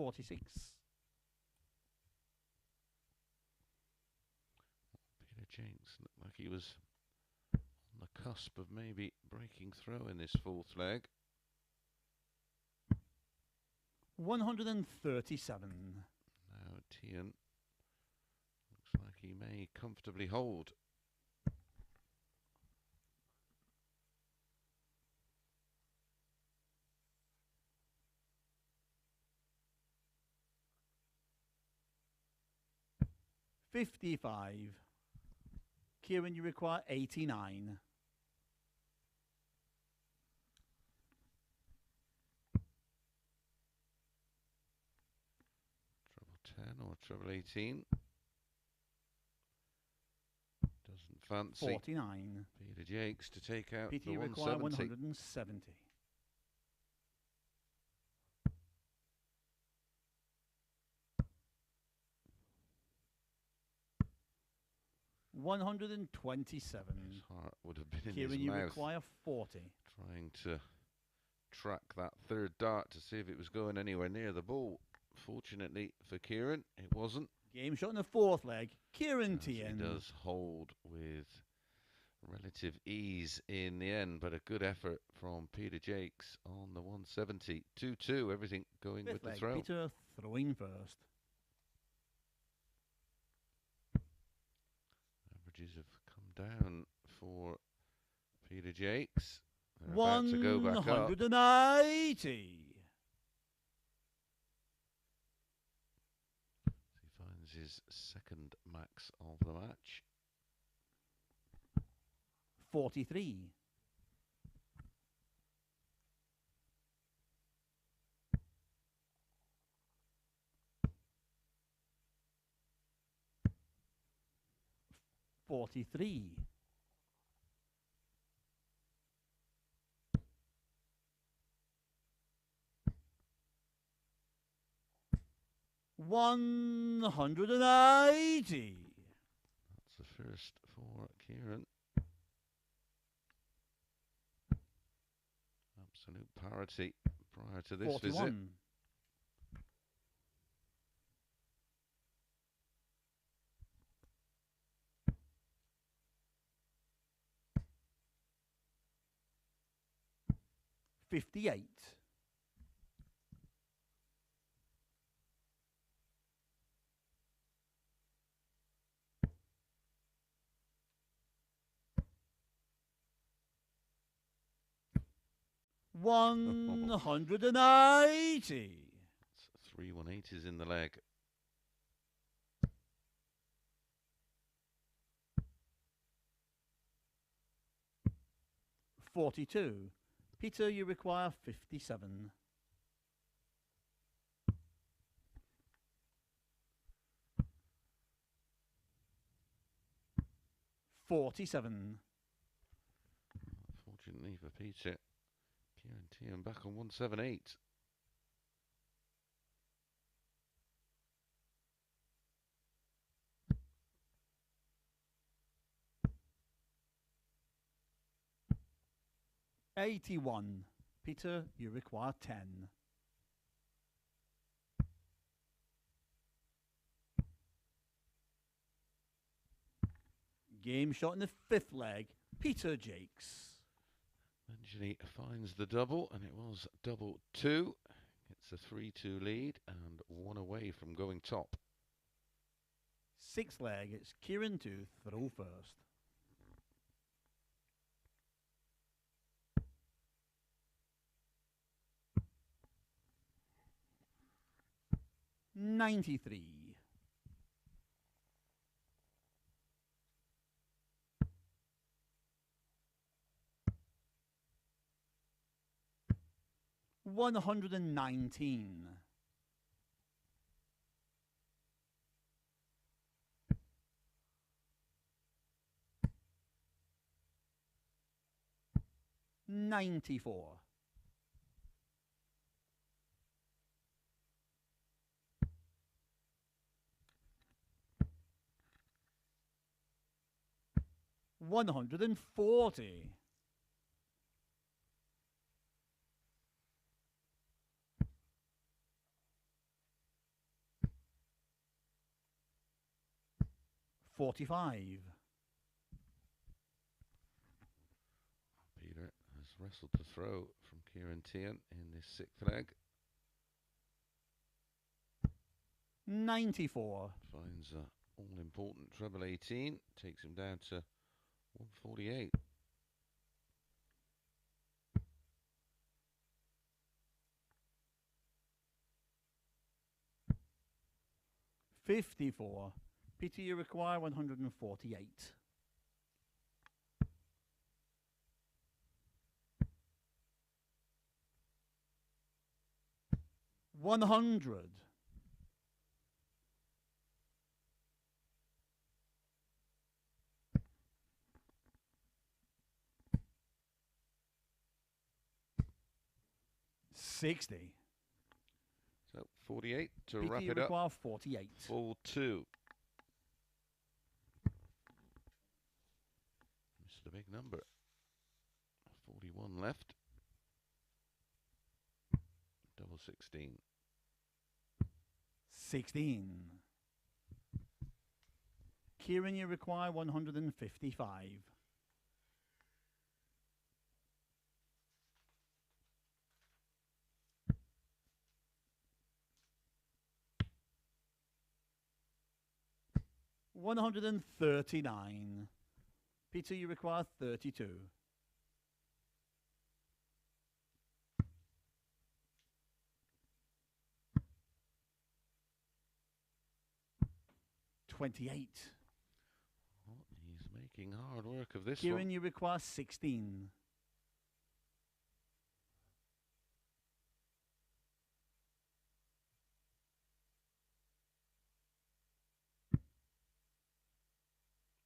46. Peter Jacques looked like he was on the cusp of maybe breaking through in this fourth leg. 137. Now Teehan looks like he may comfortably hold. $55. Ciaran, you require 89. 10 or treble 18. Doesn't fancy 49. Peter Jacques to take out PT the require 170. 170. 127. His heart would have been in Ciaran, his you mouth, require 40. trying to track that third dart to see if it was going anywhere near the ball. Fortunately for Ciaran, it wasn't. Game shot in the fourth leg. Ciaran As he Teehan. does hold with relative ease in the end, but a good effort from Peter Jacques on the 170. 2-2, everything going Fifth with the leg. throw. Peter throwing first. Averages have come down for Peter Jacques. They're about to go back up. 180. He finds his second max of the match. 43. 43. 180. That's the first for Ciaran. Absolute parity prior to this 41. visit. 58. 180. That's 3 180s in the leg. 42. Peter, you require 57. 47. Fortunately for Peter, Ciaran Teehan back on 178. 81. Peter, you require 10. Game shot in the fifth leg. Peter Jacques. Eventually finds the double, and it was double 2. It's a 3-2 lead and 1 away from going top. Sixth leg. It's Ciaran to throw first. 93. 119. 94. 140. 45. Peter has wrestled to throw from Ciaran Teehan in this sixth leg. 94. Finds a all-important treble 18, takes him down to 148. 54. Peter, you require 148. 100. 60. So 48 to Peter, wrap you it up. require 48. Full 2. Missed a big number. 41 left. Double 16. 16. Ciaran, you require 155. $139. Peter, you require 32. $28. Oh, he's making hard work of this Ciaran, one. you require 16.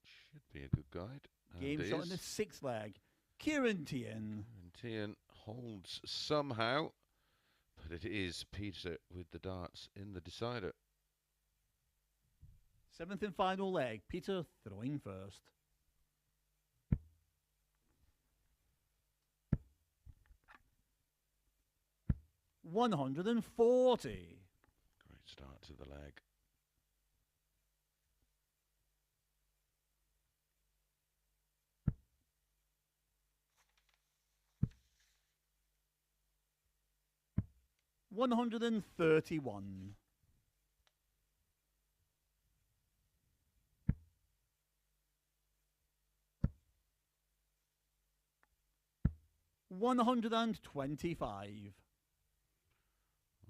Should be a good guide. Game And shot is. in the 6th leg. Ciaran Teehan. And Teehan holds somehow, but it is Peter with the darts in the decider. 7th and final leg. Peter throwing first. $140. Great start to the leg. $131. $125. Well,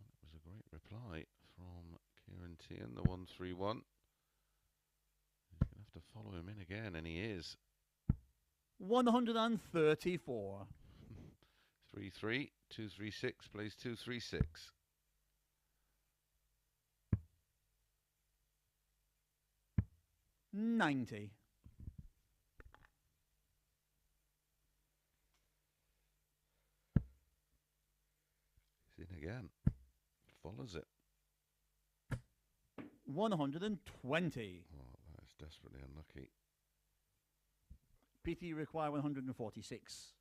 that was a great reply from Ciaran Teehan, the 131. He's going to have to follow him in again, and he is. 134. 3-3, 2-3-6, plays 2-3-6. $90. He's in again. Follows it. 120. Oh, that is desperately unlucky. Peter, you require 146.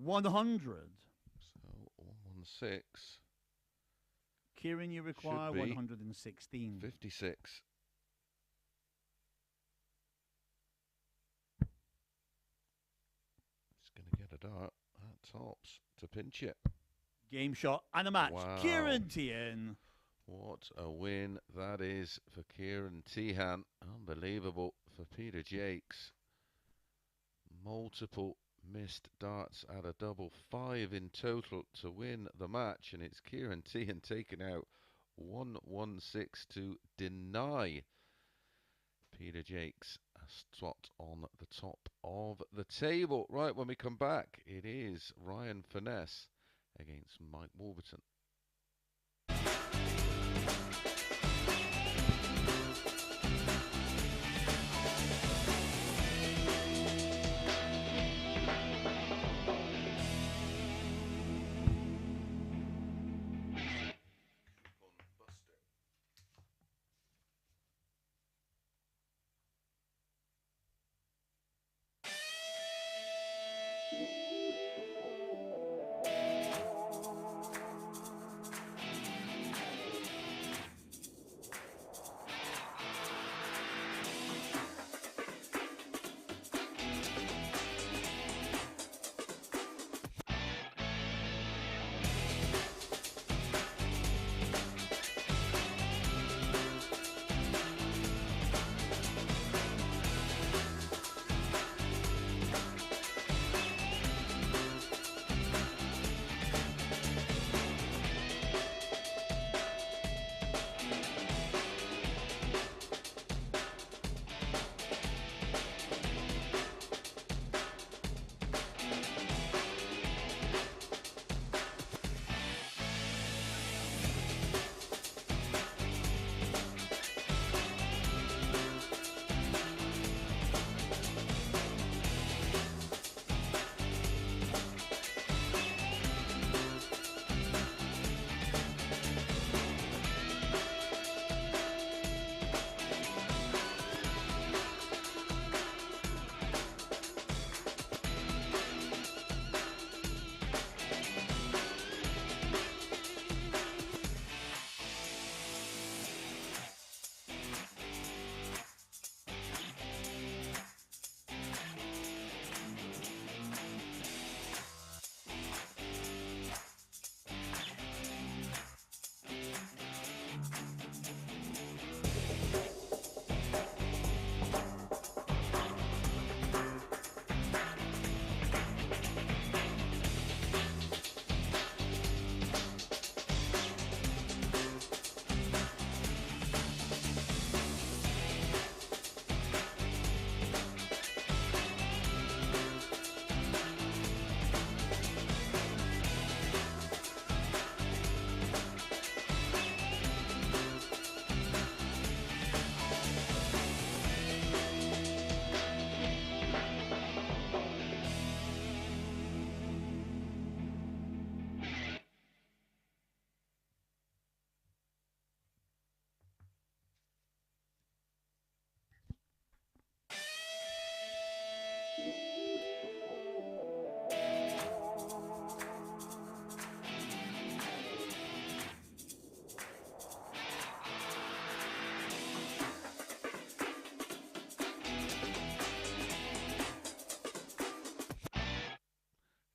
$100. So 116, Ciaran, you require be 116. 56. He's going to get a dart at tops to pinch it. Game shot and a match. Wow. Ciaran Teehan. What a win that is for Ciaran Teehan. Unbelievable for Peter Jacques. Multiple missed darts at a double, 5 in total to win the match, and it's Ciaran Teehan taking out 116 to deny Peter Jacques a spot on the top of the table. Right, when we come back, it is Ryan Finesse against Mike Warburton.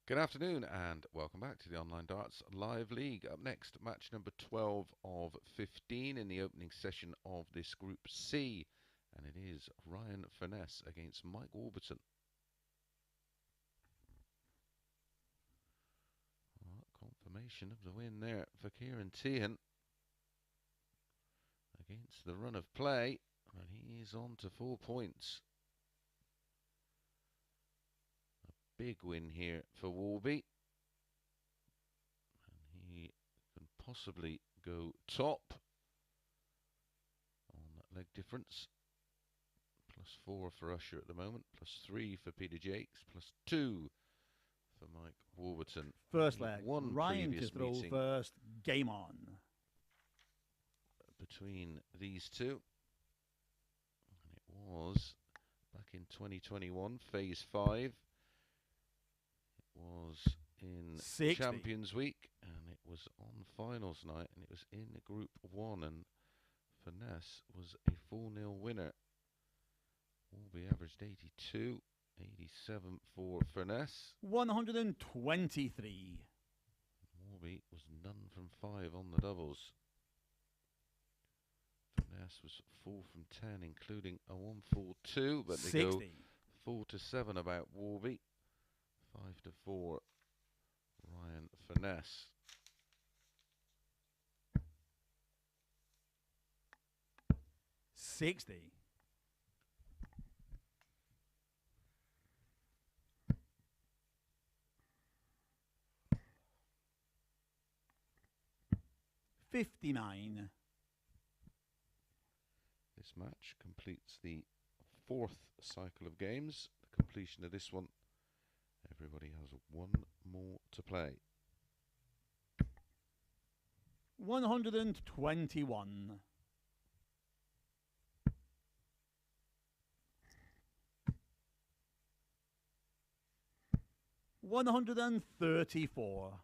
Good afternoon and welcome back to the Online Darts Live League. Up next, match number 12 of 15 in the opening session of this Group C. And it is Ryan Furness against Mike Warburton. Confirmation of the win there for Ciaran Teehan against the run of play. And he's on to 4 points. Big win here for Warby, and he can possibly go top on that leg difference. +4 for Usher at the moment, +3 for Peter Jacques, +2 for Mike Warburton. First leg, One Ryan previous to throw meeting first, game on. Between these two, and it was back in 2021, Phase 5. Was in 60. Champions Week, and it was on finals night, and it was in Group 1, and Finesse was a 4-0 winner. Warby averaged 82, 87 for Finesse. 123. Warby was none from 5 on the doubles. Finesse was 4 from 10, including a 1-4-2, but they 60. go 4-7 about Warby. 5-4, Ryan Finesse. $60. $59. This match completes the 4th cycle of games. The completion of this one, everybody has one more to play. 121. 134.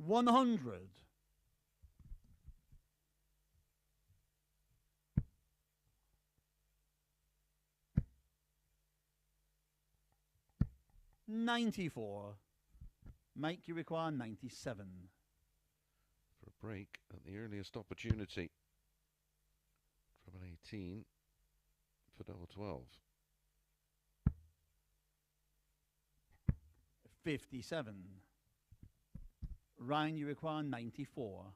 100. 94. Mike, you require 97. For a break at the earliest opportunity. Treble 18 for double 12. 57. Ryan, you require 94.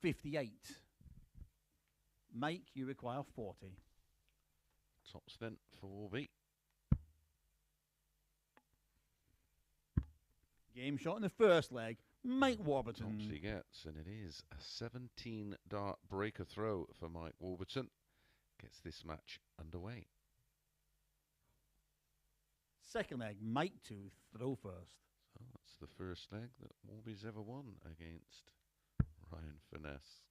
58. Mike, you require 40. Tops then for Warby. Game shot in the first leg, Mike Warburton. Tops he gets, and it is a 17 dart breaker throw for Mike Warburton. Gets this match underway. Second leg, Mike to throw first. So that's the first leg that Warby's ever won against Ryan Finesse.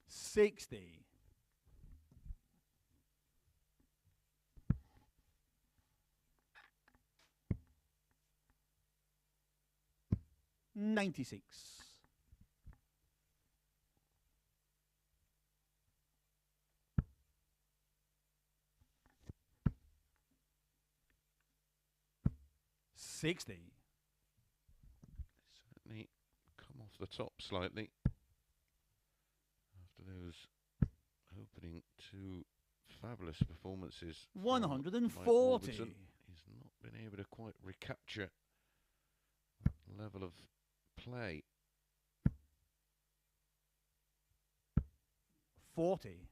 60. 96. 60. Certainly come off the top slightly after those opening two fabulous performances. 140. He's not been able to quite recapture that level of play. 40.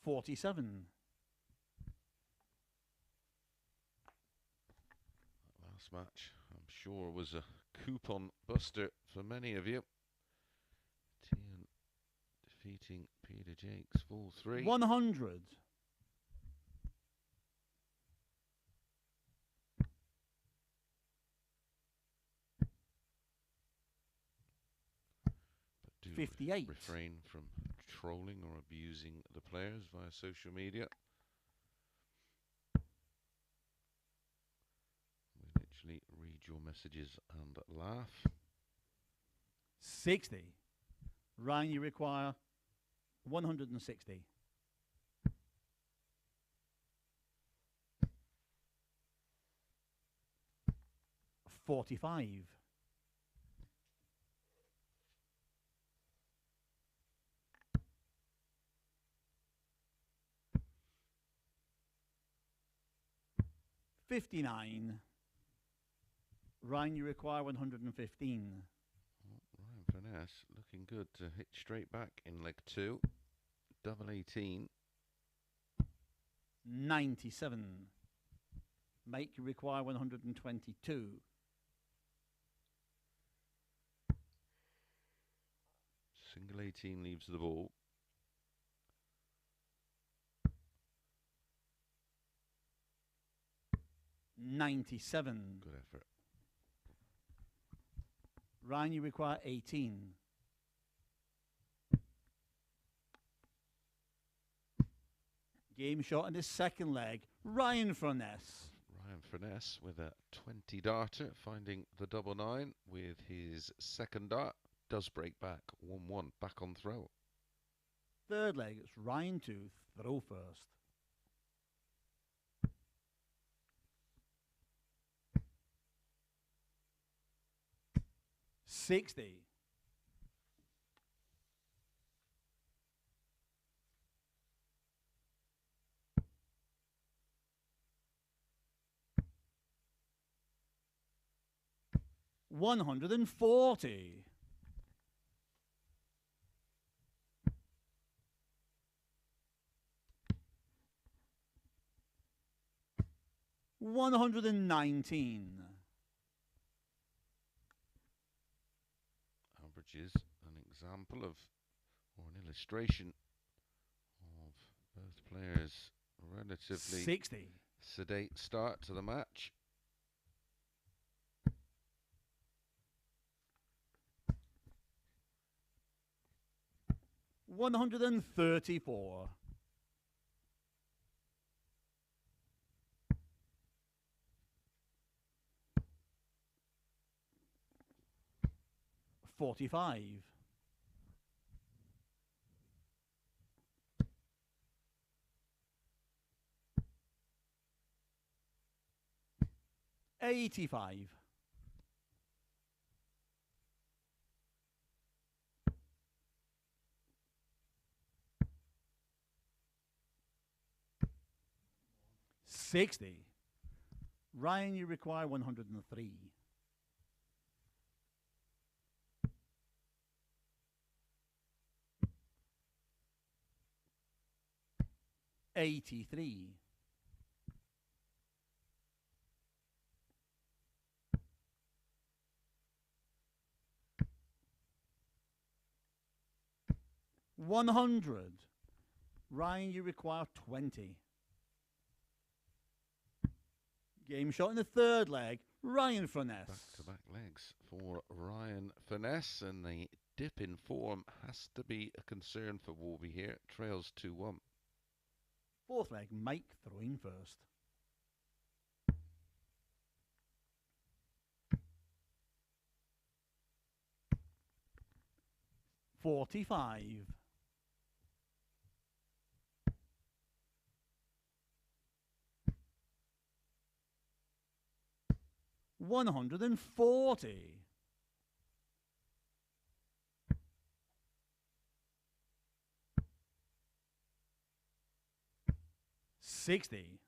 47. That last match, I'm sure, was a coupon buster for many of you. Teehan defeating Peter Jacques, full 3. 100. 58. refrain from trolling or abusing the players via social media. We literally read your messages and laugh. 60. Ryan, you require 160. $45. 59. Ryan, you require 115. Ryan Finesse looking good to hit straight back in leg 2. Double 18. 97. Make you require 122. Single 18 leaves the ball. $97. Good effort. Ryan, you require 18. Game shot in the second leg. Ryan Furness. Ryan Finesse with a 20 darter, finding the double 9 with his second dart. Does break back 1-1, back on throw. Third leg, it's Ryan to throw first. $60. $140. $119. Averages an example of, or an illustration of both players' relatively 60. sedate start to the match. $134. $45. $85. $60. Ryan, you require 103. $83. $100. Ryan, you require 20. Game shot in the third leg. Ryan Furness. Back-to-back legs for Ryan Finesse, and the dip in form has to be a concern for Warby here. Trails 2-1. Fourth leg, Mike throwing first. $45. $140. $60.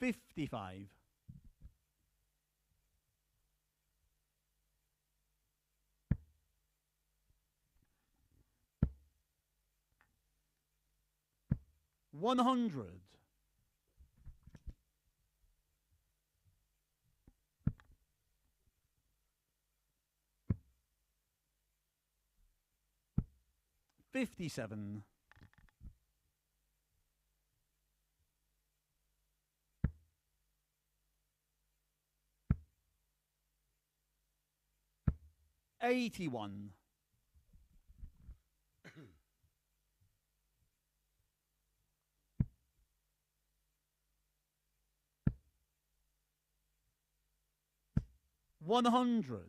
$55. $100. $57. 81. $100.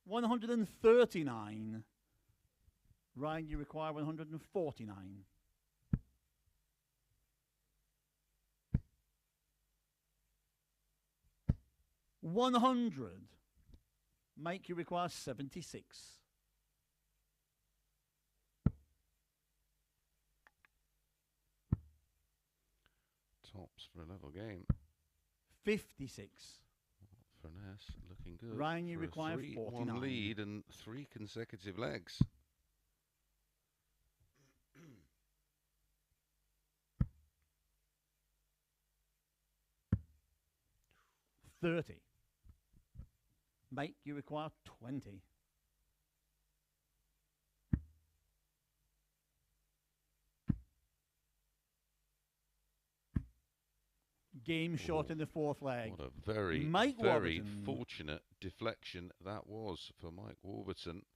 $139. Ryan, you require 149. $100. Mike, you require 76. Tops for a level game. 56. Furness looking good. Ryan, you for a require 3-1 49. lead and 3 consecutive legs. $30. Mike, you require 20. Game short in the fourth leg. What a very, Mike very Warburton. fortunate deflection that was for Mike Warburton.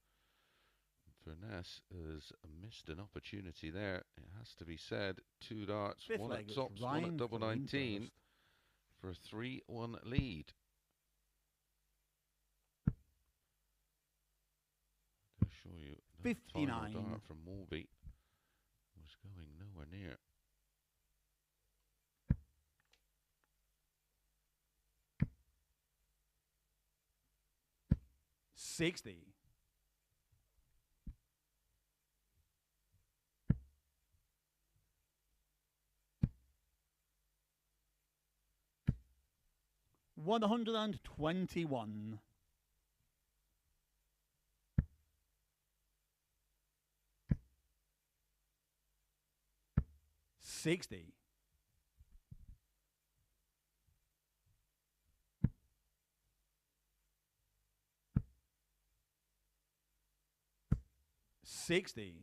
Furness has missed an opportunity there. It has to be said. 2 darts, Fifth 1 leg, at it's tops, 1 Ryan at double Flynn 19 first. for a 3-1 lead. To show you, that 59. final dart from Morby was going nowhere near. $60. $121. $60. $60.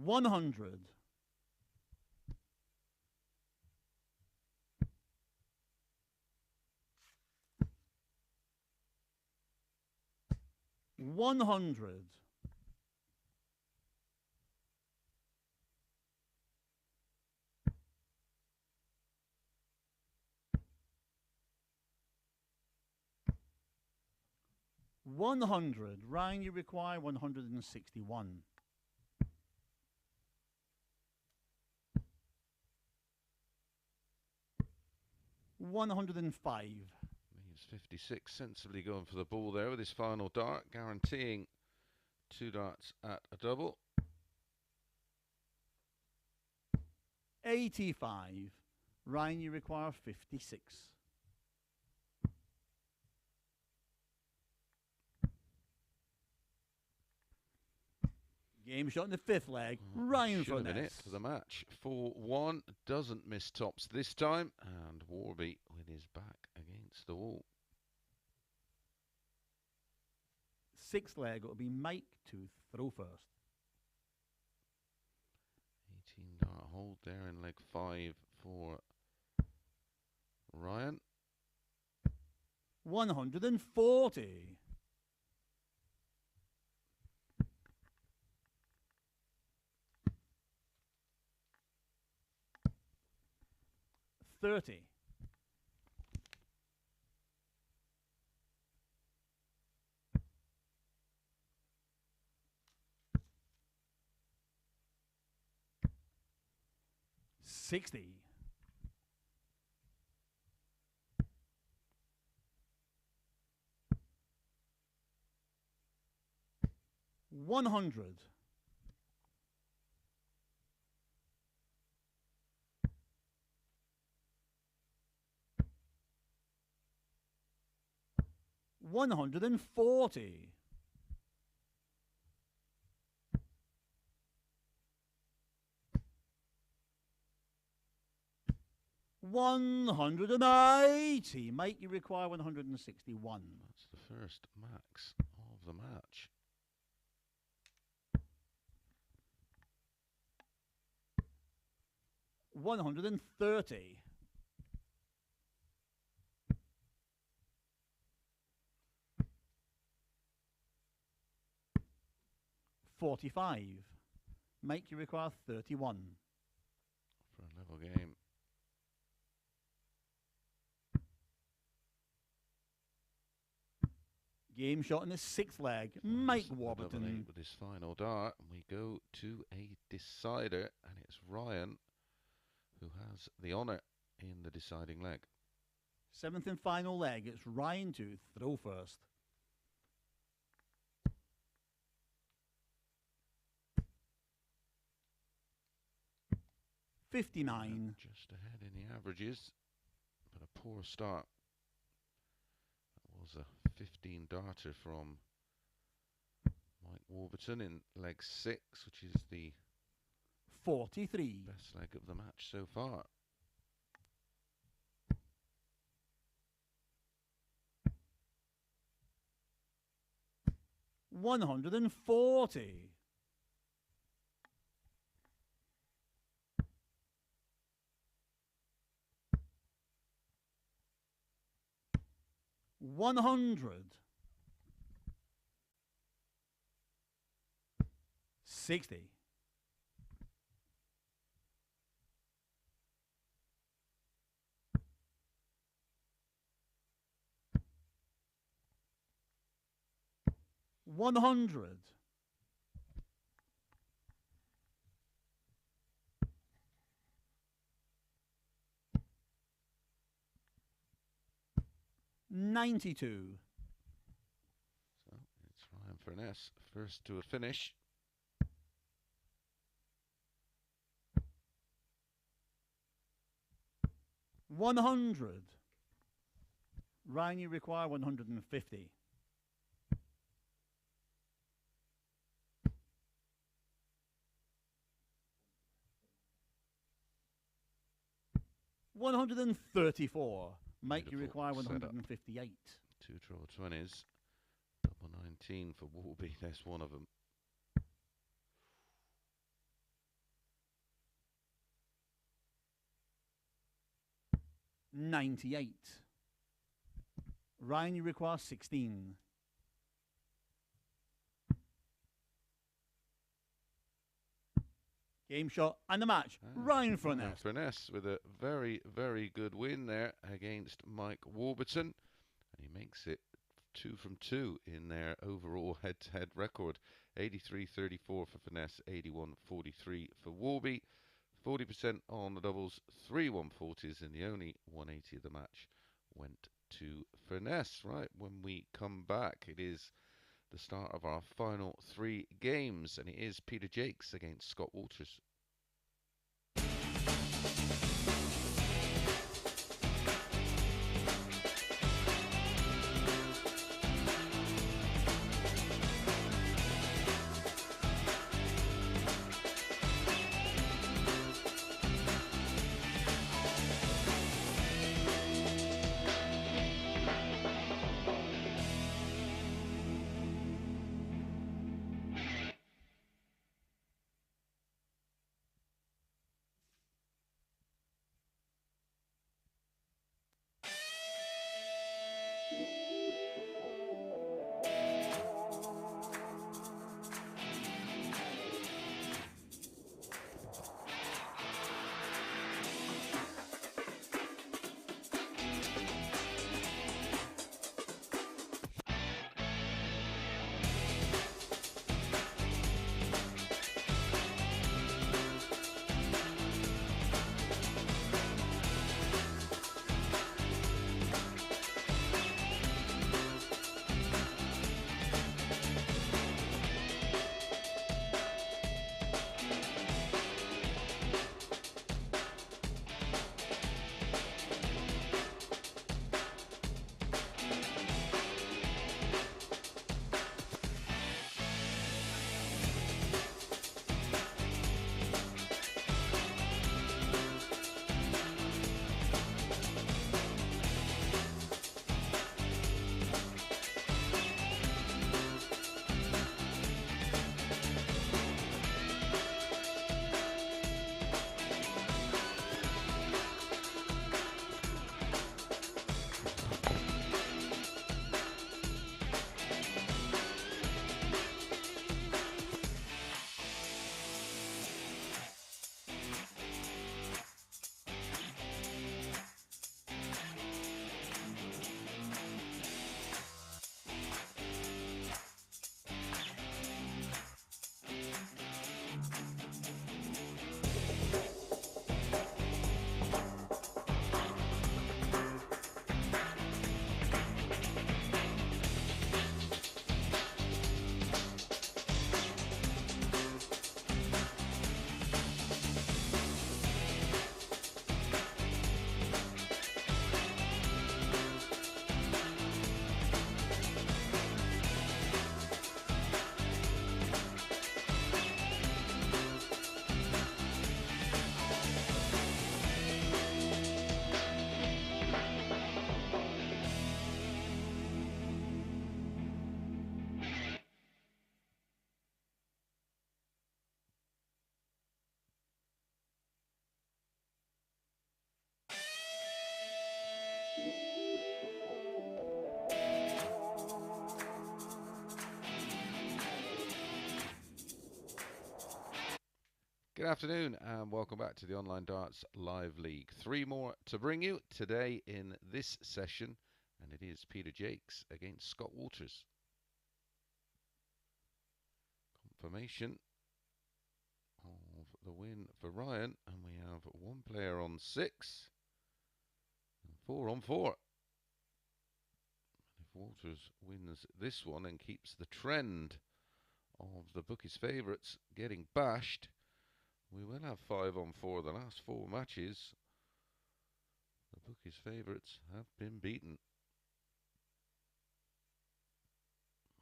$100. $100. $100. Ryan, you require 161. $105. Leaves 56, sensibly going for the ball there with his final dart, guaranteeing 2 darts at a double. 85. Ryan, you require 56. Game shot in the fifth leg. Ryan Should have been it Furness. for the match. 4-1, doesn't miss tops this time, and Warby with his back against the wall. Sixth leg, it'll be Mike to throw first. 18 dart hold there in leg 5 for Ryan. 140. $30. $60. $100. $140. 180. Mike, you require 161. That's the first max of the match. $130. $45. Make you require 31. For a level game. Game shot in the sixth leg. Mike Warburton. Level 8 with his final dart. And we go to a decider. And it's Ryan who has the honour in the deciding leg. Seventh and final leg. It's Ryan to throw first. $59. Just ahead in the averages, but a poor start. That was a 15 darter from Mike Warburton in leg 6, which is the 43. best leg of the match so far. $140. $100. 60. $100. 92. So it's Ryan Furness, first to a finish. $100. Ryan, you require 150. $134. Mike, you require 158. Two draw 20s. Double 19 for Warby. There's one of them. $98. Ryan, you require 16. Game shot and the match. Ryan Furness. Furness with a very, very good win there against Mike Warburton. And he makes it 2 from 2 in their overall head-to-head record. 83-34 for Finesse, 81-43 for Warby. 40% on the doubles, 3 140s, and the only 180 of the match went to Furness. Right, when we come back, it is the start of our final 3 games, and it is Peter Jacques against Scott Walters. Good afternoon and welcome back to the Online Darts Live League. 3 more to bring you today in this session, and it is Peter Jacques against Scott Walters. Confirmation of the win for Ryan, and we have 1 player on 6 and 4 on 4. If Walters wins this one and keeps the trend of the bookies' favourites getting bashed, we will have 5 on 4. The last 4 matches, the bookies' favourites have been beaten.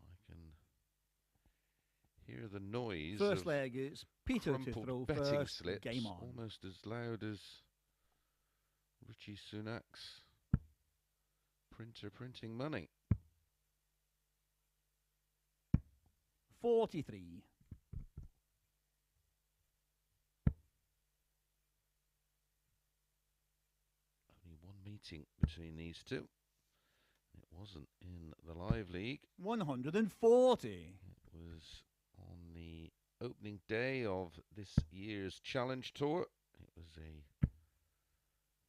I can hear the noise First of leg is Peter to crumpled throw betting first. slips, Game on. almost as loud as Richie Sunak's printer printing money. 43. Only one meeting between these two. It wasn't in the live league. 140. It was on the opening day of this year's Challenge Tour. It was a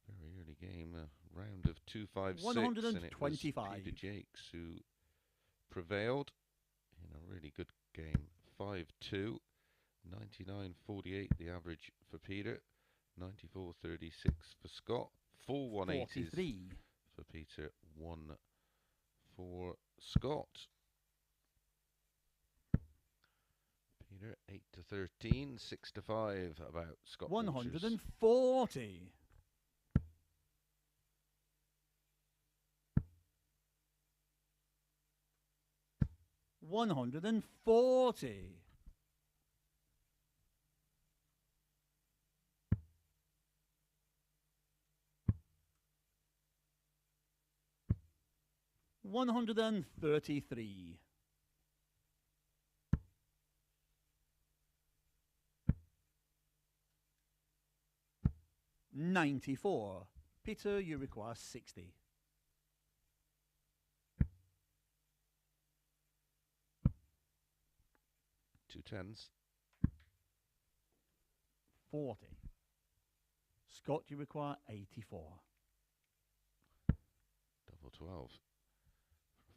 very early game, a round of 2-5-6, and it was 125. Peter Jacques who prevailed in a really good game. 5-2, 99.48 the average for Peter, 94.36 for Scott, 4 180s 43. for Peter, 1 for Scott. Peter 8 to 13, 6 to 5 about Scott Walters. 140. 140. 133. 94. Peter, you require 60. 2 10s. 40. Scott, you require 84. Double 12.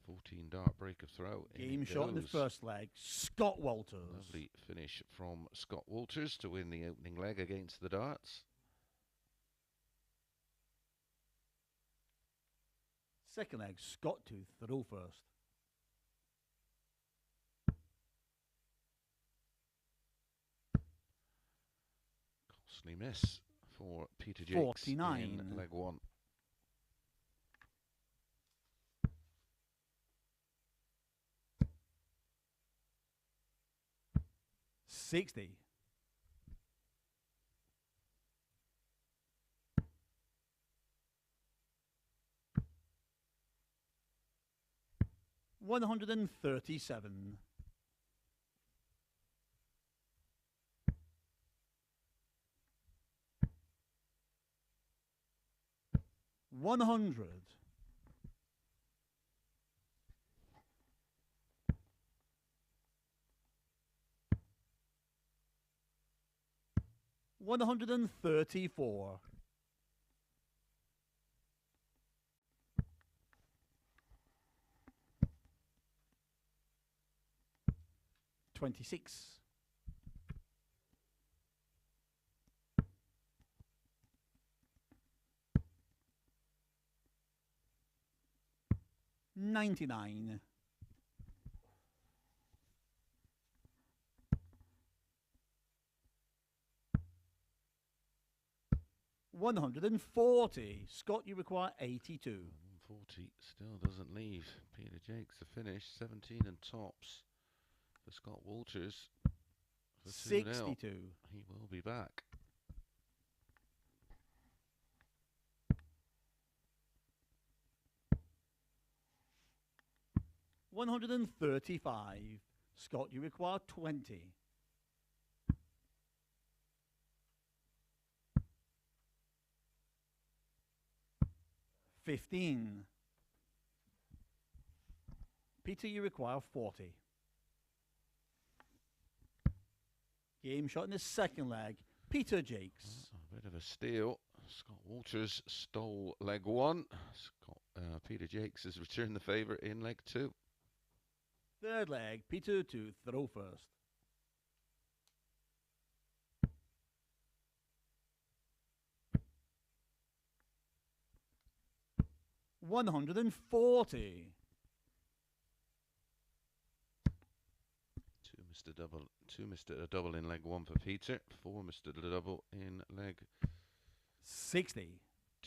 14 dart break of throw. Game shot in the first leg. Scott Walters. Lovely finish from Scott Walters to win the opening leg against the darts. Second leg, Scott to throw first. Costly miss for Peter Jacques 49. in leg 1. 60. 137. 100. 134. 26. 99. $140. Scott, you require 82. 140 still doesn't leave. Peter Jacques the finish. 17 and tops for Scott Walters. For 2-0. 62. He will be back. $135. Scott, you require 20. $15. Peter, you require 40. Game shot in the second leg. Peter Jacques. A bit of a steal. Scott Walters stole leg 1. Peter Jacques has returned the favour in leg 2. Third leg. Peter to throw first. $140. Two Mr. Double in leg 1 for Peter. 4 Mr. Double in leg 60.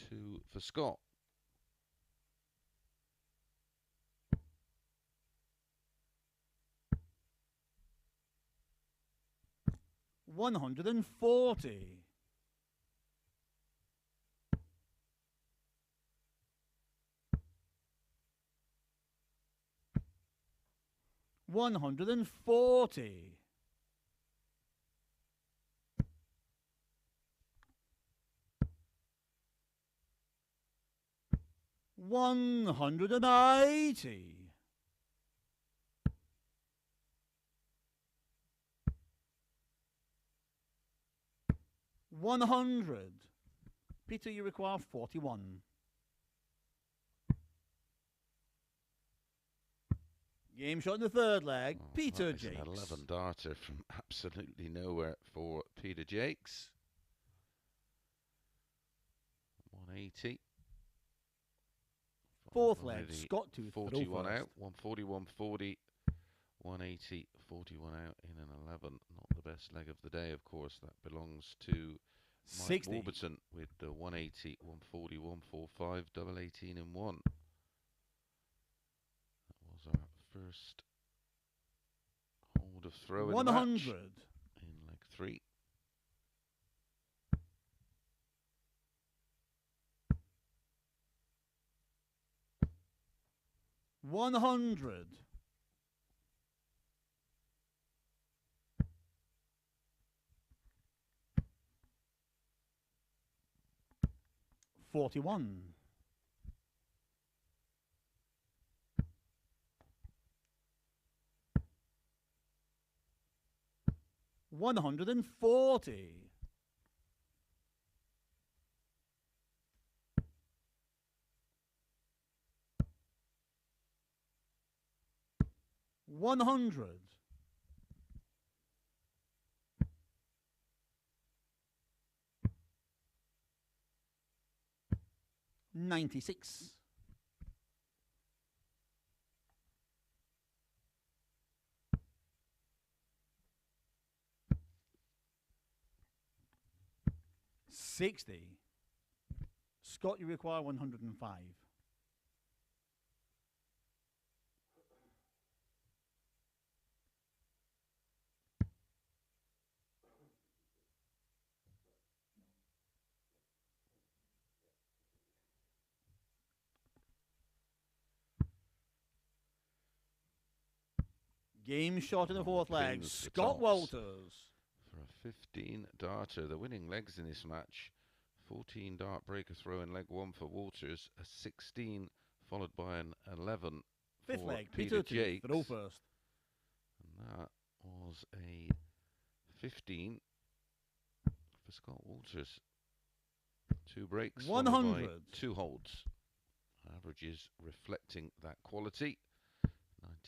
2 for Scott. $140. $140. $180. $100. Peter, you require 41. Game shot in the third leg. Peter Jacques. An 11 darter from absolutely nowhere for Peter Jacques. 180. Fourth leg. Scott to 41 out. 140, 140, 180, 41 out in an 11. Not the best leg of the day, of course. That belongs to Mike 60. Warburton with the 180, 140, 145, double 18 and 1. That was our first hold of throw in 100. the match in leg 3. $100. $41. $140. $100. $96. $60. Scott, you require 105. Game shot in the fourth leg. Scott Walters. For a 15 darter, the winning legs in this match. 14 dart breaker throw in leg 1 for Walters. A 16 followed by an 11 Fifth for leg. Peter Jacques. Throw first. And that was a 15 for Scott Walters. 2 breaks, 100. 2 holds. Averages reflecting that quality.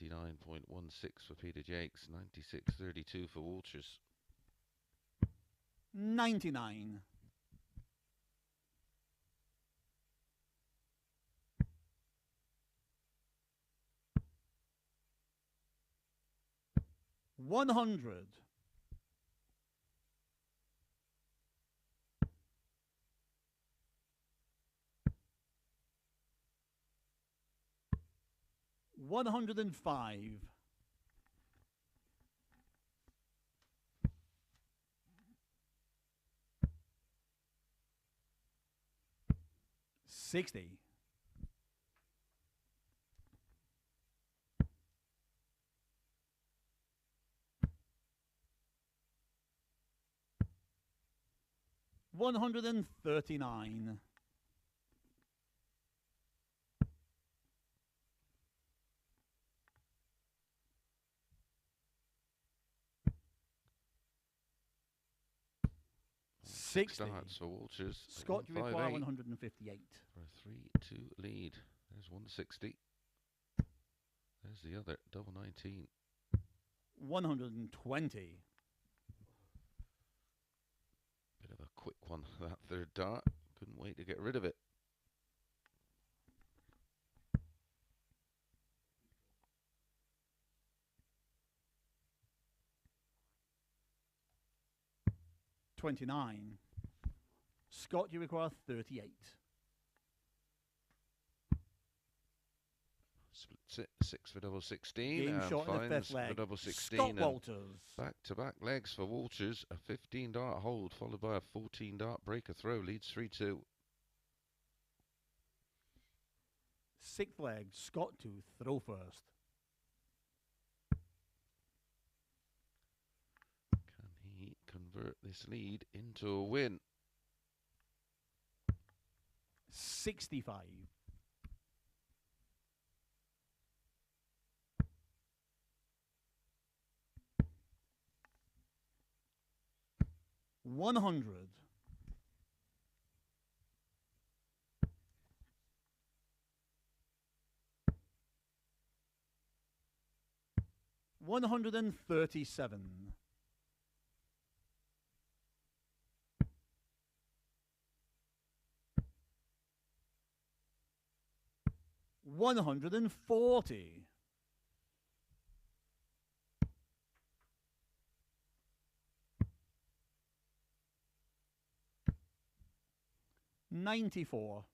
99.16 for Peter Jacques, 96.32 for Walters. 99. 100. 105. 60. 139. 60. Starts for Walters. Scott, you require 158 158. for a 3-2 lead. There's 160. There's the other, double 19. 120. Bit of a quick one, that third dart. Couldn't wait to get rid of it. $29. Scott, you require 38. Split 6 for double 16. Game and shot in the finds fifth leg. for double 16. Scott and Walters. back-to-back legs for Walters. A 15 dart hold followed by a 14 dart breaker throw. Leads 3-2. Sixth leg. Scott to throw first. Can he convert this lead into a win? 65. 100. 137. 140. 94.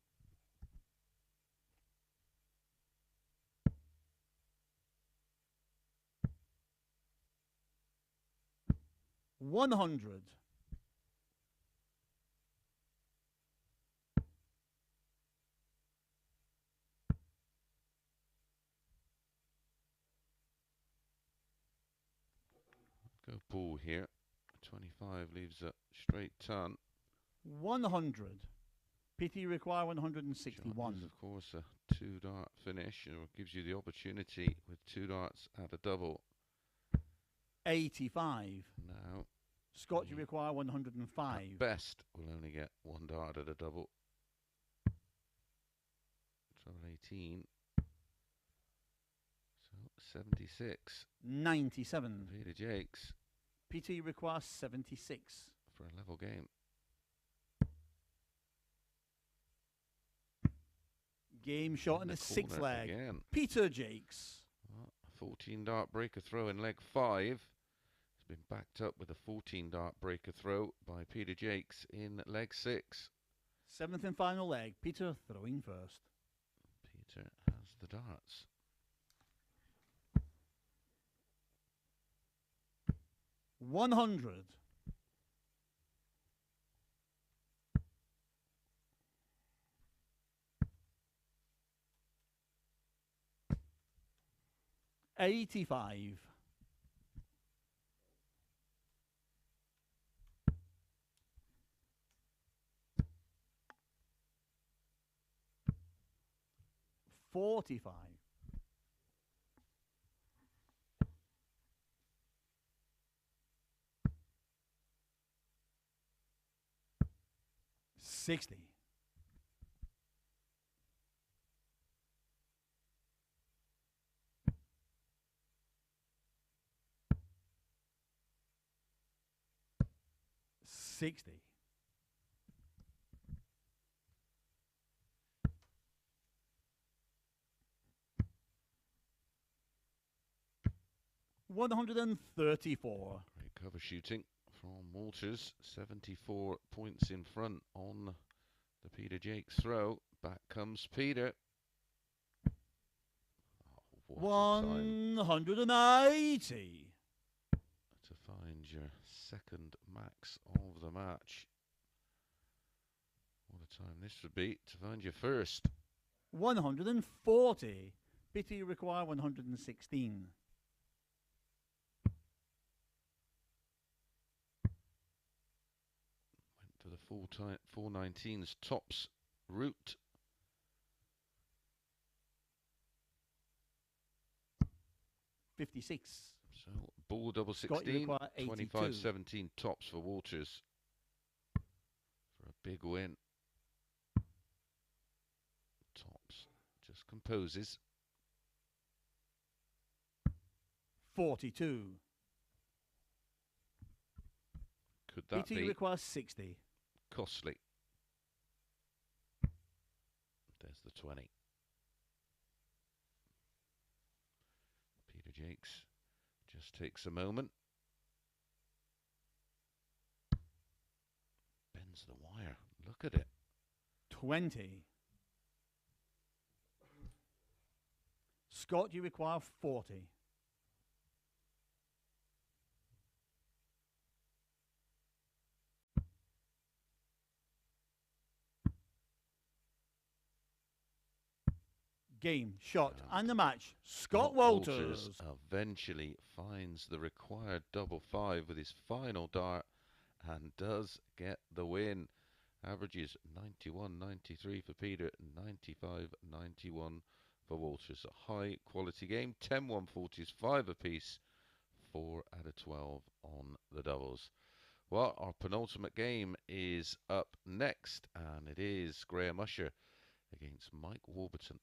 100. Go ball here. 25 leaves a straight ton. 100. PT require 161. Jacques is, of course, a 2-dart finish, and gives you the opportunity with 2 darts at a double. 85. Now, Scott, you require 105. at best, we'll only get 1 dart at a double. Trouble 18. So 76. 97. Peter Jacques PT requires 76. for a level game. Game shot in the sixth corner leg. again. Peter Jacques. Well, a 14 dart breaker throw in leg 5. It's been backed up with a 14 dart breaker throw by Peter Jacques in leg 6. Seventh and final leg. Peter throwing first. Peter has the darts. 100. 85. 45. 60. 60. 100. 134. Great cover shooting from Walters. 74 points in front on the Peter Jacques throw. Back comes Peter. Oh, what a time 180. to find your second max of the match. What a time this would be to find your first. 140. Pity you require 116. Went to the full time 419's tops route. 56. So ball double Scott, you 16, require 82. 25-17 tops for Walters for a big win. Tops just composes. 42. Could that Pity be requires 60. costly? There's the 20. Peter Jacques just takes a moment. Bends the wire. Look at it. 20. Scott, you require 40. Game, shot, and the match. Scott Walters. Eventually finds the required double five with his final dart and does get the win. Averages 91.93 for Peter, 95.91 for Walters. A high quality game. 10-140s, 5 apiece, 4 out of 12 on the doubles. Well, our penultimate game is up next, and it is Graham Usher against Mike Warburton.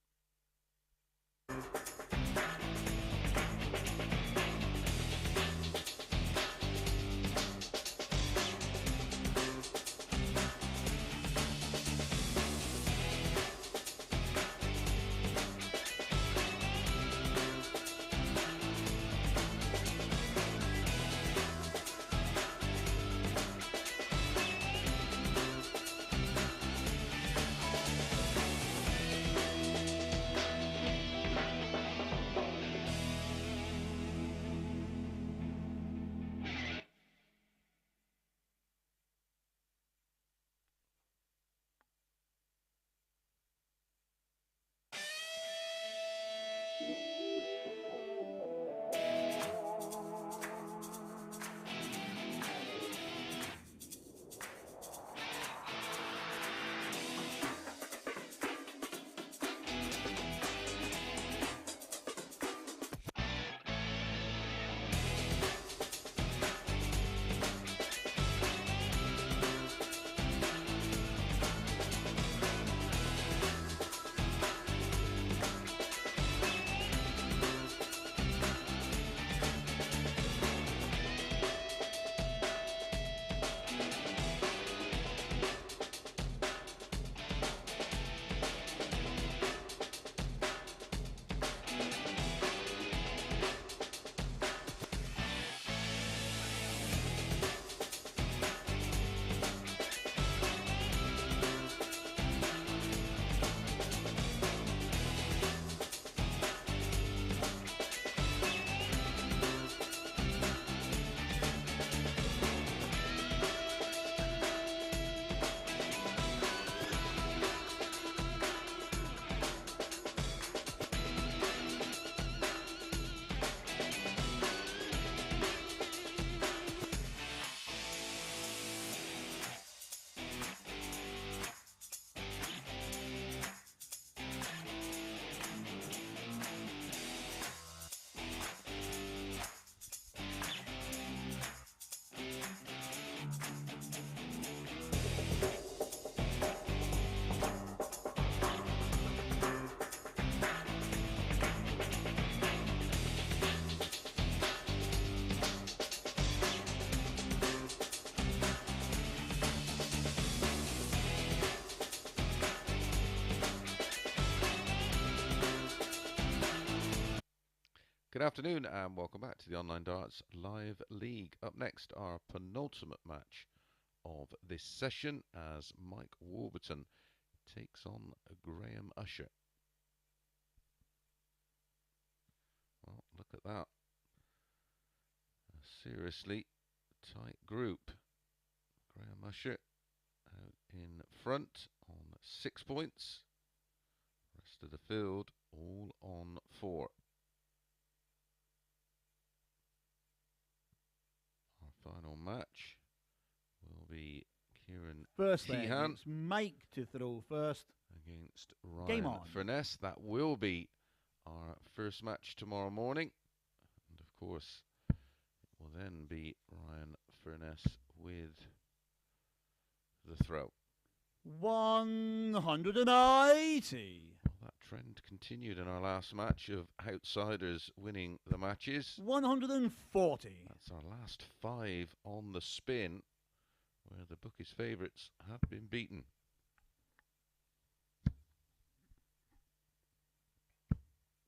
Good afternoon and welcome back to the Online Darts Live League. Up next, our penultimate match of this session as Mike Warburton takes on Graham Usher. Well, look at that. A seriously tight group. Graham Usher out in front on 6 points. Rest of the field all on 4. Our final match will be Ciaran Teehan. It's Mike to throw first Against Game Ryan on. Furness. That will be our first match tomorrow morning. And of course, it will then be Ryan Furness with the throw. 180. Well, that trend continued in our last match of outsiders winning the matches. 140. That's our last 5 on the spin, where the bookies' favourites have been beaten.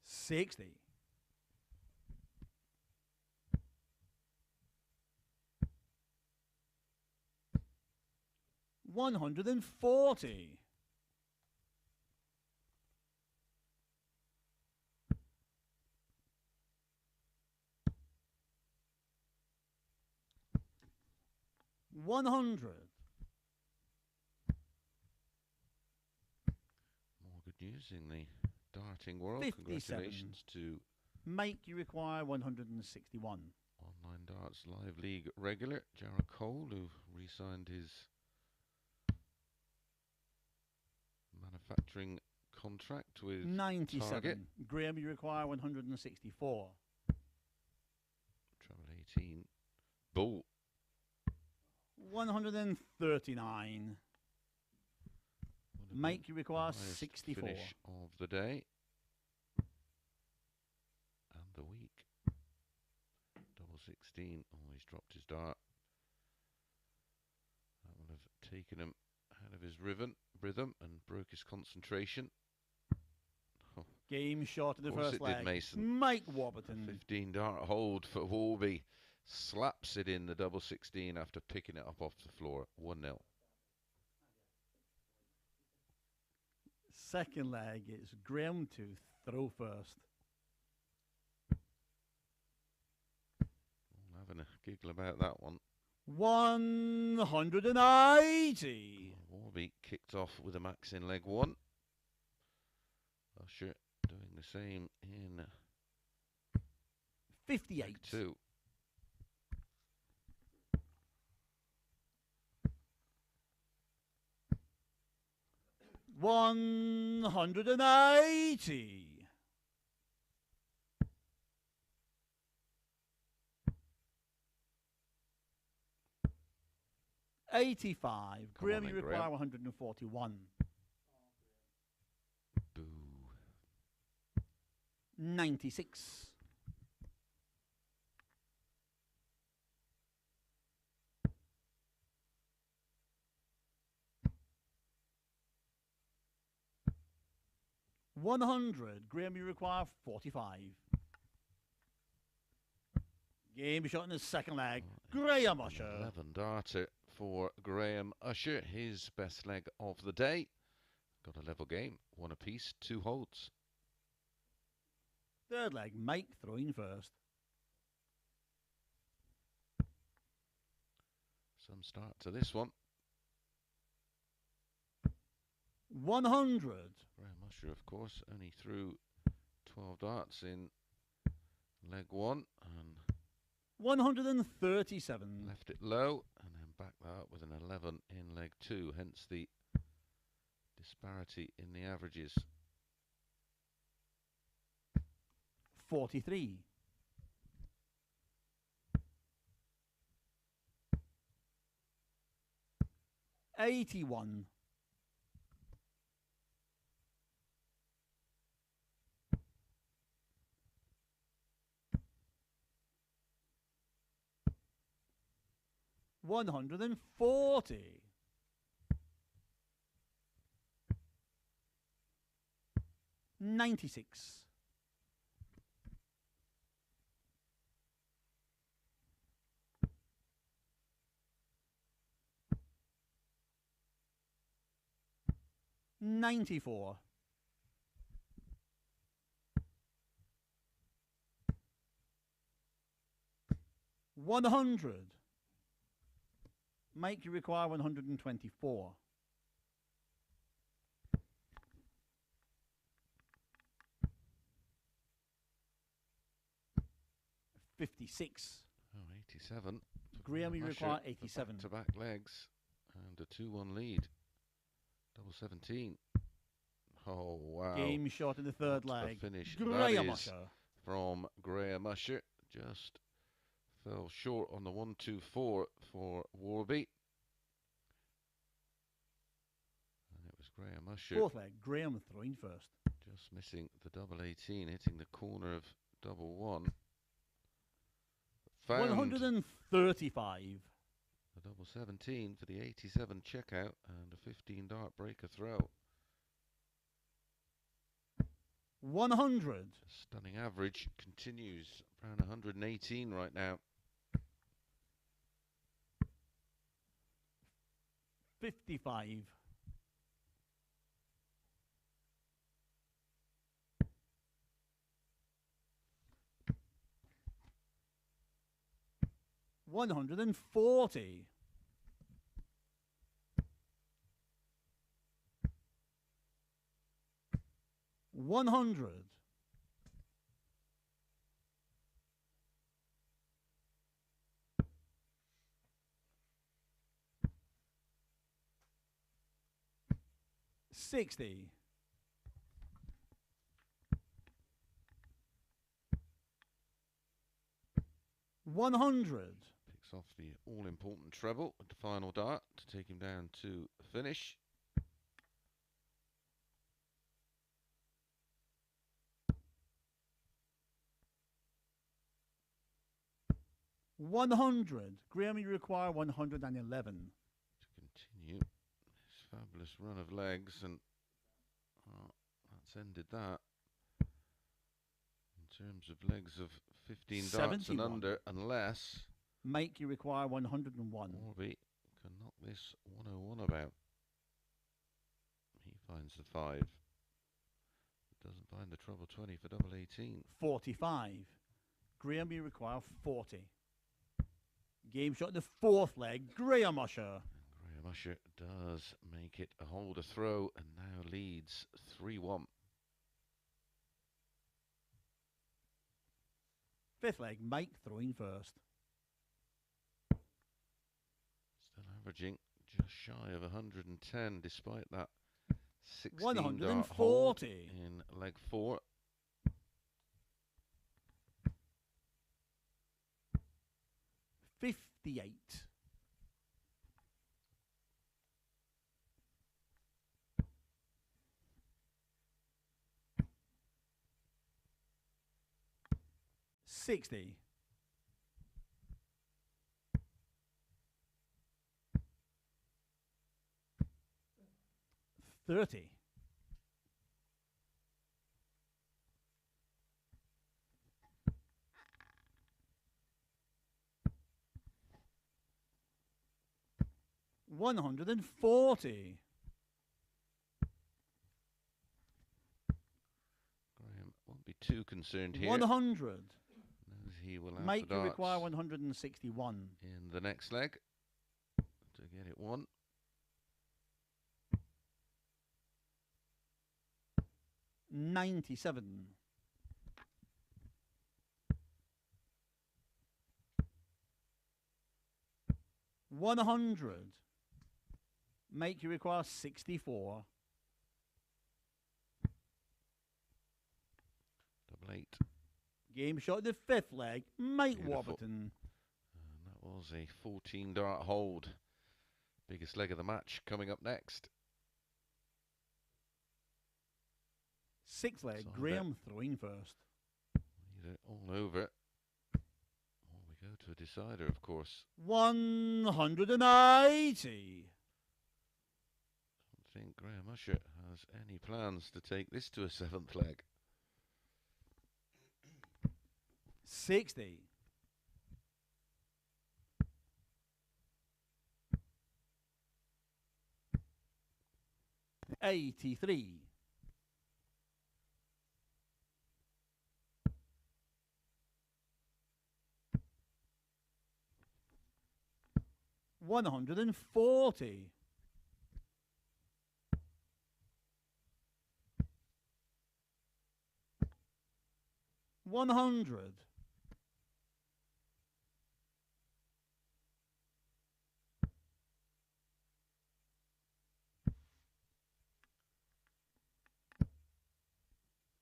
$60. 140. 100. More good news in the darting world. 57. Congratulations to Mike, you require 161. Online Darts Live League regular Jacques, who re-signed his manufacturing contract with 97. Target. Graham, you require 164. Treble 18. Bull. 139. Mike, you require Highest 64. finish of the day and the week. Double 16. Oh, he's dropped his dart. That will have taken him out of his rhythm and broke his concentration. Oh, Game short of the of course first it did, leg. Mason. Mike Warburton. 15 dart hold for Warby. Slaps it in the double 16 after picking it up off the floor. 1-0. Second leg is Graham to throw first. Having a giggle about that one. 180. Warby kicked off with a max in leg 1. Usher doing the same in 58. leg 2. 180. 85. Graham, you require 141. Boo. 96. 100. Graham, you require 45. Game shot in the second leg. Graham Usher. 11 darter for Graham Usher. His best leg of the day. Got a level game. 1 apiece. 2 holds. Third leg. Mike throwing first. Some start to this one. 100. Graham Usher, of course, only threw 12 darts in leg 1 and 137. left it low and then backed that up with an 11 in leg 2, hence the disparity in the averages. 43. 81. 140. 96. 94. 100. Make you require 124. 56. Oh, 87. Graham, you require 87. Back-to-back legs and a 2-1 lead. Double 17. Oh, wow. Game shot in the third What a leg. finish. Graham That is Usher. from Graham Usher. Just fell short on the 1-2-4 for Warby. And it was Graham Usher. Fourth leg. Graham throwing first. Just missing the double 18, hitting the corner of double 1. Found 135. the double 17 for the 87 checkout and a 15 dart breaker throw. 100. Stunning average continues around 118 right now. 55. 140. 100. 60. 100. Picks off the all-important treble at the final dart to take him down to finish. 100. Graham, you require 111. To continue this fabulous run of legs, and that's ended that. In terms of legs of 15 darts and 71. under, unless Make you require 101. Warby can knock this 101 about. He finds the 5. But doesn't find the treble 20 for double 18. 45. Graham, you require 40. Game shot in the fourth leg. Graham Usher. And Graham Usher does make it a holder throw and now leads 3-1. Fifth leg. Mike throwing first. Still averaging just shy of 110 despite that 16 dart hold 140. in leg 4. 58. 60. 30. 140. Graham won't be too concerned here. 100. Knows he will have Make the you darts require 161. in the next leg to get it won. 97. 100. Make you require 64. Double 8. Game shot in the fifth leg. Mike Beautiful. Warburton. And that was a 14 dart hold. Biggest leg of the match coming up next. Sixth leg. So Graham throwing first. Either all over, or we go to a decider, of course. 180. I don't think Graham Usher has any plans to take this to a 7th leg. 60. 83. $140. $100.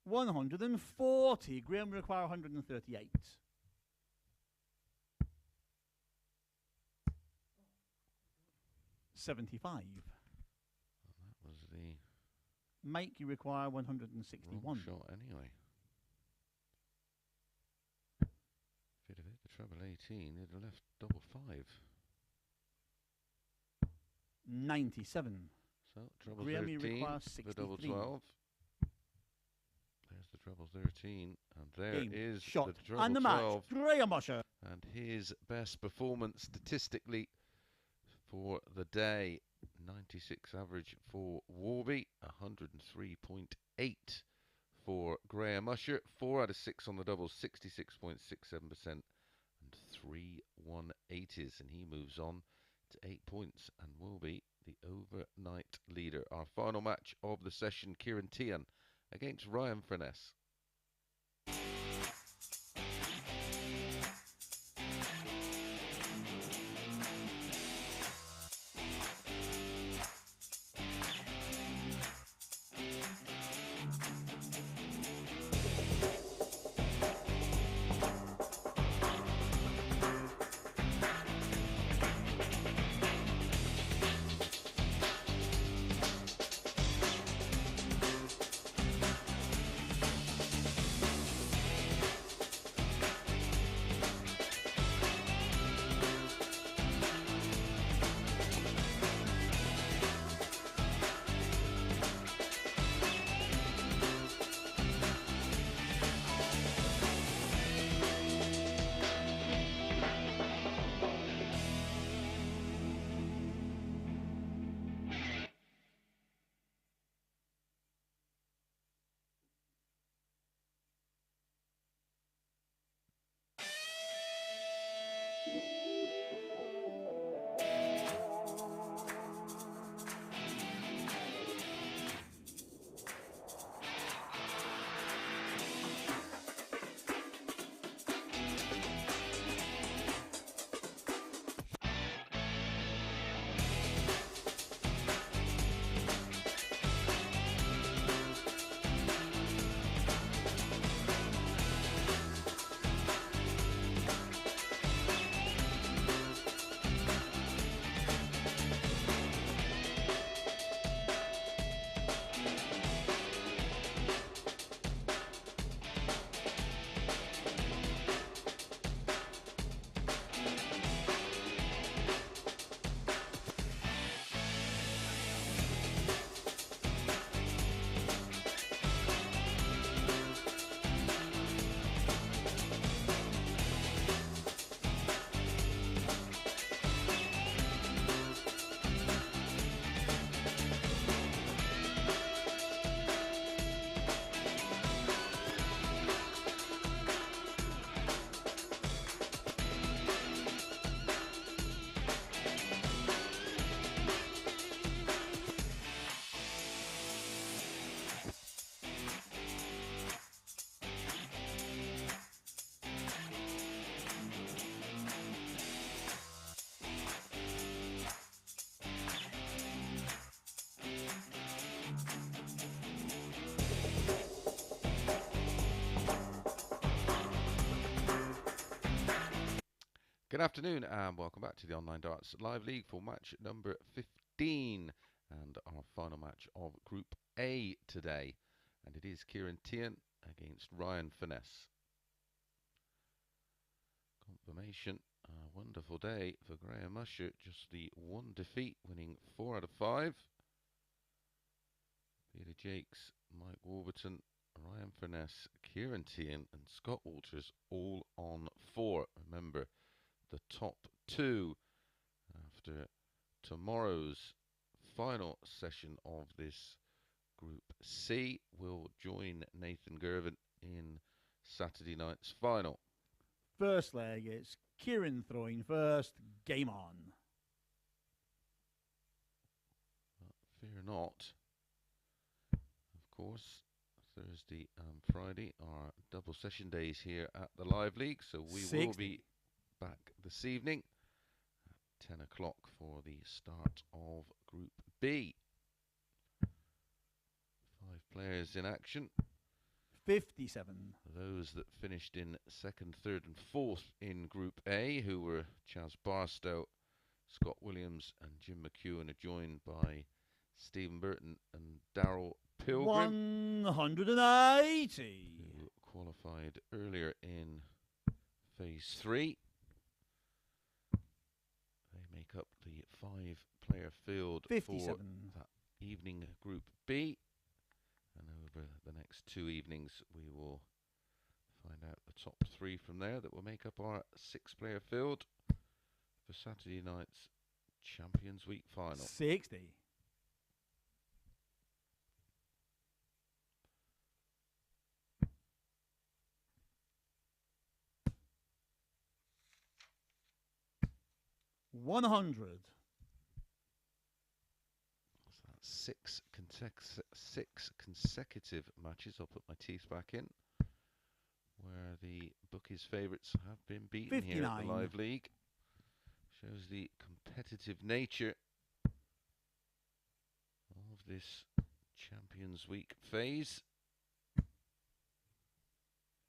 $140. Graham require 138. $75. That was the Mike, you require 161. wrong shot anyway. If he'd have hit the treble 18, he'd have left double 5. 97. So treble Graham, you 13 require for double 63. 12. There's the treble 13, and there Game, is shot, the treble and the match. 12. Graham Usher. And his best performance statistically for the day. 96 average for Warby, 103.8 for Graham Usher, 4 out of 6 on the doubles, 66.67%, and 3 180s, and he moves on to 8 points and will be the overnight leader. Our final match of the session, Ciaran Teehan against Ryan Furness. Good afternoon and welcome back to the Online Darts Live League for match number 15 and our final match of Group A today. And it is Ciaran Teehan against Ryan Finesse. Confirmation, a wonderful day for Graham Usher, just the one defeat, winning 4 out of 5. Peter Jacques, Mike Warburton, Ryan Furness, Ciaran Teehan and Scott Walters all on 4. Remember, the top 2 after tomorrow's final session of this Group C will join Nathan Gervin in Saturday night's final. First leg, it's Ciaran throwing first. Game on. Fear not. Of course, Thursday and Friday are double session days here at the Live League, so we 60. will be back this evening at 10 o'clock for the start of Group B. 5 players in action. 57. Those that finished in second, third and fourth in Group A, who were Chas Barstow, Scott Williams and Jim McEwen, are joined by Stephen Burton and Daryl Pilgrim, 180. who qualified earlier in Phase 3. They make up the 5-player field 57. for that evening Group B. And over the next 2 evenings, we will find out the top 3 from there that will make up our 6-player field for Saturday night's Champions Week final. 60. $100. So that's 6 consecutive matches. I'll put my teeth back in, where the bookies' favourites have been beaten 59. here at the Live League. Shows the competitive nature of this Champions Week phase.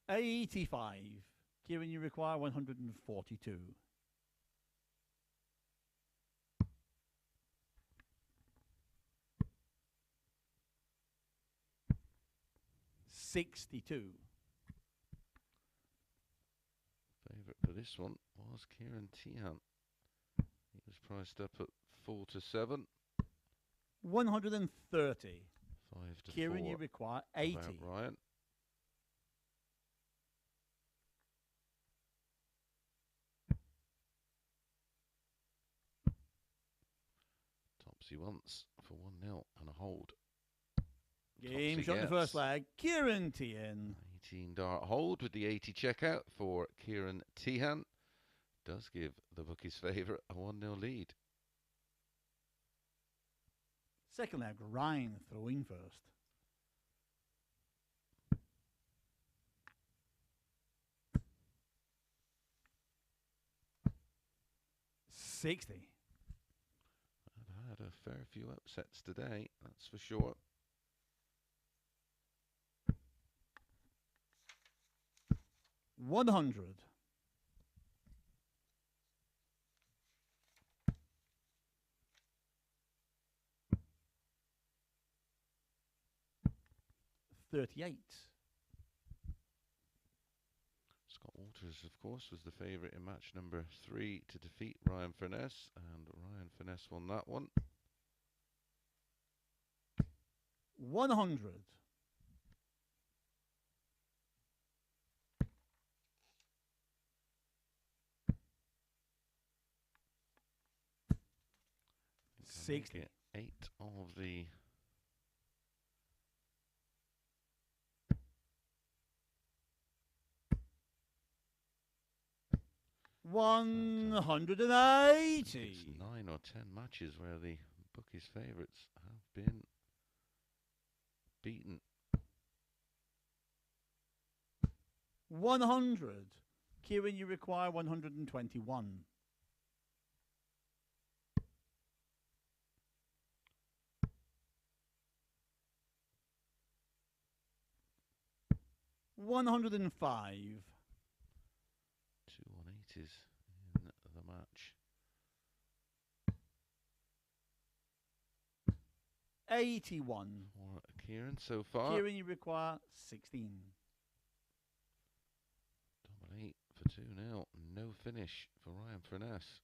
85. Ciaran, you require 142. $62. Favourite for this one was Ciaran Teehan. He was priced up at 4 to 7. 130. 5 to Ciaran, 4. you require 80. About Ryan. Topsy once for 1-0 and a hold. Game Topsy shot in the gets first leg. Ciaran Teehan. 18 dart hold with the 80 checkout for Ciaran Teehan. Does give the bookies' favourite a 1-0 lead. Second leg, Ryan throwing first. $60. I've had a fair few upsets today, that's for sure. $100. $38. Scott Walters, of course, was the favourite in match number 3 to defeat Ryan Furness, and Ryan Furness won that one. 100. Can make 60. it 8 of the $180. It's 9 or 10 matches where the bookies' favourites have been beaten. 100. Ciaran, you require 121. $105. 2 180s in the match. 81. For Ciaran so far. Ciaran, you require 16. Double 8 for 2-0. No finish for Ryan Furness.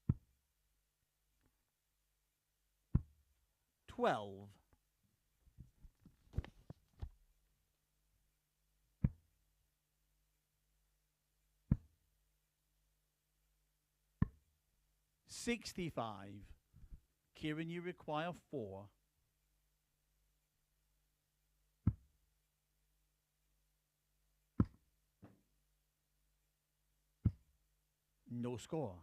12. $65. Ciaran, you require 4. No score.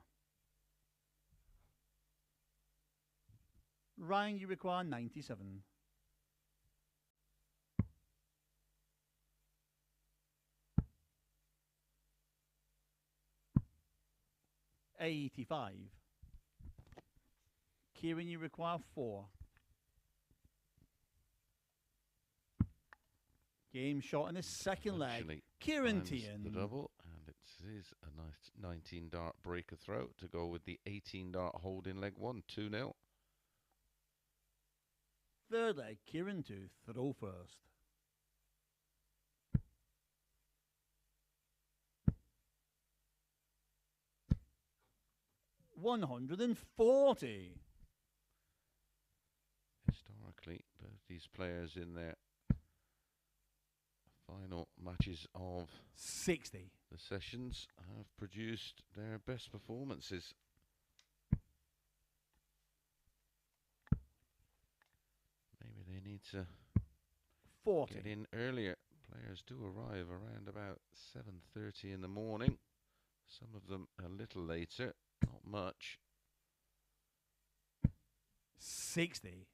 Ryan, you require 97. $85. Ciaran, you require 4. Game shot in the second leg. Ciaran Teehan. The double, and it is a nice 19 dart breaker throw to go with the 18 dart hold in leg 1, 2-0. Third leg, Ciaran to throw first. $140. Historically, both these players in their final matches of 60. the sessions have produced their best performances. Maybe they need to 40. get in earlier. Players do arrive around about 7:30 in the morning. Some of them a little later, not much. 60.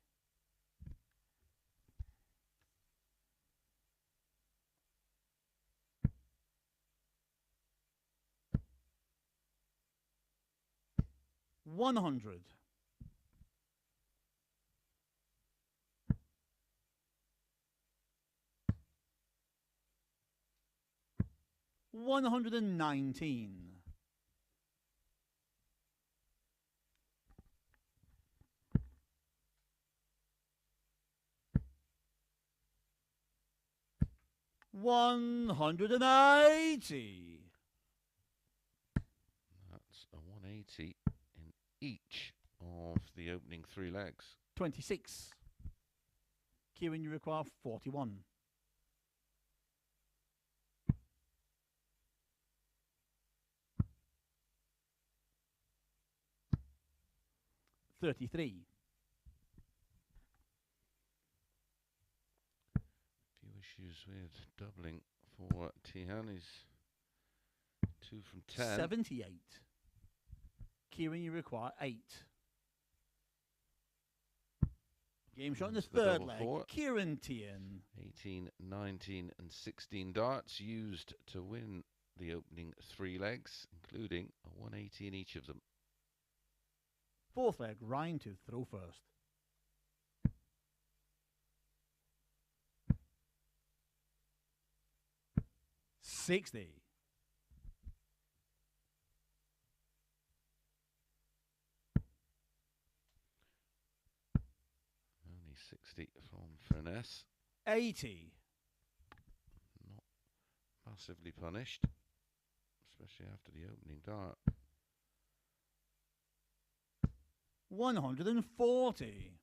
$100. $119. $180. That's a 180 in each of the opening 3 legs. 26. Ciaran, you require 41. $33. Few issues with doubling for Teehan. He's 2 from 10. 78. Ciaran, you require 8. Game shot in the third leg. Ciaran Teehan. 18, 19 and 16 darts used to win the opening 3 legs, including a 180 in each of them. Fourth leg, Ryan to throw first. $60. Only 60 from Furness. $80. Not massively punished, especially after the opening dart. $140.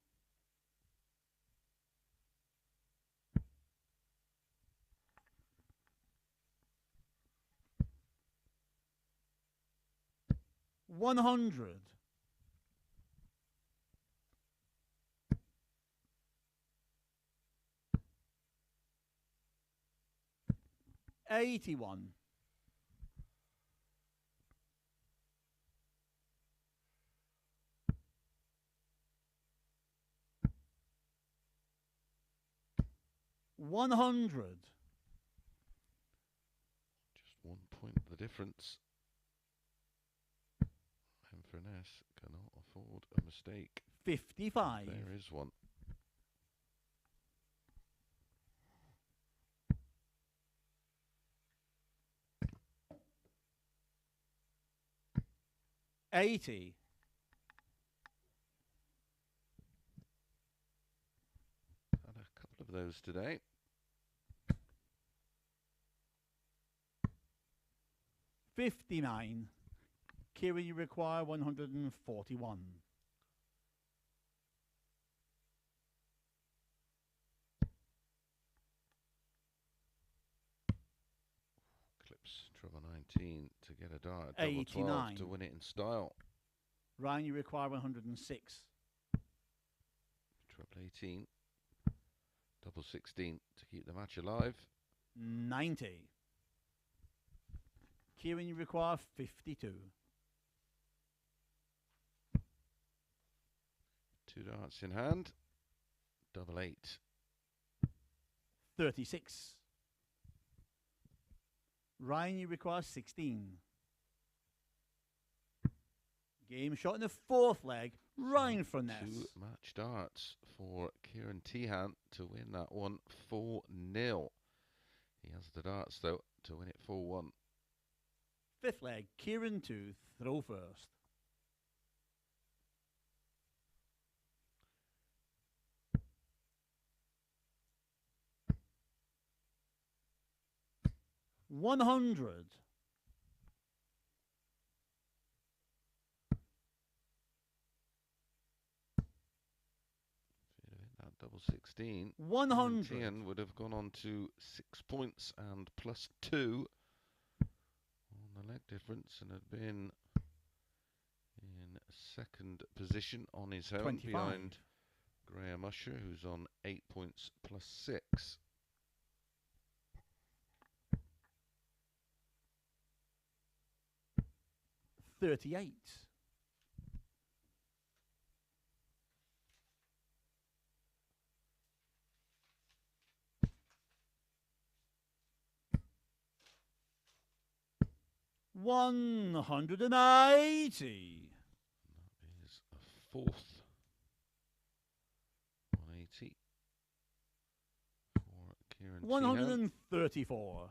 $100. $81. $100. Just 1 point the difference. And Furness cannot afford a mistake. 55. There is one. $80. Had a couple of those today. $59. Ciaran, you require 141. Clips treble 19 to get a dart. Double 12 to win it in style. Ryan, you require 106. Treble 18. Double 16 to keep the match alive. 90. Ciaran, you require 52. 2 darts in hand. Double 8. 36. Ryan, you require 16. Game shot in the fourth leg. Ryan Furness. 2 match darts for Ciaran Teehan to win that one 4-0. He has the darts, though, to win it 4-1. Fifth leg, Ciaran 2, throw first. $100. That double 16. 100. Teehan would have gone on to 6 points and +2 on the leg difference and had been in second position on his own 25. behind Graham Usher, who's on 8 points +6. $38. $180. That is a fourth 180 for Ciaran Teehan. 134.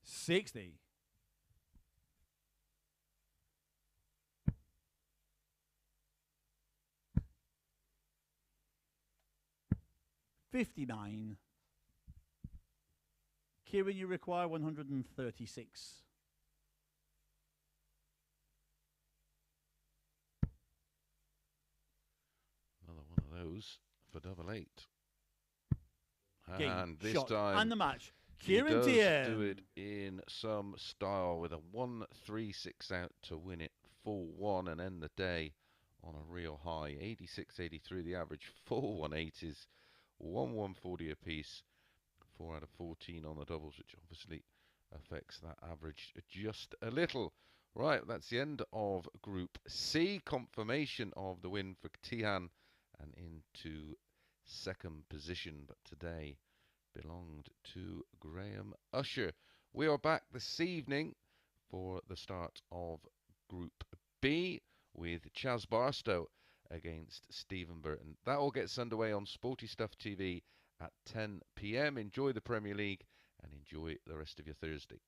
$60. $59. Ciaran, you require 136. Another one of those for double 8. Game, And this shot, time and the match. he Ciaran does Teehan. do it in some style with a 1-3-6 out to win it 4-1 and end the day on a real high. 86-83 the average. 4 180s, 1-140 apiece. 4 out of 14 on the doubles, which obviously affects that average just a little. Right, that's the end of Group C. Confirmation of the win for Teehan and into second position, but today belonged to Graham Usher. We are back this evening for the start of Group B with Chaz Barstow against Stephen Burton. That all gets underway on Sporty Stuff TV at 10 p.m. Enjoy the Premier League and enjoy the rest of your Thursday.